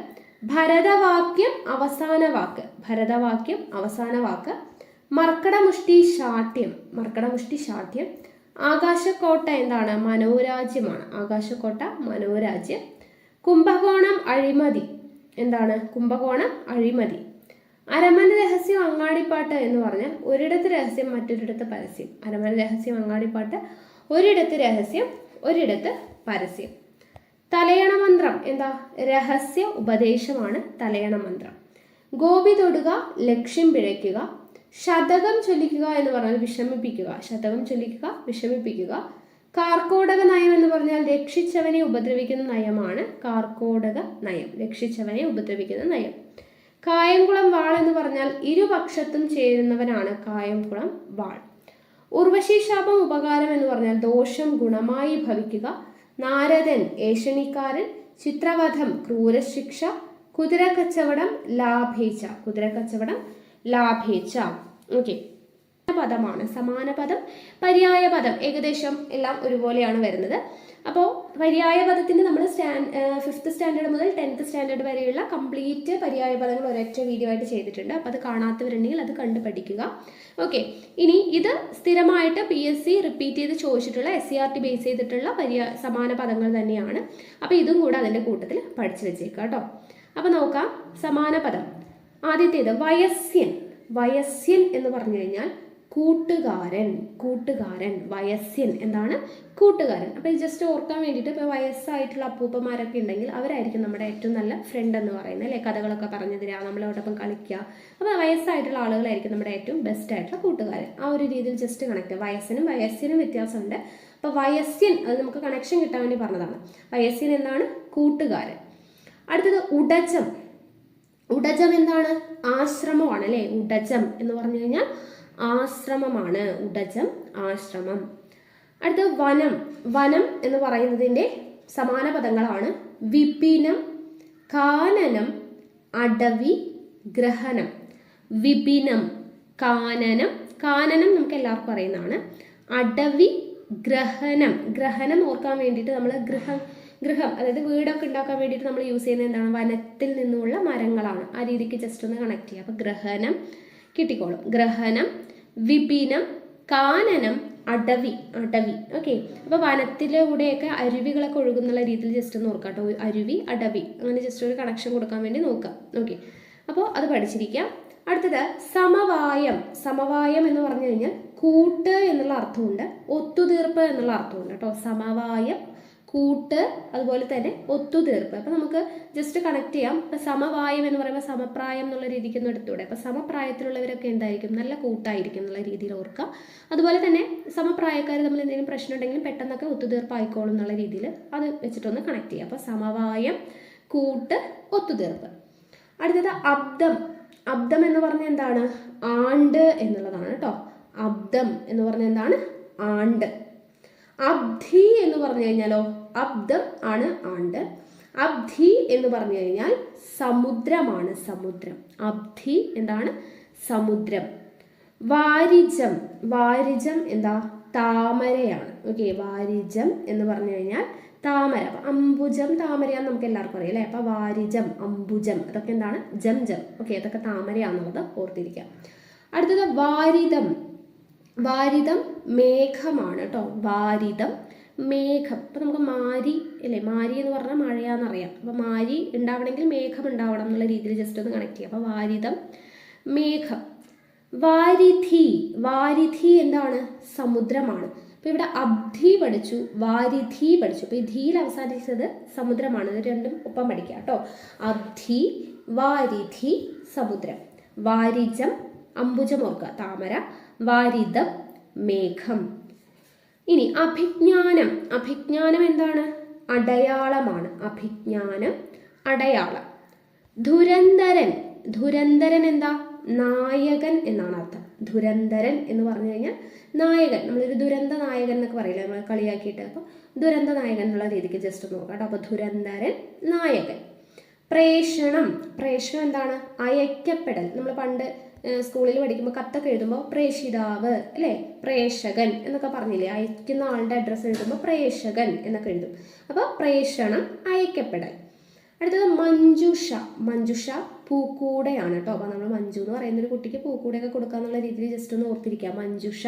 ഭരതവാക്യം അവസാന വാക്ക്. ഭരതവാക്യം അവസാന വാക്ക്. മർക്കടമുഷ്ടി ശാഠ്യം. മർക്കടമുഷ്ടി ശാഠ്യം. ആകാശക്കോട്ട എന്താണ്? മനോരാജ്യമാണ്. ആകാശക്കോട്ട മനോരാജ്യം. കുംഭകോണം അഴിമതി എന്താണ്? കുംഭകോണം അഴിമതി. അരമന രഹസ്യം അങ്ങാടിപ്പാട്ട് എന്ന് പറഞ്ഞാൽ ഒരിടത്ത് രഹസ്യം മറ്റൊരിടത്ത് പരസ്യം. അരമന രഹസ്യം അങ്ങാടിപ്പാട്ട്, ഒരിടത്ത് രഹസ്യം ഒരിടത്ത് പരസ്യം. തലയണ മന്ത്രം എന്താ? രഹസ്യ ഉപദേശമാണ് തലയണ മന്ത്രം. ഗോപി തൊടുക ലക്ഷ്യം പിഴയ്ക്കുക. ശതകം ചൊല്ലിക്കുക എന്ന് പറഞ്ഞാൽ വിഷമിപ്പിക്കുക. ശതകം ചൊല്ലിക്കുക, വിഷമിപ്പിക്കുക. കാർക്കോടക നയം എന്ന് പറഞ്ഞാൽ രക്ഷിച്ചവനെ ഉപദ്രവിക്കുന്ന നയമാണ് കാർക്കോടക നയം. രക്ഷിച്ചവനെ ഉപദ്രവിക്കുന്ന നയം. കായംകുളം വാൾ എന്ന് പറഞ്ഞാൽ ഇരുപക്ഷത്തും ചേരുന്നവനാണ് കായംകുളം വാൾ. ഉർവശി ശാപം ഉപകാരം എന്ന് പറഞ്ഞാൽ ദോഷം ഗുണമായി ഭവിക്കുക. നാരദൻ ഏഷണിക്കാരൻ. ചിത്രവധം ക്രൂരശിക്ഷ. കുതിരക്കച്ചവടം ലാഭേച്ഛ. കുതിരക്കച്ചവടം ലാഭേച്ഛ. ഓക്കെ, പദമാണ്. സമാന പദം, പര്യായ പദം ഏകദേശം എല്ലാം ഒരുപോലെയാണ് വരുന്നത്. അപ്പോൾ പര്യായ പദത്തിന് നമ്മൾ 5th സ്റ്റാൻഡേർഡ് മുതൽ 10th സ്റ്റാൻഡേർഡ് വരെയുള്ള കംപ്ലീറ്റ് പര്യായ പദങ്ങൾ ഒരൊറ്റ വീഡിയോ ആയിട്ട് ചെയ്തിട്ടുണ്ട്. അപ്പോൾ അത് കാണാത്തവരുണ്ടെങ്കിൽ അത് കണ്ട് പഠിക്കുക. ഓക്കെ, ഇനി ഇത് സ്ഥിരമായിട്ട് PSC റിപ്പീറ്റ് ചെയ്ത് ചോദിച്ചിട്ടുള്ള SCRT ബേസ് ചെയ്തിട്ടുള്ള സമാന പദങ്ങൾ തന്നെയാണ്. അപ്പോൾ ഇതും കൂടെ അതിൻ്റെ കൂട്ടത്തിൽ പഠിച്ചു വെച്ചേക്കാം കേട്ടോ. അപ്പോൾ നോക്കാം. സമാന പദം ആദ്യത്തേത് വയസ്യൻ. വയസ്യൻ എന്ന് പറഞ്ഞു കഴിഞ്ഞാൽ കൂട്ടുകാരൻ. കൂട്ടുകാരൻ. വയസ്യൻ എന്താണ്? കൂട്ടുകാരൻ. അപ്പോൾ ഇത് ജസ്റ്റ് ഓർക്കാൻ വേണ്ടിയിട്ട് ഇപ്പോൾ വയസ്സായിട്ടുള്ള അപ്പൂപ്പന്മാരൊക്കെ ഉണ്ടെങ്കിൽ അവരായിരിക്കും നമ്മുടെ ഏറ്റവും നല്ല ഫ്രണ്ട് എന്ന് പറയുന്നത് അല്ലേ? കഥകളൊക്കെ പറഞ്ഞു തരിക, നമ്മളോടൊപ്പം കളിക്കുക. അപ്പോൾ വയസ്സായിട്ടുള്ള ആളുകളായിരിക്കും നമ്മുടെ ഏറ്റവും ബെസ്റ്റ് ആയിട്ടുള്ള കൂട്ടുകാരൻ. ആ ഒരു രീതിയിൽ ജസ്റ്റ് കണക്ട്. വയസ്സിനും വയസ്സിനും വ്യത്യാസമുണ്ട്. അപ്പോൾ വയസ്യൻ അത് നമുക്ക് കണക്ഷൻ കിട്ടാൻ വേണ്ടി പറഞ്ഞതാണ്. വയസ്യൻ എന്താണ്? കൂട്ടുകാരൻ. അടുത്തത് ഉടജം. ഉടജം എന്താണ്? ആശ്രമമാണ് അല്ലേ? ഉടജം എന്ന് പറഞ്ഞു കഴിഞ്ഞാൽ ആശ്രമമാണ്. ഉടജം ആശ്രമം. അടുത്തത് വനം. വനം എന്ന് പറയുന്നതിൻ്റെ സമാന പദങ്ങളാണ് വിപിനം, കാനനം, അടവി, ഗ്രഹണം. വിപിനം, കാനനം. കാനനം നമുക്ക് എല്ലാവർക്കും അറിയുന്നതാണ്. അടവി, ഗ്രഹണം. ഗ്രഹണം ഓർക്കാൻ വേണ്ടിയിട്ട് നമ്മൾ ഗൃഹം അതായത് വീടൊക്കെ ഉണ്ടാക്കാൻ വേണ്ടിയിട്ട് നമ്മൾ യൂസ് ചെയ്യുന്നത് എന്താണ്? വനത്തിൽ നിന്നുള്ള മരങ്ങളാണ്. ആ രീതിക്ക് ജസ്റ്റ് ഒന്ന് കണക്ട് ചെയ്യുക. അപ്പോൾ ഗ്രഹണം കിട്ടിക്കോളും. ഗ്രഹണം, വിപിനം, കാനനം, അടവി. അടവി. ഓക്കെ, അപ്പോൾ വനത്തിലൂടെയൊക്കെ അരുവികളൊക്കെ ഒഴുകുന്നുള്ള രീതിയിൽ ജസ്റ്റ് ഒന്ന് ഓർക്കാം കേട്ടോ. അരുവി, അടവി, അങ്ങനെ ജസ്റ്റ് ഒരു കണക്ഷൻ കൊടുക്കാൻ വേണ്ടി നോക്കാം. ഓക്കെ, അപ്പോൾ അത് പഠിച്ചിരിക്കാം. അടുത്തത് സമവായം. സമവായം എന്ന് പറഞ്ഞു കഴിഞ്ഞാൽ കൂട്ട് എന്നുള്ള അർത്ഥമുണ്ട്, ഒത്തുതീർപ്പ് എന്നുള്ള അർത്ഥമുണ്ട് കേട്ടോ. സമവായം കൂട്ട്, അതുപോലെ തന്നെ ഒത്തുതീർപ്പ്. അപ്പം നമുക്ക് ജസ്റ്റ് കണക്ട് ചെയ്യാം. ഇപ്പം സമവായം എന്ന് പറയുമ്പോൾ സമപ്രായം എന്നുള്ള രീതിക്ക് ഒന്ന് എടുത്തൂടെ. അപ്പം സമപ്രായത്തിലുള്ളവരൊക്കെ എന്തായിരിക്കും, നല്ല കൂട്ടായിരിക്കും എന്നുള്ള രീതിയിൽ ഓർക്കുക. അതുപോലെ തന്നെ സമപ്രായക്കാർ തമ്മിൽ എന്തെങ്കിലും പ്രശ്നം ഉണ്ടെങ്കിലും പെട്ടെന്നൊക്കെ ഒത്തുതീർപ്പായിക്കോളും എന്നുള്ള രീതിയിൽ അത് വെച്ചിട്ടൊന്ന് കണക്ട് ചെയ്യാം. അപ്പോൾ സമവായം, കൂട്ട്, ഒത്തുതീർപ്പ്. അടുത്തത് അബ്ദം. അബ്ദം എന്ന് പറഞ്ഞാൽ എന്താണ്, ആണ്ട് എന്നുള്ളതാണ് കേട്ടോ. അബ്ദം എന്ന് പറഞ്ഞാൽ എന്താണ്, ആണ്ട്. അബ്ധി എന്ന് പറഞ്ഞു കഴിഞ്ഞാലോ, അബ്ദം ആണ് ആണ്ട്. അബ്ധി എന്ന് പറഞ്ഞു കഴിഞ്ഞാൽ സമുദ്രമാണ്, സമുദ്രം. അബ്ധി എന്താണ്, സമുദ്രം. വാരിജം. വാരിജം എന്താ, താമരയാണ്. ഓക്കെ, വാരിജം എന്ന് പറഞ്ഞു കഴിഞ്ഞാൽ താമര. അപ്പം അംബുജം താമരയാന്ന് നമുക്ക് എല്ലാവർക്കും അറിയാം അല്ലേ. അപ്പം വാരിജം, അംബുജം അതൊക്കെ എന്താണ്, ജം ജം. ഓക്കെ, അതൊക്കെ താമരയാണെന്നുള്ളത് ഓർത്തിരിക്കാം. അടുത്തത് വാരിതം. വാരിതം മേഘമാണ് കേട്ടോ. വാരിതം മേഘം. അപ്പം നമുക്ക് മാരി അല്ലേ, മാരി എന്ന് പറഞ്ഞാൽ മഴയാണെന്നറിയാം. അപ്പം മാരി ഉണ്ടാവണമെങ്കിൽ മേഘം ഉണ്ടാവണം എന്നുള്ള രീതിയിൽ ജസ്റ്റ് ഒന്ന് കണക്ട് ചെയ്യാം. അപ്പോൾ വാരിതം മേഘം. വാരിധി. വാരിധി എന്താണ്, സമുദ്രമാണ്. അപ്പോൾ ഇവിടെ അബ്ധി പഠിച്ചു, വാരിധി പഠിച്ചു. അപ്പോൾ ഈ ധിയിൽ അവസാനിച്ചത് സമുദ്രമാണ്. ഇത് രണ്ടും ഒപ്പം പഠിക്കുക കേട്ടോ. അബ്ധി, വാരിധി, സമുദ്രം. വാരിജം അംബുജം ഓർക്കുക, താമര. വാരിതം മേഘം. ഇനി അഭിജ്ഞാനം. അഭിജ്ഞാനം എന്താണ്, അടയാളമാണ്. അഭിജ്ഞാനം അടയാളം. ധുരന്ധരൻ. ധുരന്ധരൻ എന്താ, നായകൻ എന്നാണ് അർത്ഥം. ധുരന്ധരൻ എന്ന് പറഞ്ഞു കഴിഞ്ഞാൽ നായകൻ. നമ്മളൊരു ദുരന്ത നായകൻ എന്നൊക്കെ പറയില്ലേ നമ്മൾ കളിയാക്കിയിട്ട്. അപ്പോൾ ദുരന്ത നായകൻ എന്നുള്ള രീതിക്ക് ജസ്റ്റ് ഒന്ന് നോക്കാം കേട്ടോ. അപ്പോൾ ധുരന്ധരൻ നായകൻ. പ്രേഷണം. പ്രേഷണം എന്താണ്, അയക്കപ്പെടൽ. നമ്മൾ പണ്ട് സ്കൂളിൽ പഠിക്കുമ്പോൾ കത്തൊക്കെ എഴുതുമ്പോൾ പ്രേഷിതാവ് അല്ലേ, പ്രേഷകൻ എന്നൊക്കെ പറഞ്ഞില്ലേ. അയക്കുന്ന ആളുടെ അഡ്രസ്സ് എഴുതുമ്പോൾ പ്രേഷകൻ എന്നൊക്കെ എഴുതും. അപ്പോൾ പ്രേഷണം അയക്കപ്പെടൽ. അടുത്തത് മഞ്ജുഷ. മഞ്ജുഷ പൂക്കൂടയാണ് കേട്ടോ. അപ്പോൾ നമ്മൾ മഞ്ജു എന്ന് പറയുന്ന ഒരു കുട്ടിക്ക് പൂക്കൂടയൊക്കെ കൊടുക്കാന്നുള്ള രീതിയിൽ ജസ്റ്റ് ഒന്ന് ഓർത്തിരിക്കുക. മഞ്ജുഷ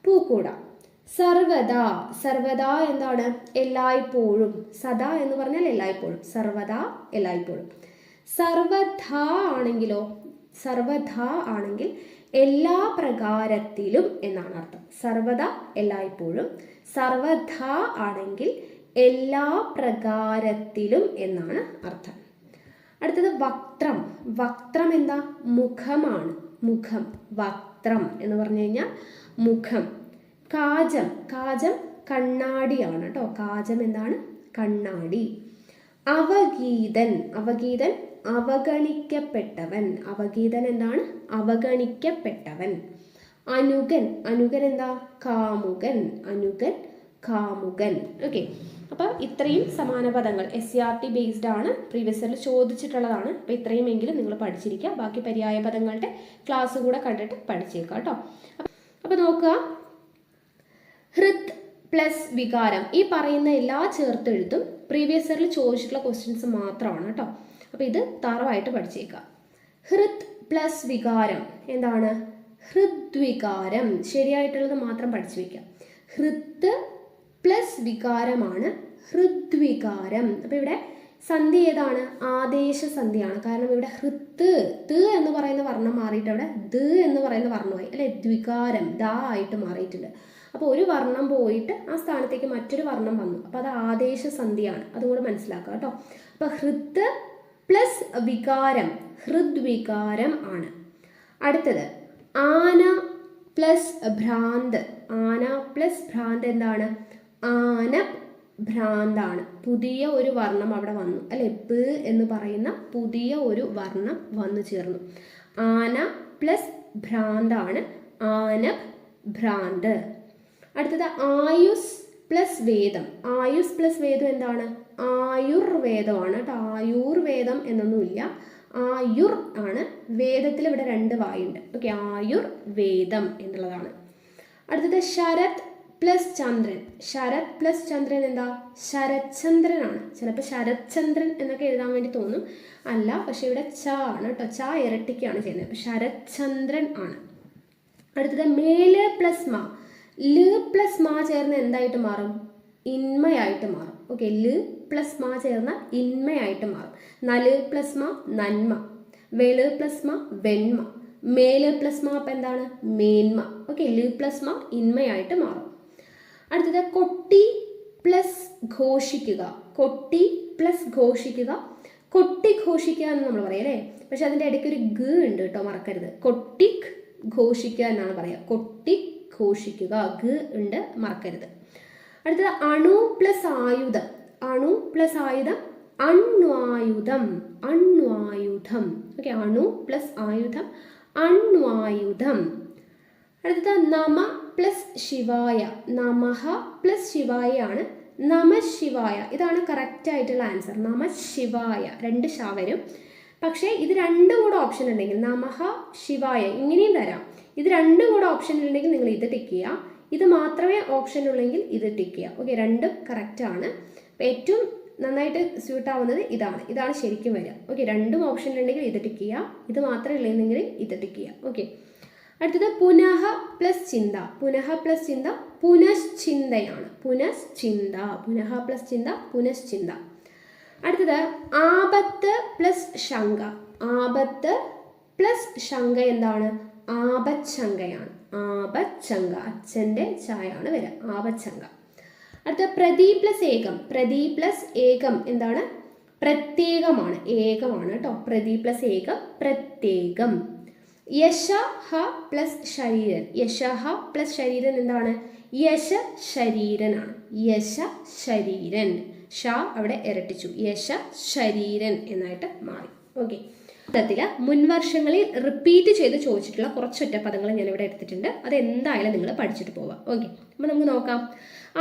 പൂക്കൂട. സർവദ. സർവദ എന്താണ്, എല്ലായ്പ്പോഴും. സദാ എന്ന് പറഞ്ഞാൽ എല്ലായ്പ്പോഴും. സർവദ എല്ലായ്പ്പോഴും. സർവധ ആണെങ്കിലോ, സർവധ ആണെങ്കിൽ എല്ലാ പ്രകാരത്തിലും എന്നാണ് അർത്ഥം. സർവദ എല്ലായ്പ്പോഴും. സർവധ ആണെങ്കിൽ എല്ലാ പ്രകാരത്തിലും എന്നാണ് അർത്ഥം. അടുത്തത് വക്ത്രം. വക്ത്രം എന്താ, മുഖമാണ്. മുഖം. വക്ത്രം എന്ന് പറഞ്ഞു കഴിഞ്ഞാൽ മുഖം. കാജം. കാജം കണ്ണാടിയാണ് കേട്ടോ. കാജം എന്താണ്, കണ്ണാടി. അവഗീതൻ. അവഗീതൻ അവഗണിക്കപ്പെട്ടവൻ. അവഗീതൻ എന്താണ്, അവഗണിക്കപ്പെട്ടവൻ. അനുഗൻ. അനുഗൻ എന്താ, കാമുകൻ. അനുഗൻ കാമുകൻ. ഓക്കെ, അപ്പോൾ ഇത്രയും സമാന പദങ്ങൾ SCRT ബേസ്ഡ് ആണ്, പ്രീവിയസ് ഇയറിൽ ചോദിച്ചിട്ടുള്ളതാണ്. അപ്പോൾ ഇത്രയും എങ്കിലും നിങ്ങൾ പഠിച്ചിരിക്കുക. ബാക്കി പര്യായ പദങ്ങളുടെ ക്ലാസ് കൂടെ കണ്ടിട്ട് പഠിച്ചേക്കാം കേട്ടോ. അപ്പോൾ നോക്കുക, ഹൃത് പ്ലസ് വികാരം, ഈ പറയുന്ന എല്ലാ ചേർത്തെഴുത്തും പ്രീവിയസ് ഇയറിൽ ചോദിച്ചിട്ടുള്ള ക്വസ്റ്റ്യൻസ് മാത്രമാണ് കേട്ടോ. അപ്പോൾ ഇത് തറവായിട്ട് പഠിച്ചേക്കാം. ഹൃത് പ്ലസ് വികാരം എന്താണ്, ഹൃദ്വികാരം. ശരിയായിട്ടുള്ളത് മാത്രം പഠിച്ചു വയ്ക്കാം. ഹൃത് പ്ലസ് വികാരമാണ് ഹൃദ്വികാരം. അപ്പോൾ ഇവിടെ സന്ധി ഏതാണ്, ആദേശ സന്ധിയാണ്. കാരണം ഇവിടെ ഹൃത്ത് ത് എന്ന് പറയുന്ന വർണ്ണം മാറിയിട്ട് അവിടെ ദ് എന്ന് പറയുന്ന വർണ്ണമായി അല്ലെ, ദ്വികാരം ദ ആയിട്ട് മാറിയിട്ടുണ്ട്. അപ്പോൾ ഒരു വർണ്ണം പോയിട്ട് ആ സ്ഥാനത്തേക്ക് മറ്റൊരു വർണ്ണം വന്നു. അപ്പോൾ അത് ആദേശ സന്ധിയാണ്, അതുകൂടെ മനസ്സിലാക്കുക കേട്ടോ. അപ്പോൾ ഹൃത്ത് പ്ലസ് വികാരം ഹൃദ്വികാരം ആണ്. അടുത്തത് ആന പ്ലസ് ഭ്രാന്ത്. ആന പ്ലസ് ഭ്രാന്ത് എന്താണ്, ആന ഭ്രാന്താണ്. പുതിയ ഒരു വർണ്ണം അവിടെ വന്നു അല്ലെ, ബ് എന്ന് പറയുന്ന പുതിയ ഒരു വർണ്ണം വന്നു ചേർന്നു. ആന പ്ലസ് ഭ്രാന്താണ് ആന ഭ്രാന്ത്. അടുത്തത് ആയുസ് പ്ലസ് വേദം. ആയുസ് പ്ലസ് വേദം എന്താണ്, ആയുർവേദമാണ് കേട്ടോ. ആയുർവേദം എന്നൊന്നുമില്ല, ആയുർ ആണ്. വേദത്തിൽ ഇവിടെ 2 വായുണ്ട്. ഓക്കെ, ആയുർവേദം എന്നുള്ളതാണ്. അടുത്തത് ശരത് പ്ലസ് ചന്ദ്രൻ. ശരത് പ്ലസ് ചന്ദ്രൻ എന്താ, ശരത്ചന്ദ്രനാണ്. ചിലപ്പോൾ ശരത്ചന്ദ്രൻ എന്നൊക്കെ എഴുതാൻ വേണ്ടി തോന്നും, അല്ല. പക്ഷെ ഇവിടെ ച ആണ് കേട്ടോ, ച ഇരട്ടിക്കാണ് ചെയ്യുന്നത്. അപ്പോൾ ശരത്ചന്ദ്രൻ ആണ്. അടുത്തത് മേല് പ്ലസ് മ. ല് പ്ലസ് മാ ചേർന്ന് എന്തായിട്ട് മാറും, ഇന്മയായിട്ട് മാറും. ഓക്കെ, ല് പ്ലസ് മാ ചേർന്ന ഇന്മയായിട്ട് മാറും. നല് പ്ലസ് മാ നന്മ. വെള് പ്ലസ് മാ വെണ്മ. മേല് പ്ലസ് മാ അപ്പം എന്താണ്, മേന്മ. ഓക്കെ, ല് പ്ലസ് മാ ഇന്മയായിട്ട് മാറും. അടുത്തത് കൊട്ടി പ്ലസ് ഘോഷിക്കുക, കൊട്ടി പ്ലസ് ഘോഷിക്കുക, കൊട്ടി ഘോഷിക്കുക എന്ന് നമ്മൾ പറയാം അല്ലേ. പക്ഷെ അതിൻ്റെ ഇടയ്ക്ക് ഒരു ഗ ഉണ്ട് കേട്ടോ, മറക്കരുത്. കൊട്ടിക് ഘോഷിക്കുക എന്നാണ് പറയുക. കൊട്ടിക് ഘോഷിക്കുക, ഗ ഉണ്ട്, മറക്കരുത്. അടുത്തത് അണു പ്ലസ് ആയുധം. അണു പ്ലസ് ആയുധം അണ്വായുധം, അണ്വായുധം. ഓക്കെ, അണു പ്ലസ് ആയുധം അണ്വായുധം. അടുത്തത് നമ പ്ലസ് ശിവായ. നമഃ പ്ലസ് ശിവായ ആണ് നമശിവായ. ഇതാണ് കറക്റ്റ് ആയിട്ടുള്ള ആൻസർ. നമശിവായ, 2 ശ വരും. പക്ഷേ ഇത് രണ്ടും കൂടെ ഓപ്ഷൻ ഉണ്ടെങ്കിൽ നമഃ ശിവായ ഇങ്ങനെയും തരാം. ഇത് രണ്ടും കൂടെ ഓപ്ഷൻ ഉണ്ടെങ്കിൽ നിങ്ങൾ ഇത് ടിക്ക് ചെയ്യുക. ഇത് മാത്രമേ ഓപ്ഷൻ ഉള്ളെങ്കിൽ ഇത് ടിക്ക് ചെയ്യുക. ഓക്കെ, രണ്ടും കറക്റ്റ് ആണ്. ഏറ്റവും നന്നായിട്ട് സ്യൂട്ട് ആവുന്നത് ഇതാണ് ശരിക്കും വരിക. ഓക്കെ, രണ്ടും ഓപ്ഷൻ ഉണ്ടെങ്കിൽ ഇത് ടിക്ക് ചെയ്യുക. ഇത് മാത്രമേ ഉള്ളെങ്കിൽ ഇത് ടിക്ക് ചെയ്യുക. ഓക്കെ, അടുത്തത് പുനഃ പ്ലസ് ചിന്ത. പുനഃ പ്ലസ് ചിന്ത പുനശ്ചിന്തയാണ്. പുനശ്ചിന്ത, പുനഃ പ്ലസ് ചിന്ത പുനശ്ചിന്ത. അടുത്തത് ആപത്ത് പ്ലസ് ശങ്ക. ആപത്ത് പ്ലസ് ശങ്ക എന്താണ്? ആപച്ചങ്കയാണ്. ആപച്ചങ്ക, അച്ഛൻ്റെ ചായാണ് വരിക, ആപച്ചങ്ക. അടുത്ത പ്രതി പ്ലസ് ഏകം. പ്രതി പ്ലസ് ഏകം എന്താണ്? പ്രത്യേകമാണ്, ഏകമാണ് കേട്ടോ. പ്രതി പ്ലസ് ഏകം പ്രത്യേകം. യശഃ പ്ലസ് ശരീരൻ. യശഃ പ്ലസ് ശരീരൻ എന്താണ്? യശ ശരീരനാണ്. യശ ശരീരൻ, ഷ അവിടെ ഇരട്ടിച്ചു, യശ ശരീരൻ എന്നായിട്ട് മാറി. ഓക്കെ, ത്തില് മുൻവർഷങ്ങളിൽ റിപ്പീറ്റ് ചെയ്ത് ചോദിച്ചിട്ടുള്ള കുറച്ച് ഒറ്റപ്പദങ്ങൾ ഞാൻ ഇവിടെ എടുത്തിട്ടുണ്ട്. അത് എന്തായാലും നിങ്ങൾ പഠിച്ചിട്ട് പോവാം. ഓക്കെ, അപ്പം നമുക്ക് നോക്കാം.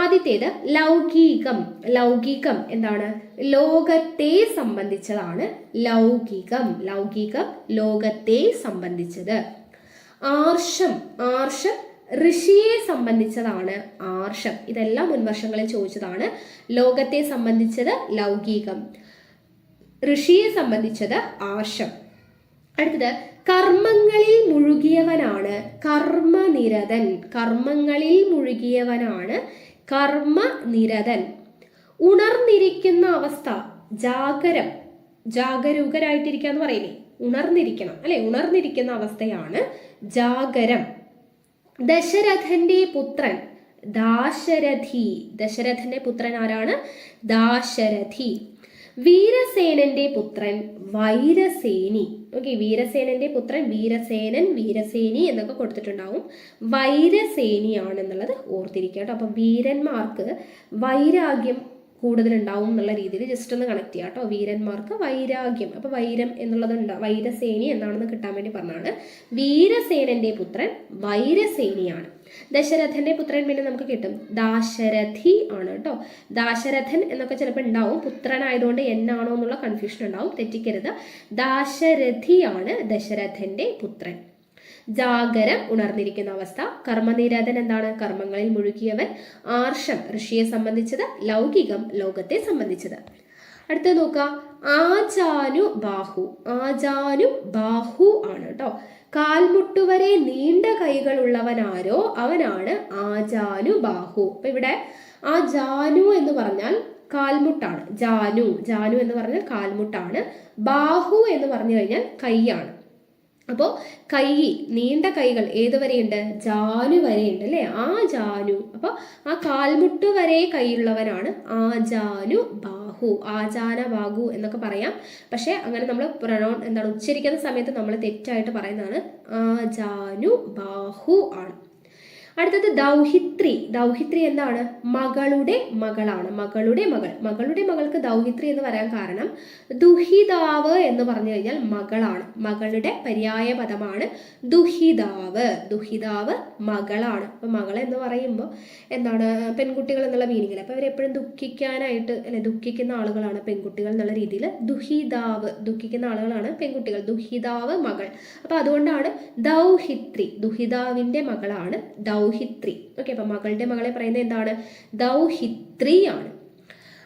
ആദ്യത്തേത് ലൗകികം. ലൗകികം എന്താണ്? ലോകത്തെ സംബന്ധിച്ചതാണ് ലൗകികം. ലൗകികം ലോകത്തെ സംബന്ധിച്ചത്. ആർഷം. ആർഷം ഋഷിയെ സംബന്ധിച്ചതാണ് ആർഷം. ഇതെല്ലാം മുൻവർഷങ്ങളിൽ ചോദിച്ചതാണ്. ലോകത്തെ സംബന്ധിച്ചത് ലൗകികം, ഋഷിയെ സംബന്ധിച്ചത് ആർഷം. അടുത്തത് കർമ്മങ്ങളിൽ മുഴുകിയവനാണ് കർമ്മനിരതൻ. കർമ്മങ്ങളിൽ മുഴുകിയവനാണ് കർമ്മനിരതൻ. ഉണർന്നിരിക്കുന്ന അവസ്ഥ ജാഗരം. ജാഗരൂകരായിട്ടിരിക്കുക എന്ന് പറയില്ലേ, ഉണർന്നിരിക്കണം അല്ലെ, ഉണർന്നിരിക്കുന്ന അവസ്ഥയാണ് ജാഗരം. ദശരഥന്റെ പുത്രൻ ദാശരഥി. ദശരഥന്റെ പുത്രൻ ആരാണ്? ദാശരഥി. വീരസേനന്റെ പുത്രൻ വൈരസേനി. ഓക്കെ, വീരസേനന്റെ പുത്രൻ വീരസേനൻ, വീരസേനി എന്നൊക്കെ കൊടുത്തിട്ടുണ്ടാവും. വൈരസേനിയാണെന്നുള്ളത് ഓർത്തിരിക്കുക കേട്ടോ. അപ്പം വീരന്മാർക്ക് വൈരാഗ്യം കൂടുതലുണ്ടാവും എന്നുള്ള രീതിയിൽ ജസ്റ്റ് ഒന്ന് കണക്ട് ചെയ്യാം കേട്ടോ. വീരന്മാർക്ക് വൈരാഗ്യം, അപ്പോൾ വൈരം എന്നുള്ളത് വൈരസേനി എന്നാണെന്ന് കിട്ടാൻ വേണ്ടി പറഞ്ഞാണ്. വീരസേനന്റെ പുത്രൻ വൈരസേനിയാണ്. ദശരഥന്റെ പുത്രൻ പിന്നെ നമുക്ക് കിട്ടും ദാശരഥി ആണ് കേട്ടോ. ദാശരഥൻ എന്നൊക്കെ ചിലപ്പോൾ ഉണ്ടാവും, പുത്രനായതുകൊണ്ട് എന്നാണോ എന്നുള്ള കൺഫ്യൂഷൻ ഉണ്ടാവും, തെറ്റിക്കരുത്. ദാശരഥിയാണ് ദശരഥന്റെ പുത്രൻ. ജാഗരം ഉണർന്നിരിക്കുന്ന അവസ്ഥ. കർമ്മനിരതൻ എന്താണ്? കർമ്മങ്ങളിൽ മുഴുകിയവൻ. ആർഷം ഋഷിയെ സംബന്ധിച്ചത്. ലൗകികം ലോകത്തെ സംബന്ധിച്ചത്. അടുത്ത നോക്കുക, ആജാനു ബാഹു. ആജാനു ബാഹു ആണ് കേട്ടോ. കാൽമുട്ടുവരെ നീണ്ട കൈകൾ ഉള്ളവനാരോ അവനാണ് ആജാനു ബാഹു. അപ്പൊ ഇവിടെ ആ ജാനു എന്ന് പറഞ്ഞാൽ കാൽമുട്ടാണ്. ജാനു, ജാനു എന്ന് പറഞ്ഞാൽ കാൽമുട്ടാണ്. ബാഹു എന്ന് പറഞ്ഞു കഴിഞ്ഞാൽ കൈയാണ്. അപ്പോൾ കൈ, നീണ്ട കൈകൾ ഏതുവരെയുണ്ട്? ജാനു വരെയുണ്ട് അല്ലേ, ആ ജാനു. അപ്പോൾ ആ കാൽമുട്ട് വരെ കൈയുള്ളവനാണ് ആജാനു ബാഹു. ആജാന ബാഹു എന്നൊക്കെ പറയാം. പക്ഷെ അങ്ങനെ നമ്മൾ എന്താണ് ഉച്ചരിക്കുന്ന സമയത്ത് നമ്മൾ തെറ്റായിട്ട് പറയുന്നതാണ് ആജാനു ബാഹു ആണ്. അടുത്തത് ദൗഹിത്രി. ദൗഹിത്രി എന്താണ്? മകളുടെ മകളാണ്. മകളുടെ മകൾ. മകളുടെ മകൾക്ക് ദൗഹിത്രി എന്ന് പറയാൻ കാരണം ദുഹിതാവ് എന്ന് പറഞ്ഞു കഴിഞ്ഞാൽ മകളാണ്. മകളുടെ പര്യായ പദമാണ് ദുഹിതാവ്. ദുഹിതാവ് മകളാണ്. അപ്പൊ മകൾ എന്ന് പറയുമ്പോൾ എന്താണ്? പെൺകുട്ടികൾ എന്നുള്ള മീനിങ്ങിൽ. അപ്പൊ അവരെപ്പോഴും ദുഃഖിക്കാനായിട്ട് അല്ലെ, ദുഃഖിക്കുന്ന ആളുകളാണ് പെൺകുട്ടികൾ എന്നുള്ള രീതിയിൽ. ദുഹിതാവ്, ദുഃഖിക്കുന്ന ആളുകളാണ് പെൺകുട്ടികൾ. ദുഹിതാവ് മകൾ. അപ്പൊ അതുകൊണ്ടാണ് ദൗഹിത്രി, ദുഹിതാവിന്റെ മകളാണ് ദൗഹിത്രി. ഓക്കെ, അപ്പൊ മകളുടെ മകളെ പറയുന്നത് എന്താണ്? ദൗഹിത്രി ആണ്.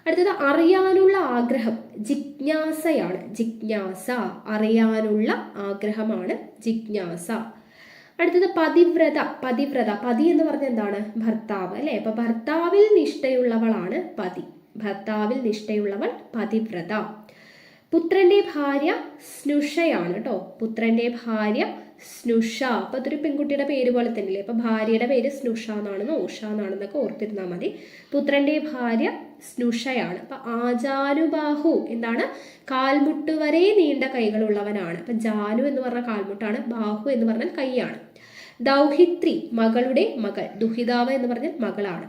അടുത്തത് അറിയാനുള്ള ആഗ്രഹം. ജിജ്ഞാസയാണ്. ജിജ്ഞാസ, അറിയാനുള്ള ആഗ്രഹമാണ് ജിജ്ഞാസ. അടുത്തത് പതിവ്രത. പതിവ്രത, പതി എന്ന് പറഞ്ഞാൽ എന്താണ്? ഭർത്താവ് അല്ലെ. അപ്പൊ ഭർത്താവിൽ നിഷ്ഠയുള്ളവളാണ് പതി. ഭർത്താവിൽ നിഷ്ഠയുള്ളവൾ പതിവ്രത. പുത്രന്റെ ഭാര്യ സ്നുഷയാണ് കേട്ടോ. പുത്രന്റെ ഭാര്യ സ്നുഷ. അപ്പൊ അതൊരു പെൺകുട്ടിയുടെ പേര് പോലെ തന്നെയല്ലേ. അപ്പൊ ഭാര്യയുടെ പേര് സ്നുഷ എന്നാണെന്നോ ഉഷ എന്നാണെന്നൊക്കെ ഓർത്തിരുന്നാൽ മതി. പുത്രന്റെ ഭാര്യ സ്നുഷയാണ്. അപ്പൊ ആജാനുബാഹു എന്താണ്? കാൽമുട്ട് വരെ നീണ്ട കൈകളുള്ളവനാണ്. അപ്പൊ ജാനു എന്ന് പറഞ്ഞ കാൽമുട്ടാണ്, ബാഹു എന്ന് പറഞ്ഞാൽ കൈയാണ്. ദൗഹിത്രി മകളുടെ മകൾ, ദുഹിതാവ് എന്ന് പറഞ്ഞാൽ മകളാണ്.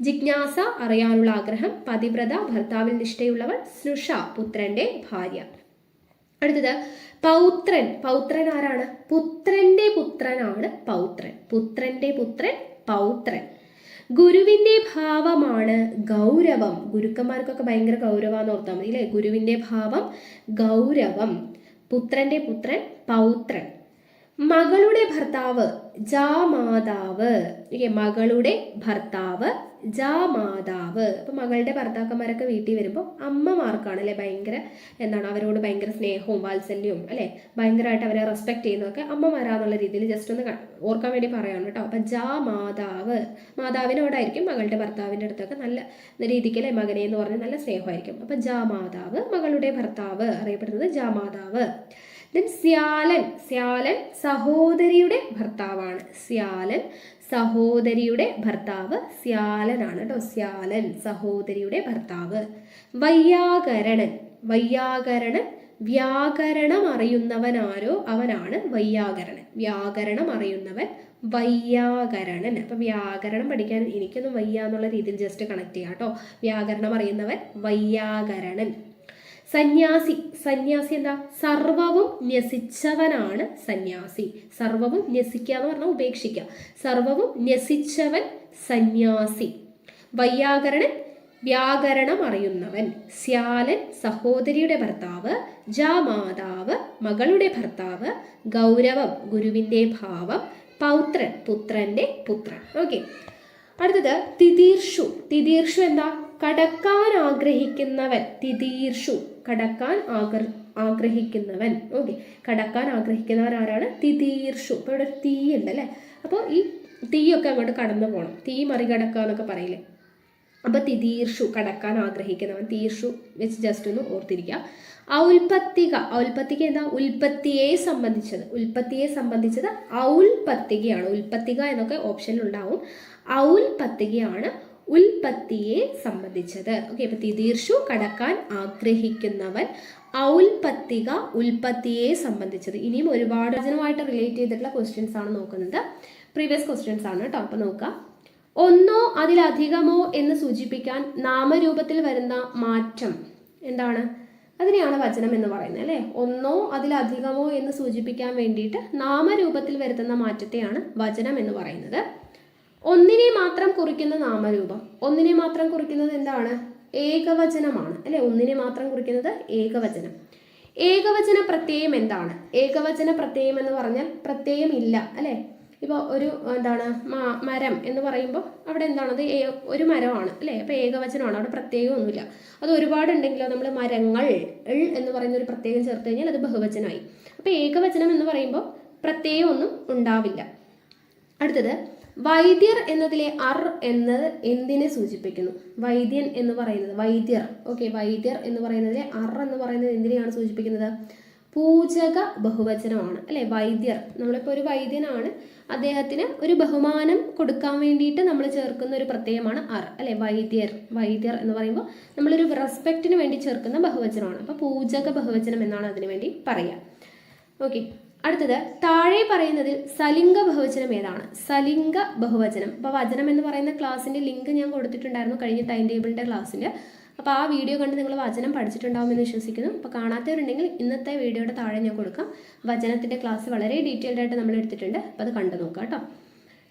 ജിജ്ഞാസ അറിയാനുള്ള ആഗ്രഹം, പതിവ്രത ഭർത്താവിൽ നിഷ്ഠയുള്ളവൾ, സ്നുഷ പുത്രന്റെ ഭാര്യ. അടുത്തത് പൗത്രൻ. പൗത്രൻ ആരാണ്? പുത്രന്റെ പുത്രനാണ് പൗത്രൻ. പുത്രന്റെ പുത്രൻ പൗത്രൻ. ഗുരുവിന്റെ ഭാവമാണ് ഗൗരവം. ഗുരുക്കന്മാർക്കൊക്കെ ഭയങ്കര ഗൗരവാന്ന് ഓർത്താൽ മതി അല്ലേ. ഗുരുവിന്റെ ഭാവം ഗൗരവം. പുത്രന്റെ പുത്രൻ പൗത്രൻ. മകളുടെ ഭർത്താവ് ജാമാതാവ്. മകളുടെ ഭർത്താവ് ജാമാതാവ്. അപ്പൊ മകളുടെ ഭർത്താക്കന്മാരൊക്കെ വീട്ടിൽ വരുമ്പോൾ അമ്മമാർക്കാണ് അല്ലെ ഭയങ്കര എന്താണ്, അവരോട് ഭയങ്കര സ്നേഹവും വാത്സല്യവും അല്ലെ, ഭയങ്കരമായിട്ട് അവരെ റെസ്പെക്ട് ചെയ്യുന്നതൊക്കെ അമ്മമാരാന്നുള്ള രീതിയിൽ ജസ്റ്റ് ഒന്ന് ഓർക്കാൻ വേണ്ടി പറയാണ് കേട്ടോ. അപ്പൊ ജാമാതാവ്, മാതാവിനോടായിരിക്കും മകളുടെ ഭർത്താവിൻ്റെ അടുത്തൊക്കെ നല്ല രീതിക്ക് അല്ലെ മകനെ എന്ന് പറഞ്ഞ് നല്ല സ്നേഹമായിരിക്കും. അപ്പൊ ജാമാതാവ്, മകളുടെ ഭർത്താവ് അറിയപ്പെടുന്നത് ജാമാതാവ്. ദെൻ സ്യാലൻ. സ്യാലൻ സഹോദരിയുടെ ഭർത്താവാണ്. സ്യാലൻ സഹോദരിയുടെ ഭർത്താവ് സ്യാലനാണ് കേട്ടോ. സ്യാലൻ സഹോദരിയുടെ ഭർത്താവ്. വൈയാകരണൻ. വൈയാകരണൻ വ്യാകരണം അറിയുന്നവനാരോ അവനാണ് വൈയാകരണൻ. വ്യാകരണം അറിയുന്നവൻ വൈയാകരണൻ. അപ്പൊ വ്യാകരണം പഠിക്കാൻ എനിക്കൊന്നും വയ്യ എന്നുള്ള രീതിയിൽ ജസ്റ്റ് കണക്ട് ചെയ്യാം കേട്ടോ. വ്യാകരണം അറിയുന്നവൻ വൈയാകരണൻ. സന്യാസി. സന്യാസി എന്താ? സർവവും ന്യസിച്ചവനാണ് സന്യാസി. സർവവും ന്യസിക്കുക എന്ന് പറഞ്ഞാൽ ഉപേക്ഷിക്കുക. സർവവും ന്യസിച്ചവൻ സന്യാസി. വൈയാകരണൻ വ്യാകരണം അറിയുന്നവൻ. സ്യാലൻ സഹോദരിയുടെ ഭർത്താവ്. ജാമാതാവ് മകളുടെ ഭർത്താവ്. ഗൗരവം ഗുരുവിന്റെ ഭാവം. പൗത്രൻ പുത്രന്റെ പുത്രൻ. ഓക്കെ, അടുത്തത് തിതീർഷു. തിതീർഷു എന്താ? കടക്കാൻ ആഗ്രഹിക്കുന്നവൻ. തിതീർഷു കടക്കാൻ ആഗ്രഹിക്കുന്നവൻ. ഓക്കെ, കടക്കാൻ ആഗ്രഹിക്കുന്നവൻ ആരാണ്? തിതീർഷു. ഇപ്പൊ ഇവിടെ തീ ഉണ്ട് അല്ലേ. അപ്പോൾ ഈ തീയൊക്കെ അങ്ങോട്ട് കടന്നു പോകണം. തീ മറികടക്കുക എന്നൊക്കെ പറയില്ലേ. അപ്പൊ തിതീർഷു കടക്കാൻ ആഗ്രഹിക്കുന്നവൻ. തീർഷു വെച്ച് ജസ്റ്റ് ഒന്ന് ഓർത്തിരിക്കുക. ഔൽപത്തിക. ഔൽപത്തിക എന്താ? ഉൽപ്പത്തിയെ സംബന്ധിച്ചത്. ഉൽപ്പത്തിയെ സംബന്ധിച്ചത് ഔൽപത്തികയാണ്. ഉൽപ്പത്തിക എന്നൊക്കെ ഓപ്ഷനിൽ ഉണ്ടാവും. ഔൽപത്തികയാണ് ഉൽപ്പത്തിയെ സംബന്ധിച്ചത്. ഓക്കെ, അപ്പൊ തിതീർഷു കടക്കാൻ ആഗ്രഹിക്കുന്നവൻ. ഔൽപത്തിക ഉൽപ്പത്തിയെ സംബന്ധിച്ചത്. ഇനിയും ഒരുപാട് വചനവുമായിട്ട് റിലേറ്റ് ചെയ്തിട്ടുള്ള ക്വസ്റ്റ്യൻസ് ആണ് നോക്കുന്നത്. പ്രീവിയസ് ക്വസ്റ്റ്യൻസ് ആണ് കേട്ടോ. അപ്പൊ നോക്കാം. ഒന്നോ അതിലധികമോ എന്ന് സൂചിപ്പിക്കാൻ നാമരൂപത്തിൽ വരുന്ന മാറ്റം എന്താണ്? അതിനെയാണ് വചനം എന്ന് പറയുന്നത് അല്ലേ. ഒന്നോ അതിലധികമോ എന്ന് സൂചിപ്പിക്കാൻ വേണ്ടിയിട്ട് നാമരൂപത്തിൽ വരുത്തുന്ന മാറ്റത്തെയാണ് വചനം എന്ന് പറയുന്നത്. ഒന്നിനെ മാത്രം കുറിക്കുന്ന നാമരൂപം. ഒന്നിനെ മാത്രം കുറിക്കുന്നത് എന്താണ്? ഏകവചനമാണ് അല്ലെ. ഒന്നിനെ മാത്രം കുറിക്കുന്നത് ഏകവചനം. ഏകവചന പ്രത്യയം എന്താണ്? ഏകവചന പ്രത്യയം എന്ന് പറഞ്ഞാൽ പ്രത്യയം ഇല്ല അല്ലെ. ഇപ്പോൾ ഒരു എന്താണ് മരം എന്ന് പറയുമ്പോൾ അവിടെ എന്താണത്? ഒരു മരമാണ് അല്ലേ. അപ്പോൾ ഏകവചനമാണ്, അവിടെ പ്രത്യേകം ഒന്നുമില്ല. അത് ഒരുപാടുണ്ടെങ്കിലോ നമ്മൾ മരങ്ങൾ എന്ന് പറയുന്ന ഒരു പ്രത്യേകം ചേർത്ത് കഴിഞ്ഞാൽ അത് ബഹുവചനമായി. അപ്പോൾ ഏകവചനം എന്ന് പറയുമ്പോൾ പ്രത്യേകം ഒന്നും ഉണ്ടാവില്ല. അടുത്തത് വൈദ്യർ എന്നതിലെ അർ എന്നത് എന്തിനെ സൂചിപ്പിക്കുന്നു? വൈദ്യൻ എന്ന് പറയുന്നത് വൈദ്യർ. ഓക്കെ, വൈദ്യർ എന്ന് പറയുന്നതിലെ അർ എന്ന് പറയുന്നത് എന്തിനെയാണ് സൂചിപ്പിക്കുന്നത്? പൂജക ബഹുവചനമാണ് അല്ലെ. വൈദ്യർ, നമ്മളിപ്പോൾ ഒരു വൈദ്യനാണ്, അദ്ദേഹത്തിന് ഒരു ബഹുമാനം കൊടുക്കാൻ വേണ്ടിയിട്ട് നമ്മൾ ചേർക്കുന്ന ഒരു പ്രത്യയമാണ് അർ അല്ലെ. വൈദ്യർ. വൈദ്യർ എന്ന് പറയുമ്പോൾ നമ്മളൊരു റെസ്പെക്റ്റിന് വേണ്ടി ചേർക്കുന്ന ബഹുവചനമാണ്. അപ്പോൾ പൂജക ബഹുവചനം എന്നാണ് അതിനു വേണ്ടി പറയുക. ഓക്കെ, അടുത്തത് താഴെ പറയുന്നതിൽ സലിംഗ ബഹുവചനം ഏതാണ്? സലിംഗ ബഹുവചനം. അപ്പോൾ വചനം എന്ന് പറയുന്ന ക്ലാസ്സിൻ്റെ ലിങ്ക് ഞാൻ കൊടുത്തിട്ടുണ്ടായിരുന്നു കഴിഞ്ഞ ടൈം ടേബിളിൻ്റെ ക്ലാസ്സിൽ. അപ്പോൾ ആ വീഡിയോ കണ്ട് നിങ്ങൾ വചനം പഠിച്ചിട്ടുണ്ടാവുമെന്ന് വിശ്വസിക്കുന്നു. അപ്പോൾ കാണാത്തവരുണ്ടെങ്കിൽ ഇന്നത്തെ വീഡിയോയുടെ താഴെ ഞാൻ കൊടുക്കാം. വചനത്തിൻ്റെ ക്ലാസ് വളരെ ഡീറ്റെയിൽഡ് ആയിട്ട് നമ്മൾ എടുത്തിട്ടുണ്ട്. അപ്പോൾ അത് കണ്ടു നോക്കാം കേട്ടോ.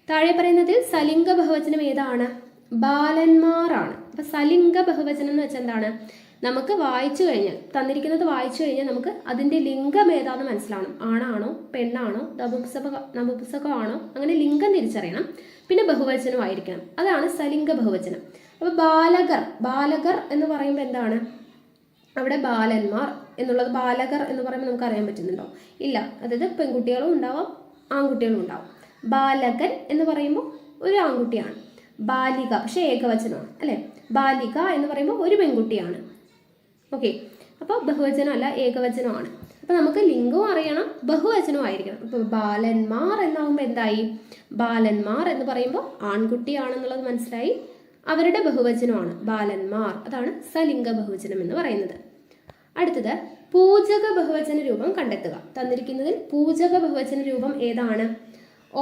താഴെ പറയുന്നതിൽ സലിംഗ ബഹുവചനം ഏതാണ്? ബാലന്മാരാണ്. അപ്പോൾ സലിംഗ ബഹുവചനം എന്ന് വെച്ചാൽ എന്താണ്? നമുക്ക് വായിച്ചു കഴിഞ്ഞാൽ, തന്നിരിക്കുന്നത് വായിച്ചു കഴിഞ്ഞാൽ നമുക്ക് അതിൻ്റെ ലിംഗം ഏതാണെന്ന് മനസ്സിലാവണം. ആണാണോ പെണ്ണാണോ നപുംസകമാണോ അങ്ങനെ ലിംഗം തിരിച്ചറിയണം. പിന്നെ ബഹുവചനമായിരിക്കണം. അതാണ് സലിംഗ ബഹുവചനം. അപ്പോൾ ബാലകർ. ബാലകർ എന്ന് പറയുമ്പോൾ എന്താണ്? അവിടെ ബാലന്മാർ എന്നുള്ളത് ബാലകർ എന്ന് പറയുമ്പോൾ നമുക്ക് അറിയാൻ പറ്റുന്നുണ്ടോ? ഇല്ല. അതായത് പെൺകുട്ടികളും ഉണ്ടാവാം ആൺകുട്ടികളും ഉണ്ടാവും. ബാലകൻ എന്ന് പറയുമ്പോൾ ഒരു ആൺകുട്ടിയാണ്. ബാലിക പക്ഷേ ഏകവചനമാണ് അല്ലേ. ബാലിക എന്ന് പറയുമ്പോൾ ഒരു പെൺകുട്ടിയാണ്. ഓക്കെ, അപ്പോൾ അപ്പോൾ ബഹുവചനമല്ല, ഏകവചനമാണ്. അപ്പോൾ നമുക്ക് ലിംഗവും അറിയണം, ബഹുവചനവും ആയിരിക്കണം. ഇപ്പോൾ ബാലന്മാർ എന്നാകുമ്പോൾ എന്തായി? ബാലന്മാർ എന്ന് പറയുമ്പോൾ ആൺകുട്ടിയാണെന്നുള്ളത് മനസ്സിലായി. അവരുടെ ബഹുവചനമാണ് ബാലന്മാർ. അതാണ് സലിംഗ ബഹുവചനം എന്ന് പറയുന്നത്. അടുത്തത് പൂജക ബഹുവചന രൂപം കണ്ടെത്തുക. തന്നിരിക്കുന്നതിൽ പൂജക ബഹുവചന രൂപം ഏതാണ്?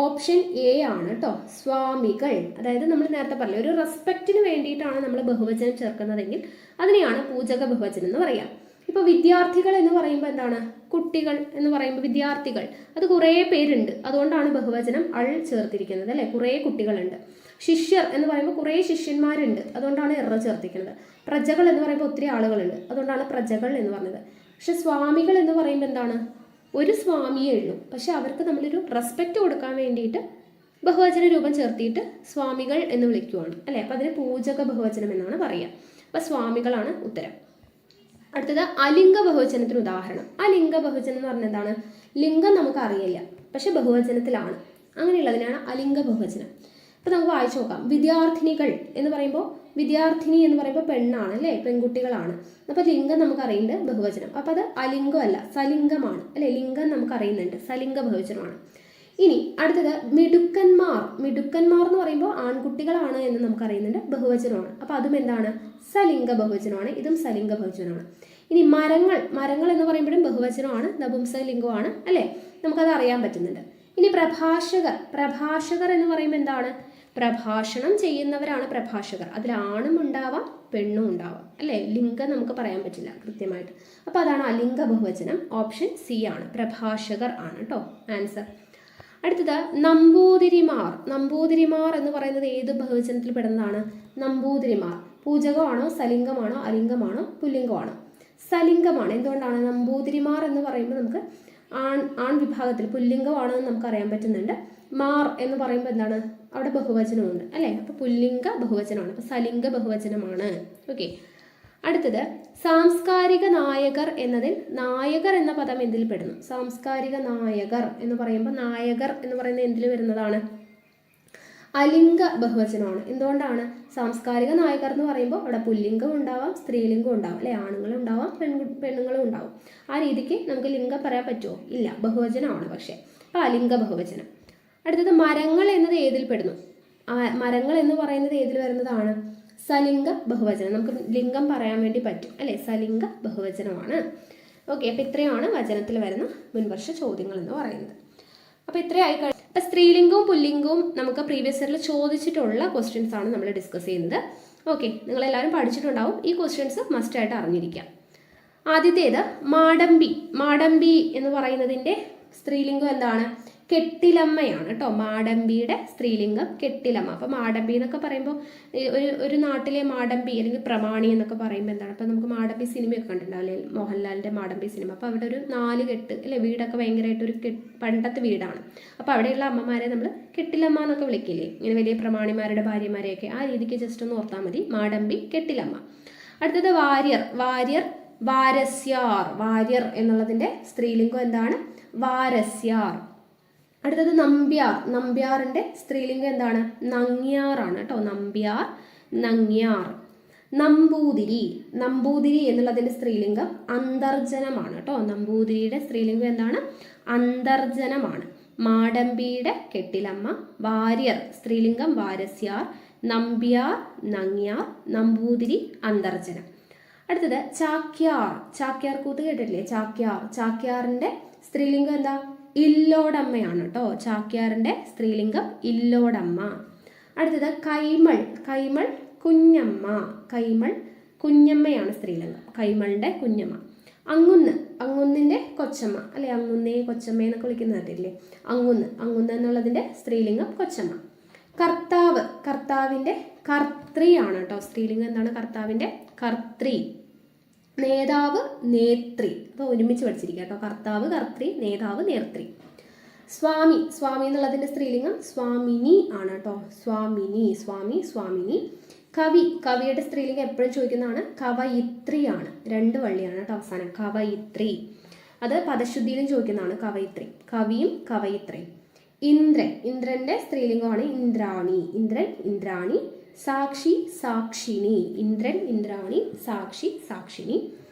ഓപ്ഷൻ എ ആണ് കേട്ടോ, സ്വാമികൾ. അതായത് നമ്മൾ നേരത്തെ പറഞ്ഞ ഒരു റെസ്പെക്റ്റിന് വേണ്ടിയിട്ടാണ് നമ്മൾ ബഹുവചനം ചേർക്കുന്നതെങ്കിൽ അതിനെയാണ് പൂജക ബഹുവചനം എന്ന് പറയാം. ഇപ്പോൾ വിദ്യാർത്ഥികൾ എന്ന് പറയുമ്പോൾ എന്താണ്? കുട്ടികൾ എന്ന് പറയുമ്പോൾ വിദ്യാർത്ഥികൾ, അത് കുറേ പേരുണ്ട്, അതുകൊണ്ടാണ് ബഹുവചനം അൾ ചേർത്തിരിക്കുന്നത് അല്ലേ, കുറേ കുട്ടികളുണ്ട്. ശിഷ്യർ എന്ന് പറയുമ്പോൾ കുറേ ശിഷ്യന്മാരുണ്ട്, അതുകൊണ്ടാണ് എറ ചേർത്തിരിക്കുന്നത്. പ്രജകൾ എന്ന് പറയുമ്പോൾ ഒത്തിരി ആളുകളുണ്ട്, അതുകൊണ്ടാണ് പ്രജകൾ എന്ന് പറഞ്ഞത്. പക്ഷെ സ്വാമികൾ എന്ന് പറയുമ്പോൾ എന്താണ്? ഒരു സ്വാമിയേ ഉള്ളൂ, പക്ഷെ അവർക്ക് നമ്മളൊരു റെസ്പെക്റ്റ് കൊടുക്കാൻ വേണ്ടിയിട്ട് ബഹുവചന രൂപം ചേർത്തിയിട്ട് സ്വാമികൾ എന്ന് വിളിക്കുവാണ് അല്ലേ. അപ്പം അതിന് പൂജക ബഹുവചനം എന്നാണ് പറയുക. അപ്പം സ്വാമികളാണ് ഉത്തരം. അടുത്തത് അലിംഗ ബഹുവചനത്തിന് ഉദാഹരണം. അലിംഗ ബഹുവചനം എന്ന് പറഞ്ഞാൽ എന്താണ്? ലിംഗം നമുക്ക് അറിയില്ല, പക്ഷെ ബഹുവചനത്തിലാണ്, അങ്ങനെയുള്ളതിനാണ് അലിംഗ ബഹുവചനം. അപ്പം നമുക്ക് വായിച്ചു നോക്കാം. വിദ്യാർത്ഥിനികൾ എന്ന് പറയുമ്പോൾ വിദ്യാർത്ഥിനി എന്ന് പറയുമ്പോൾ പെണ്ണാണ് അല്ലേ, പെൺകുട്ടികളാണ്. അപ്പോൾ ലിംഗം നമുക്ക് അറിയുന്നുണ്ട്, ബഹുവചനം. അപ്പോൾ അത് അലിംഗമല്ല, സലിംഗമാണ് അല്ലേ. ലിംഗം നമുക്ക് അറിയുന്നുണ്ട്, സലിംഗ ബഹുവചനമാണ്. ഇനി അടുത്തത് മിടുക്കന്മാർ. മിടുക്കന്മാർ എന്ന് പറയുമ്പോൾ ആൺകുട്ടികളാണ് എന്ന് നമുക്ക് അറിയുന്നുണ്ട്, ബഹുവചനമാണ്. അപ്പോൾ അതും എന്താണ്? സലിംഗ ബഹുവചനമാണ്. ഇതും സലിംഗ ബഹുവചനമാണ്. ഇനി മരങ്ങൾ. മരങ്ങൾ എന്ന് പറയുമ്പോഴും ബഹുവചനമാണ്, നപുംസകലിംഗമാണ് അല്ലേ, നമുക്കത് അറിയാൻ പറ്റുന്നുണ്ട്. ഇനി പ്രഭാഷകർ. പ്രഭാഷകർ എന്ന് പറയുമ്പോൾ എന്താണ്? പ്രഭാഷണം ചെയ്യുന്നവരാണ് പ്രഭാഷകർ. അതിൽ ആണും ഉണ്ടാവാം, പെണ്ണും ഉണ്ടാവാം അല്ലേ. ലിംഗം നമുക്ക് പറയാൻ പറ്റില്ല കൃത്യമായിട്ട്. അപ്പോൾ അതാണ് അലിംഗ ബഹുവചനം. ഓപ്ഷൻ സി ആണ്, പ്രഭാഷകർ ആണ് കേട്ടോ ആൻസർ. അടുത്തത് നമ്പൂതിരിമാർ. നമ്പൂതിരിമാർ എന്ന് പറയുന്നത് ഏത് ബഹുവചനത്തിൽ പെടുന്നതാണ്? നമ്പൂതിരിമാർ. പൂജകമാണോ, സലിംഗമാണോ, അലിംഗമാണോ, പുല്ലിംഗമാണോ? സലിംഗമാണ്. എന്തുകൊണ്ടാണ്? നമ്പൂതിരിമാർ എന്ന് പറയുമ്പോൾ നമുക്ക് ആൺ വിഭാഗത്തിൽ പുല്ലിംഗമാണെന്ന് നമുക്ക് അറിയാൻ പറ്റുന്നുണ്ട്. മാർ എന്ന് പറയുമ്പോൾ എന്താണ്? അവിടെ ബഹുവചനമുണ്ട് അല്ലേ. അപ്പോൾ പുല്ലിംഗ ബഹുവചനമാണ്, അപ്പോൾ സലിംഗ ബഹുവചനമാണ്. ഓക്കെ. അടുത്തത് സാംസ്കാരിക നായകർ എന്നതിൽ നായകർ എന്ന പദം എന്തിൽ പെടുന്നു? സാംസ്കാരിക നായകർ എന്ന് പറയുമ്പോൾ നായകർ എന്ന് പറയുന്നത് എന്തിൽ വരുന്നതാണ്? അലിംഗ ബഹുവചനമാണ്. എന്തുകൊണ്ടാണ്? സാംസ്കാരിക നായകർ എന്ന് പറയുമ്പോൾ അവിടെ പുല്ലിംഗം ഉണ്ടാവാം, സ്ത്രീലിംഗം ഉണ്ടാവും അല്ലെ, ആണുങ്ങളും ഉണ്ടാവാം, പെണ്ണുങ്ങളും ഉണ്ടാവും. ആ രീതിക്ക് നമുക്ക് ലിംഗം പറയാൻ പറ്റുമോ? ഇല്ല, ബഹുവചനമാണ് പക്ഷേ. അപ്പോൾ അലിംഗ ബഹുവചനം. അടുത്തത് മരങ്ങൾ എന്നത് ഏതിൽ പെടുന്നു? മരങ്ങൾ എന്ന് പറയുന്നത് ഏതിൽ വരുന്നതാണ്? സലിംഗ ബഹുവചനം. നമുക്ക് ലിംഗം പറയാൻ വേണ്ടി പറ്റും അല്ലേ, സലിംഗ ബഹുവചനമാണ്. ഓക്കെ. അപ്പോൾ ഇത്രയാണ് വചനത്തിൽ വരുന്ന മുൻവർഷ ചോദ്യങ്ങൾ എന്ന് പറയുന്നത്. അപ്പോൾ ഇത്രയായി കഴിഞ്ഞു. അപ്പോൾ സ്ത്രീലിംഗവും പുല്ലിംഗവും നമുക്ക് പ്രീവിയസ് ഇയറിൽ ചോദിച്ചിട്ടുള്ള ക്വസ്റ്റ്യൻസ് ആണ് നമ്മൾ ഡിസ്കസ് ചെയ്യുന്നത്. ഓക്കെ, നിങ്ങളെല്ലാവരും പഠിച്ചിട്ടുണ്ടാവും. ഈ ക്വസ്റ്റ്യൻസ് മസ്റ്റായിട്ട് അറിഞ്ഞിരിക്കാം. ആദ്യത്തേത് മാടമ്പി. മാടമ്പി എന്ന് പറയുന്നതിൻ്റെ സ്ത്രീലിംഗം എന്താണ്? കെട്ടിലമ്മയാണ് കേട്ടോ. മാടമ്പിയുടെ സ്ത്രീലിംഗം കെട്ടിലമ്മ. അപ്പോൾ മാടമ്പി എന്നൊക്കെ പറയുമ്പോൾ ഒരു നാട്ടിലെ മാടമ്പി അല്ലെങ്കിൽ പ്രമാണി എന്നൊക്കെ പറയുമ്പോൾ എന്താണ്? അപ്പോൾ നമുക്ക് മാടമ്പി സിനിമയൊക്കെ കണ്ടിട്ടുണ്ടാവില്ലേ, മോഹൻലാലിൻ്റെ മാടമ്പി സിനിമ. അപ്പോൾ അവിടെ ഒരു 4 കെട്ട് അല്ലേ, വീടൊക്കെ ഭയങ്കരമായിട്ടൊരു പണ്ടത്തെ വീടാണ്. അപ്പോൾ അവിടെയുള്ള അമ്മമാരെ നമ്മൾ കെട്ടിലമ്മ എന്നൊക്കെ വിളിക്കില്ലേ, ഇങ്ങനെ വലിയ പ്രമാണിമാരുടെ ഭാര്യമാരെയൊക്കെ. ആ രീതിക്ക് ജസ്റ്റ് ഒന്ന് ഓർത്താൽ മതി, മാടമ്പി കെട്ടിലമ്മ. അടുത്തത് വാര്യർ. വാര്യർ വാരസ്യാർ. വാര്യർ എന്നുള്ളതിൻ്റെ സ്ത്രീലിംഗം എന്താണ്? വാരസ്യാർ. അടുത്തത് നമ്പ്യാർ. നമ്പ്യാറിൻ്റെ സ്ത്രീലിംഗം എന്താണ്? നങ്ങ്യാറാണ് കേട്ടോ. നമ്പ്യാർ, നങ്ങ്യാർ. നമ്പൂതിരി. നമ്പൂതിരി എന്നുള്ളതിൻ്റെ സ്ത്രീലിംഗം അന്തർജനമാണ് കേട്ടോ. നമ്പൂതിരിയുടെ സ്ത്രീലിംഗം എന്താണ്? അന്തർജനമാണ്. മാടമ്പിയുടെ കെട്ടിലമ്മ. വാര്യർ സ്ത്രീലിംഗം വാരസ്യാർ. നമ്പ്യാർ, നങ്ങ്യാർ. നമ്പൂതിരി, അന്തർജനം. അടുത്തത് ചാക്യാർ. ചാക്യാർ കൂത്ത് കേട്ടിട്ടില്ലേ? ചാക്യാർ. ചാക്യാറിൻ്റെ സ്ത്രീലിംഗം എന്താ? ഇല്ലോടമ്മയാണ് കേട്ടോ. ചാക്യാറിൻ്റെ സ്ത്രീലിംഗം ഇല്ലോടമ്മ. അടുത്തത് കൈമൾ. കൈമൾ കുഞ്ഞമ്മ. കൈമൾ കുഞ്ഞമ്മയാണ് സ്ത്രീലിംഗം. കൈമളിൻ്റെ കുഞ്ഞമ്മ. അങ്ങുന്ന്. അങ്ങുന്നിൻ്റെ കൊച്ചമ്മ അല്ലെ, അങ്ങുന്നേ കൊച്ചമ്മ എന്നൊക്കെ വിളിക്കുന്നത് കേട്ടില്ലേ, അങ്ങുന്ന്. അങ്ങുന്ന് എന്നുള്ളതിൻ്റെ സ്ത്രീലിംഗം കൊച്ചമ്മ. കർത്താവ്. കർത്താവിൻ്റെ കർത്തൃയാണ് കേട്ടോ. സ്ത്രീലിംഗം എന്താണ്? കർത്താവിൻ്റെ കർത്തൃ. നേതാവ്, നേത്രി. അപ്പോൾ ഒരുമിച്ച് പഠിച്ചിരിക്കുക കേട്ടോ. കർത്താവ്, കർത്തൃ, നേതാവ്, നേത്രി. സ്വാമി. സ്വാമി എന്നുള്ളതിൻ്റെ സ്ത്രീലിംഗം സ്വാമിനി ആണ് കേട്ടോ. സ്വാമിനി. സ്വാമി, സ്വാമിനി. കവി. കവിയുടെ സ്ത്രീലിംഗം എപ്പോഴും ചോദിക്കുന്നതാണ്, കവയിത്രിയാണ്. 2 വള്ളിയാണ് കേട്ടോ അവസാനം, കവയിത്രി. അത് പദശുദ്ധിയിലും ചോദിക്കുന്നതാണ്, കവയിത്രി. കവിയും കവയിത്രിയും. ഇന്ദ്രൻ. ഇന്ദ്രൻ്റെ സ്ത്രീലിംഗമാണ് ഇന്ദ്രാണി. ഇന്ദ്രൻ, ഇന്ദ്രാണി. സാക്ഷി, സാക്ഷിണി. ഇന്ദ്രൻ, ഇന്ദ്രാണി. സാക്ഷി, സാക്ഷിണി.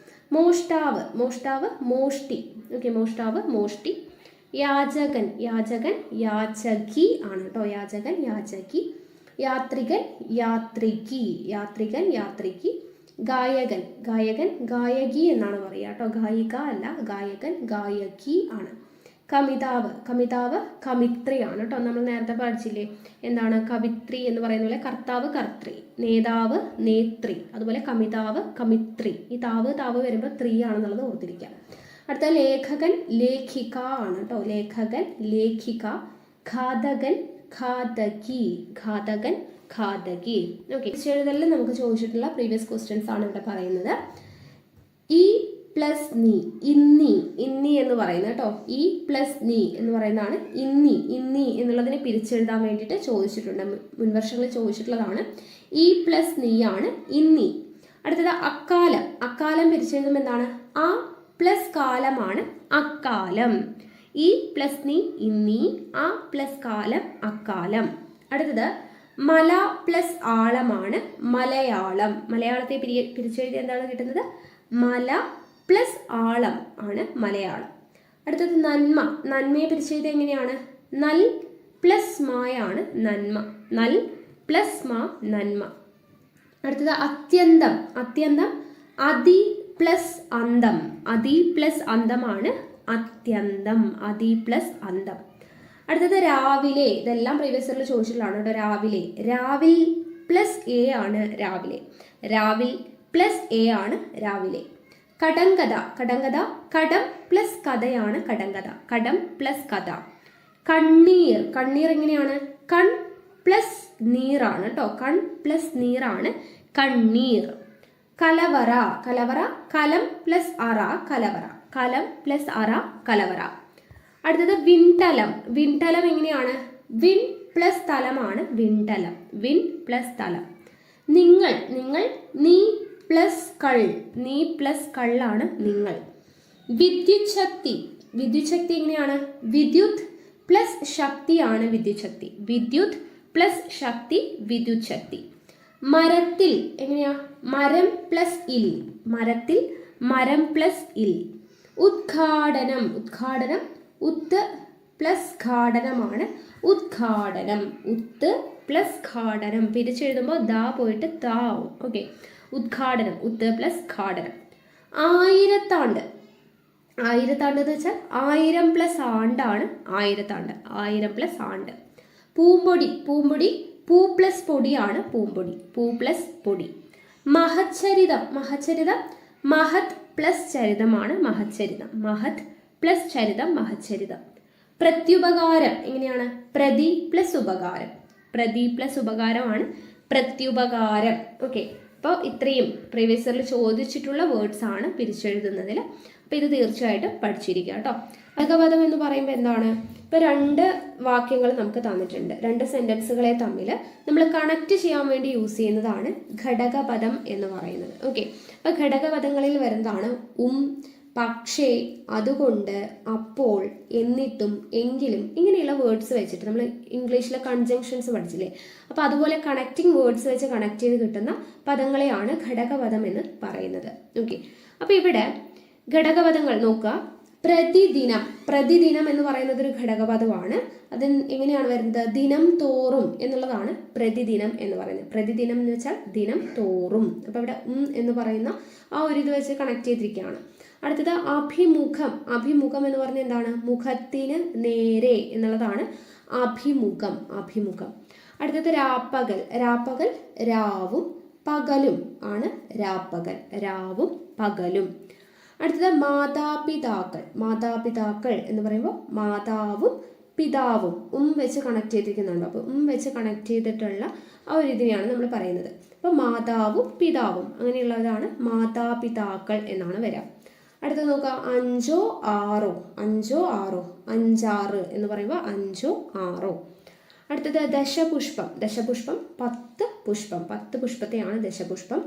മോഷ്ടാവ്, മോഷ്ടാവ് മോഷ്ടി. ഓക്കെ, മോഷ്ടാവ് മോഷ്ടി. യാചകൻ, യാചകൻ യാചകി ആണ് കേട്ടോ, യാചകൻ യാചകി. യാത്രികൻ യാത്രികി, യാത്രികൻ യാത്രികി. ഗായകൻ, ഗായകൻ ഗായകി എന്നാണ് പറയുക കേട്ടോ, ഗായിക അല്ല, ഗായകൻ ഗായകി ആണ്. കമിതാവ്, കമിതാവ് കമിത്രി ആണ് കേട്ടോ. നമ്മൾ നേരത്തെ പഠിച്ചില്ലേ എന്താണ് കവിത്രി എന്ന് പറയുന്ന പോലെ കർത്താവ് കർത്തൃ, നേതാവ് നേത്രി, അതുപോലെ കമിതാവ് കമിത്രി. ഈ താവ് താവ് വരുമ്പോൾ ത്രീ ആണെന്നുള്ളത് ഓർത്തിരിക്കുക. അടുത്ത ലേഖകൻ ലേഖിക ആണ് കേട്ടോ, ലേഖകൻ ലേഖിക. ഘാതകൻ ഘാതകി, ഘാതകൻ ഘാതകി. ഓക്കെ, എഴുതലിൽ നമുക്ക് ചോദിച്ചിട്ടുള്ള പ്രീവിയസ് ക്വസ്റ്റ്യൻസ് ആണ് ഇവിടെ പറയുന്നത്. ഈ പ്ലസ് നീ, ഇന്നി, ഇന്നി എന്ന് പറയുന്നത് കേട്ടോ, ഈ പ്ലസ് നീ എന്ന് പറയുന്നതാണ് ഇന്നി. ഇന്നി എന്നുള്ളതിനെ പിരിച്ചെഴുതാൻ വേണ്ടിയിട്ട് ചോദിച്ചിട്ടുണ്ട്, മുൻവർഷങ്ങളിൽ ചോദിച്ചിട്ടുള്ളതാണ്. ഈ പ്ലസ് നീ ആണ് ഇന്നി. അടുത്തത് അക്കാലം, അക്കാലം പിരിച്ചെഴുതുമ്പോൾ എന്താണ്? ആ പ്ലസ് കാലമാണ് അക്കാലം. ഈ പ്ലസ് നീ ഇന്നി, ആ പ്ലസ് കാലം അക്കാലം. അടുത്തത് മല പ്ലസ് ആളമാണ് മലയാളം. മലയാളത്തെ പിരിച്ചെഴുതി എന്താണ് കിട്ടുന്നത്? മല പ്ലസ് ആളം ആണ് മലയാളം. അടുത്തത് നന്മ, നന്മയെ പിരിച്ചെഴുതി എങ്ങനെയാണ്? നൽ പ്ലസ് മായാണ് നന്മ, നൽ പ്ലസ് മാ നന്മ. അടുത്തത് അത്യന്തം, അത്യന്തം അതി പ്ലസ് അന്തം, അതി പ്ലസ് അന്തമാണ് അത്യന്തം, അതി പ്ലസ് അന്തം. അടുത്തത് രാവിലെ, ഇതെല്ലാം പ്രീവിയസ് ഇയറിൽ ചോദിച്ചിട്ടുള്ളതാണ് കേട്ടോ. രാവിലെ, രാവിൽ പ്ലസ് എ ആണ് രാവിലെ, രാവിൽ പ്ലസ് എ ആണ് രാവിലെ. കടങ്കഥ, കടങ്കഥ കടം പ്ലസ് കഥയാണ് കടങ്കഥ, കടം പ്ലസ് കഥ. കണ്ണീർ, കണ്ണീർ എങ്ങനെയാണ്? കൺ പ്ലസ് നീറാണ് കേട്ടോ, കൺ പ്ലസ് നീറാണ് കണ്ണീർ. കലവറ, കലവറ കലം പ്ലസ് അറ കലവറ, കലം പ്ലസ് അറ കലവറ. അടുത്തത് വിൺതലം, വിൺതലം എങ്ങനെയാണ്? വിൺ പ്ലസ് തലമാണ് വിൺതലം, വിൺ പ്ലസ് തലം. നിങ്ങൾ, നിങ്ങൾ നീ പ്ലസ് കൾ, നീ പ്ലസ് കള്ളാണ് നിങ്ങൾ. വിദ്യുത് ശക്തി, വിദ്യുത് ശക്തി എങ്ങനെയാണ്? വിദ്യുത് പ്ലസ് ശക്തിയാണ് വിദ്യുത് ശക്തി, വിദ്യുത് പ്ലസ് ശക്തി വിദ്യുത് ശക്തി. മരത്തിൽ എങ്ങനെയാ? മരം പ്ലസ് ഇൽ, മരത്തിൽ മരം പ്ലസ് ഇൽ. ഉദ്ഘാടനം, ഉദ്ഘാടനം ഉത്ത് പ്ലസ് ഘാടനമാണ് ഉദ്ഘാടനം, ഉത്ത് പ്ലസ് ഘാടനം. പിരിച്ചെഴുതുമ്പോൾ ദാ പോയിട്ട് താവും. ഓക്കെ, ഉദ്ഘാടനം ഉത്ത് പ്ലസ് ഘാടനം. ആയിരത്താണ്ട്, ആയിരത്താണ്ട് എന്ന് വെച്ചാൽ 1000 പ്ലസ് ആണ്ടാണ് ആയിരത്താണ്ട്, 1000 പ്ലസ് ആണ്ട്. പൂമ്പൊടി, പൂമ്പൊടി പൂ പ്ലസ് പൊടിയാണ് പൂമ്പൊടി, പൂ പ്ലസ് പൊടി. മഹച്ചരിതം, മഹച്ചരിതം മഹത് പ്ലസ് ചരിതമാണ് മഹച്ചരിതം, മഹത് പ്ലസ് ചരിതം മഹച്ചരിതം. പ്രത്യുപകാരം എങ്ങനെയാണ്? പ്രതി പ്ലസ് ഉപകാരം, പ്രതി പ്ലസ് ഉപകാരമാണ് പ്രത്യുപകാരം. ഓക്കെ, അപ്പോൾ ഇത്രയും പ്രീവിയസ് ഇയറിൽ ചോദിച്ചിട്ടുള്ള വേർഡ്സ് ആണ് പിരിച്ചെഴുതുന്നതിൽ. അപ്പോൾ ഇത് തീർച്ചയായിട്ടും പഠിച്ചിരിക്കുക കേട്ടോ. ഘടകപദം എന്ന് പറയുമ്പോൾ എന്താണ്? ഇപ്പോൾ 2 വാക്യങ്ങൾ നമുക്ക് തന്നിട്ടുണ്ട്, 2 സെൻറ്റൻസുകളെ തമ്മിൽ നമ്മൾ കണക്ട് ചെയ്യാൻ വേണ്ടി യൂസ് ചെയ്യുന്നതാണ് ഘടകപദം എന്ന് പറയുന്നത്. ഓക്കെ, അപ്പോൾ ഘടകപദങ്ങളിൽ വരുന്നതാണ് പക്ഷേ, അതുകൊണ്ട്, അപ്പോൾ, എന്നിട്ടും, എങ്കിലും, ഇങ്ങനെയുള്ള വേർഡ്സ് വെച്ചിട്ട് നമ്മൾ ഇംഗ്ലീഷിലെ കൺജങ്ഷൻസ് പഠിച്ചില്ലേ, അപ്പോൾ അതുപോലെ കണക്റ്റിംഗ് വേർഡ്സ് വെച്ച് കണക്ട് ചെയ്ത് കിട്ടുന്ന പദങ്ങളെയാണ് ഘടകപദം എന്ന് പറയുന്നത്. ഓക്കെ, അപ്പോൾ ഇവിടെ ഘടകപദങ്ങൾ നോക്കുക. പ്രതിദിനം, പ്രതിദിനം എന്ന് പറയുന്നത് ഒരു ഘടകപദമാണ്. അത് എങ്ങനെയാണ് വരുന്നത്? ദിനം തോറും എന്നുള്ളതാണ് പ്രതിദിനം എന്ന് പറയുന്നത്. പ്രതിദിനം എന്ന് വെച്ചാൽ ദിനം തോറും. അപ്പോൾ ഇവിടെ എന്ന് പറയുന്ന ആ ഒരു ഇത് വെച്ച് കണക്ട് ചെയ്തിരിക്കുകയാണ്. അടുത്തത് അഭിമുഖം, അഭിമുഖം എന്ന് പറഞ്ഞാൽ എന്താണ്? മുഖത്തിന് നേരെ എന്നുള്ളതാണ് അഭിമുഖം, അഭിമുഖം. അടുത്തത് രാപ്പകൽ, രാപ്പകൽ രാവും പകലും ആണ് രാപ്പകൽ, രാവും പകലും. അടുത്തത് മാതാപിതാക്കൾ, മാതാപിതാക്കൾ എന്ന് പറയുമ്പോൾ മാതാവും പിതാവും വെച്ച് കണക്ട് ചെയ്തിരിക്കുന്നുണ്ട്. അപ്പോൾ വെച്ച് കണക്ട് ചെയ്തിട്ടുള്ള ആ ഒരു ഇതിനെയാണ് നമ്മൾ പറയുന്നത്. അപ്പോൾ മാതാവും പിതാവും അങ്ങനെയുള്ളതാണ് മാതാപിതാക്കൾ എന്നാണ് വരിക. അടുത്തത് നോക്കുക, 5 6, 5 6, 5 എന്ന് പറയുമ്പോൾ 5 6. അടുത്തത് ദശപുഷ്പം, ദശപുഷ്പം 10 പുഷ്പം, 10 പുഷ്പത്തെയാണ് ദശപുഷ്പം.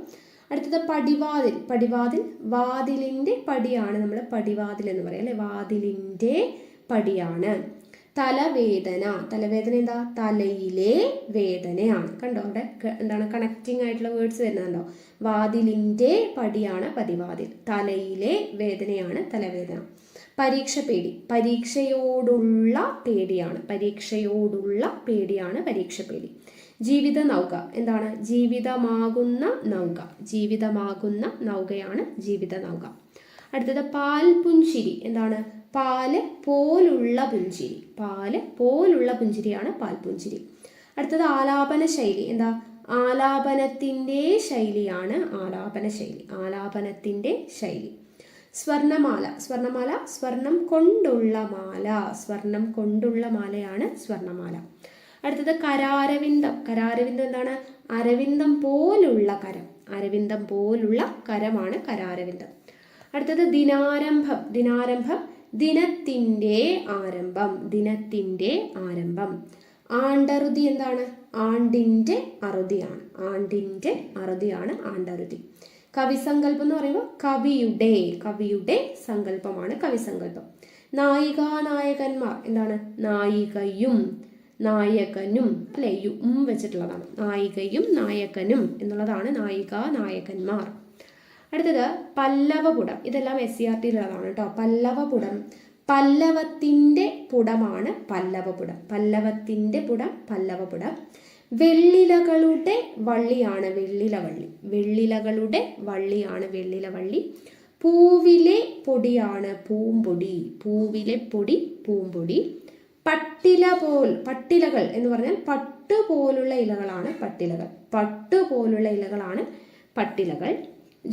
അടുത്തത് പടിവാതിൽ, പടിവാതിൽ വാതിലിൻ്റെ പടിയാണ് നമ്മൾ പടിവാതിൽ എന്ന് പറയാം അല്ലേ, വാതിലിൻ്റെ പടിയാണ്. തലവേദന, തലവേദന എന്താ? തലയിലെ വേദനയാണ്. കണ്ടോ അവിടെ എന്താണ് കണക്റ്റിംഗ് ആയിട്ടുള്ള വേർഡ്സ് വരുന്നുണ്ടോ? വാതിലിൻ്റെ പടിയാണ് പതിവാതിൽ. തലയിലെ വേദനയാണ് തലവേദന. പരീക്ഷ പേടി, പരീക്ഷയോടുള്ള പേടിയാണ്. പരീക്ഷയോടുള്ള പേടിയാണ് പരീക്ഷ പേടി. ജീവിത നൗക എന്താണ്? ജീവിതമാകുന്ന നൗക. ജീവിതമാകുന്ന നൗകയാണ് ജീവിത നൗക. അടുത്തത് പാൽ പുഞ്ചിരി എന്താണ്? പാല് പോലുള്ള പുഞ്ചിരി. പാല് പോലുള്ള പുഞ്ചിരിയാണ് പാൽ പുഞ്ചിരി. അടുത്തത് ആലാപന ശൈലി എന്താ? ആലാപനത്തിൻ്റെ ശൈലിയാണ് ആലാപന ശൈലി. ആലാപനത്തിൻ്റെ ശൈലി. സ്വർണമാല, സ്വർണമാല സ്വർണം കൊണ്ടുള്ള മാല. സ്വർണം കൊണ്ടുള്ള മാലയാണ് സ്വർണമാല. അടുത്തത് കരാരവിന്ദം. കരാരവിന്ദം എന്താണ്? അരവിന്ദം പോലുള്ള കരം. അരവിന്ദം പോലുള്ള കരമാണ് കരാരവിന്ദം. അടുത്തത് ദിനാരംഭം. ദിനാരംഭം ദിനത്തിൻ്റെ ആരംഭം. ദിനത്തിൻ്റെ ആരംഭം. ആണ്ടറുതി എന്താണ്? ആണ്ടിൻ്റെ അറുതിയാണ്. ആണ്ടിൻ്റെ അറുതിയാണ് ആണ്ടറുതി. കവിസങ്കല്പം എന്ന് പറയുമ്പോൾ കവിയുടെ സങ്കല്പമാണ് കവിസങ്കല്പം. നായിക നായകന്മാർ എന്താണ്? നായികയും നായകനും അല്ലെ? വെച്ചിട്ടുള്ളതാണ്. നായികയും നായകനും എന്നുള്ളതാണ് നായിക നായകന്മാർ. അടുത്തത് പല്ലവപുടം. ഇതെല്ലാം SCERT-യിലുള്ളതാണ് കേട്ടോ. പല്ലവപുടം പല്ലവത്തിൻ്റെ പുടമാണ് പല്ലവപുടം. പല്ലവത്തിൻ്റെ പുടം പല്ലവപുടം. വെള്ളിലകളുടെ വള്ളിയാണ് വെള്ളിലവള്ളി. വെള്ളിലകളുടെ വള്ളിയാണ് വെള്ളിലവള്ളി. പൂവിലെ പൊടിയാണ് പൂമ്പൊടി. പൂവിലെ പൊടി പൂമ്പൊടി. പട്ടിലകൾ എന്ന് പറഞ്ഞാൽ പട്ടുപോലുള്ള ഇലകളാണ് പട്ടിലകൾ. പട്ടുപോലുള്ള ഇലകളാണ് പട്ടിലകൾ.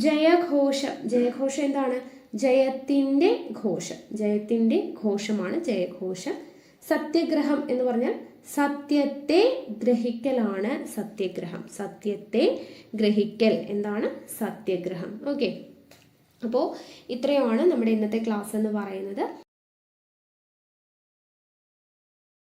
ജയഘോഷം. ജയഘോഷം എന്താണ്? ജയത്തിൻ്റെ ഘോഷം. ജയത്തിൻ്റെ ഘോഷമാണ് ജയഘോഷം. സത്യഗ്രഹം എന്ന് പറഞ്ഞാൽ സത്യത്തെ ഗ്രഹിക്കലാണ് സത്യഗ്രഹം. സത്യത്തെ ഗ്രഹിക്കൽ എന്താണ്? സത്യഗ്രഹം. ഓക്കെ, അപ്പോൾ ഇത്രയുമാണ് നമ്മുടെ ഇന്നത്തെ ക്ലാസ് എന്ന് പറയുന്നത്.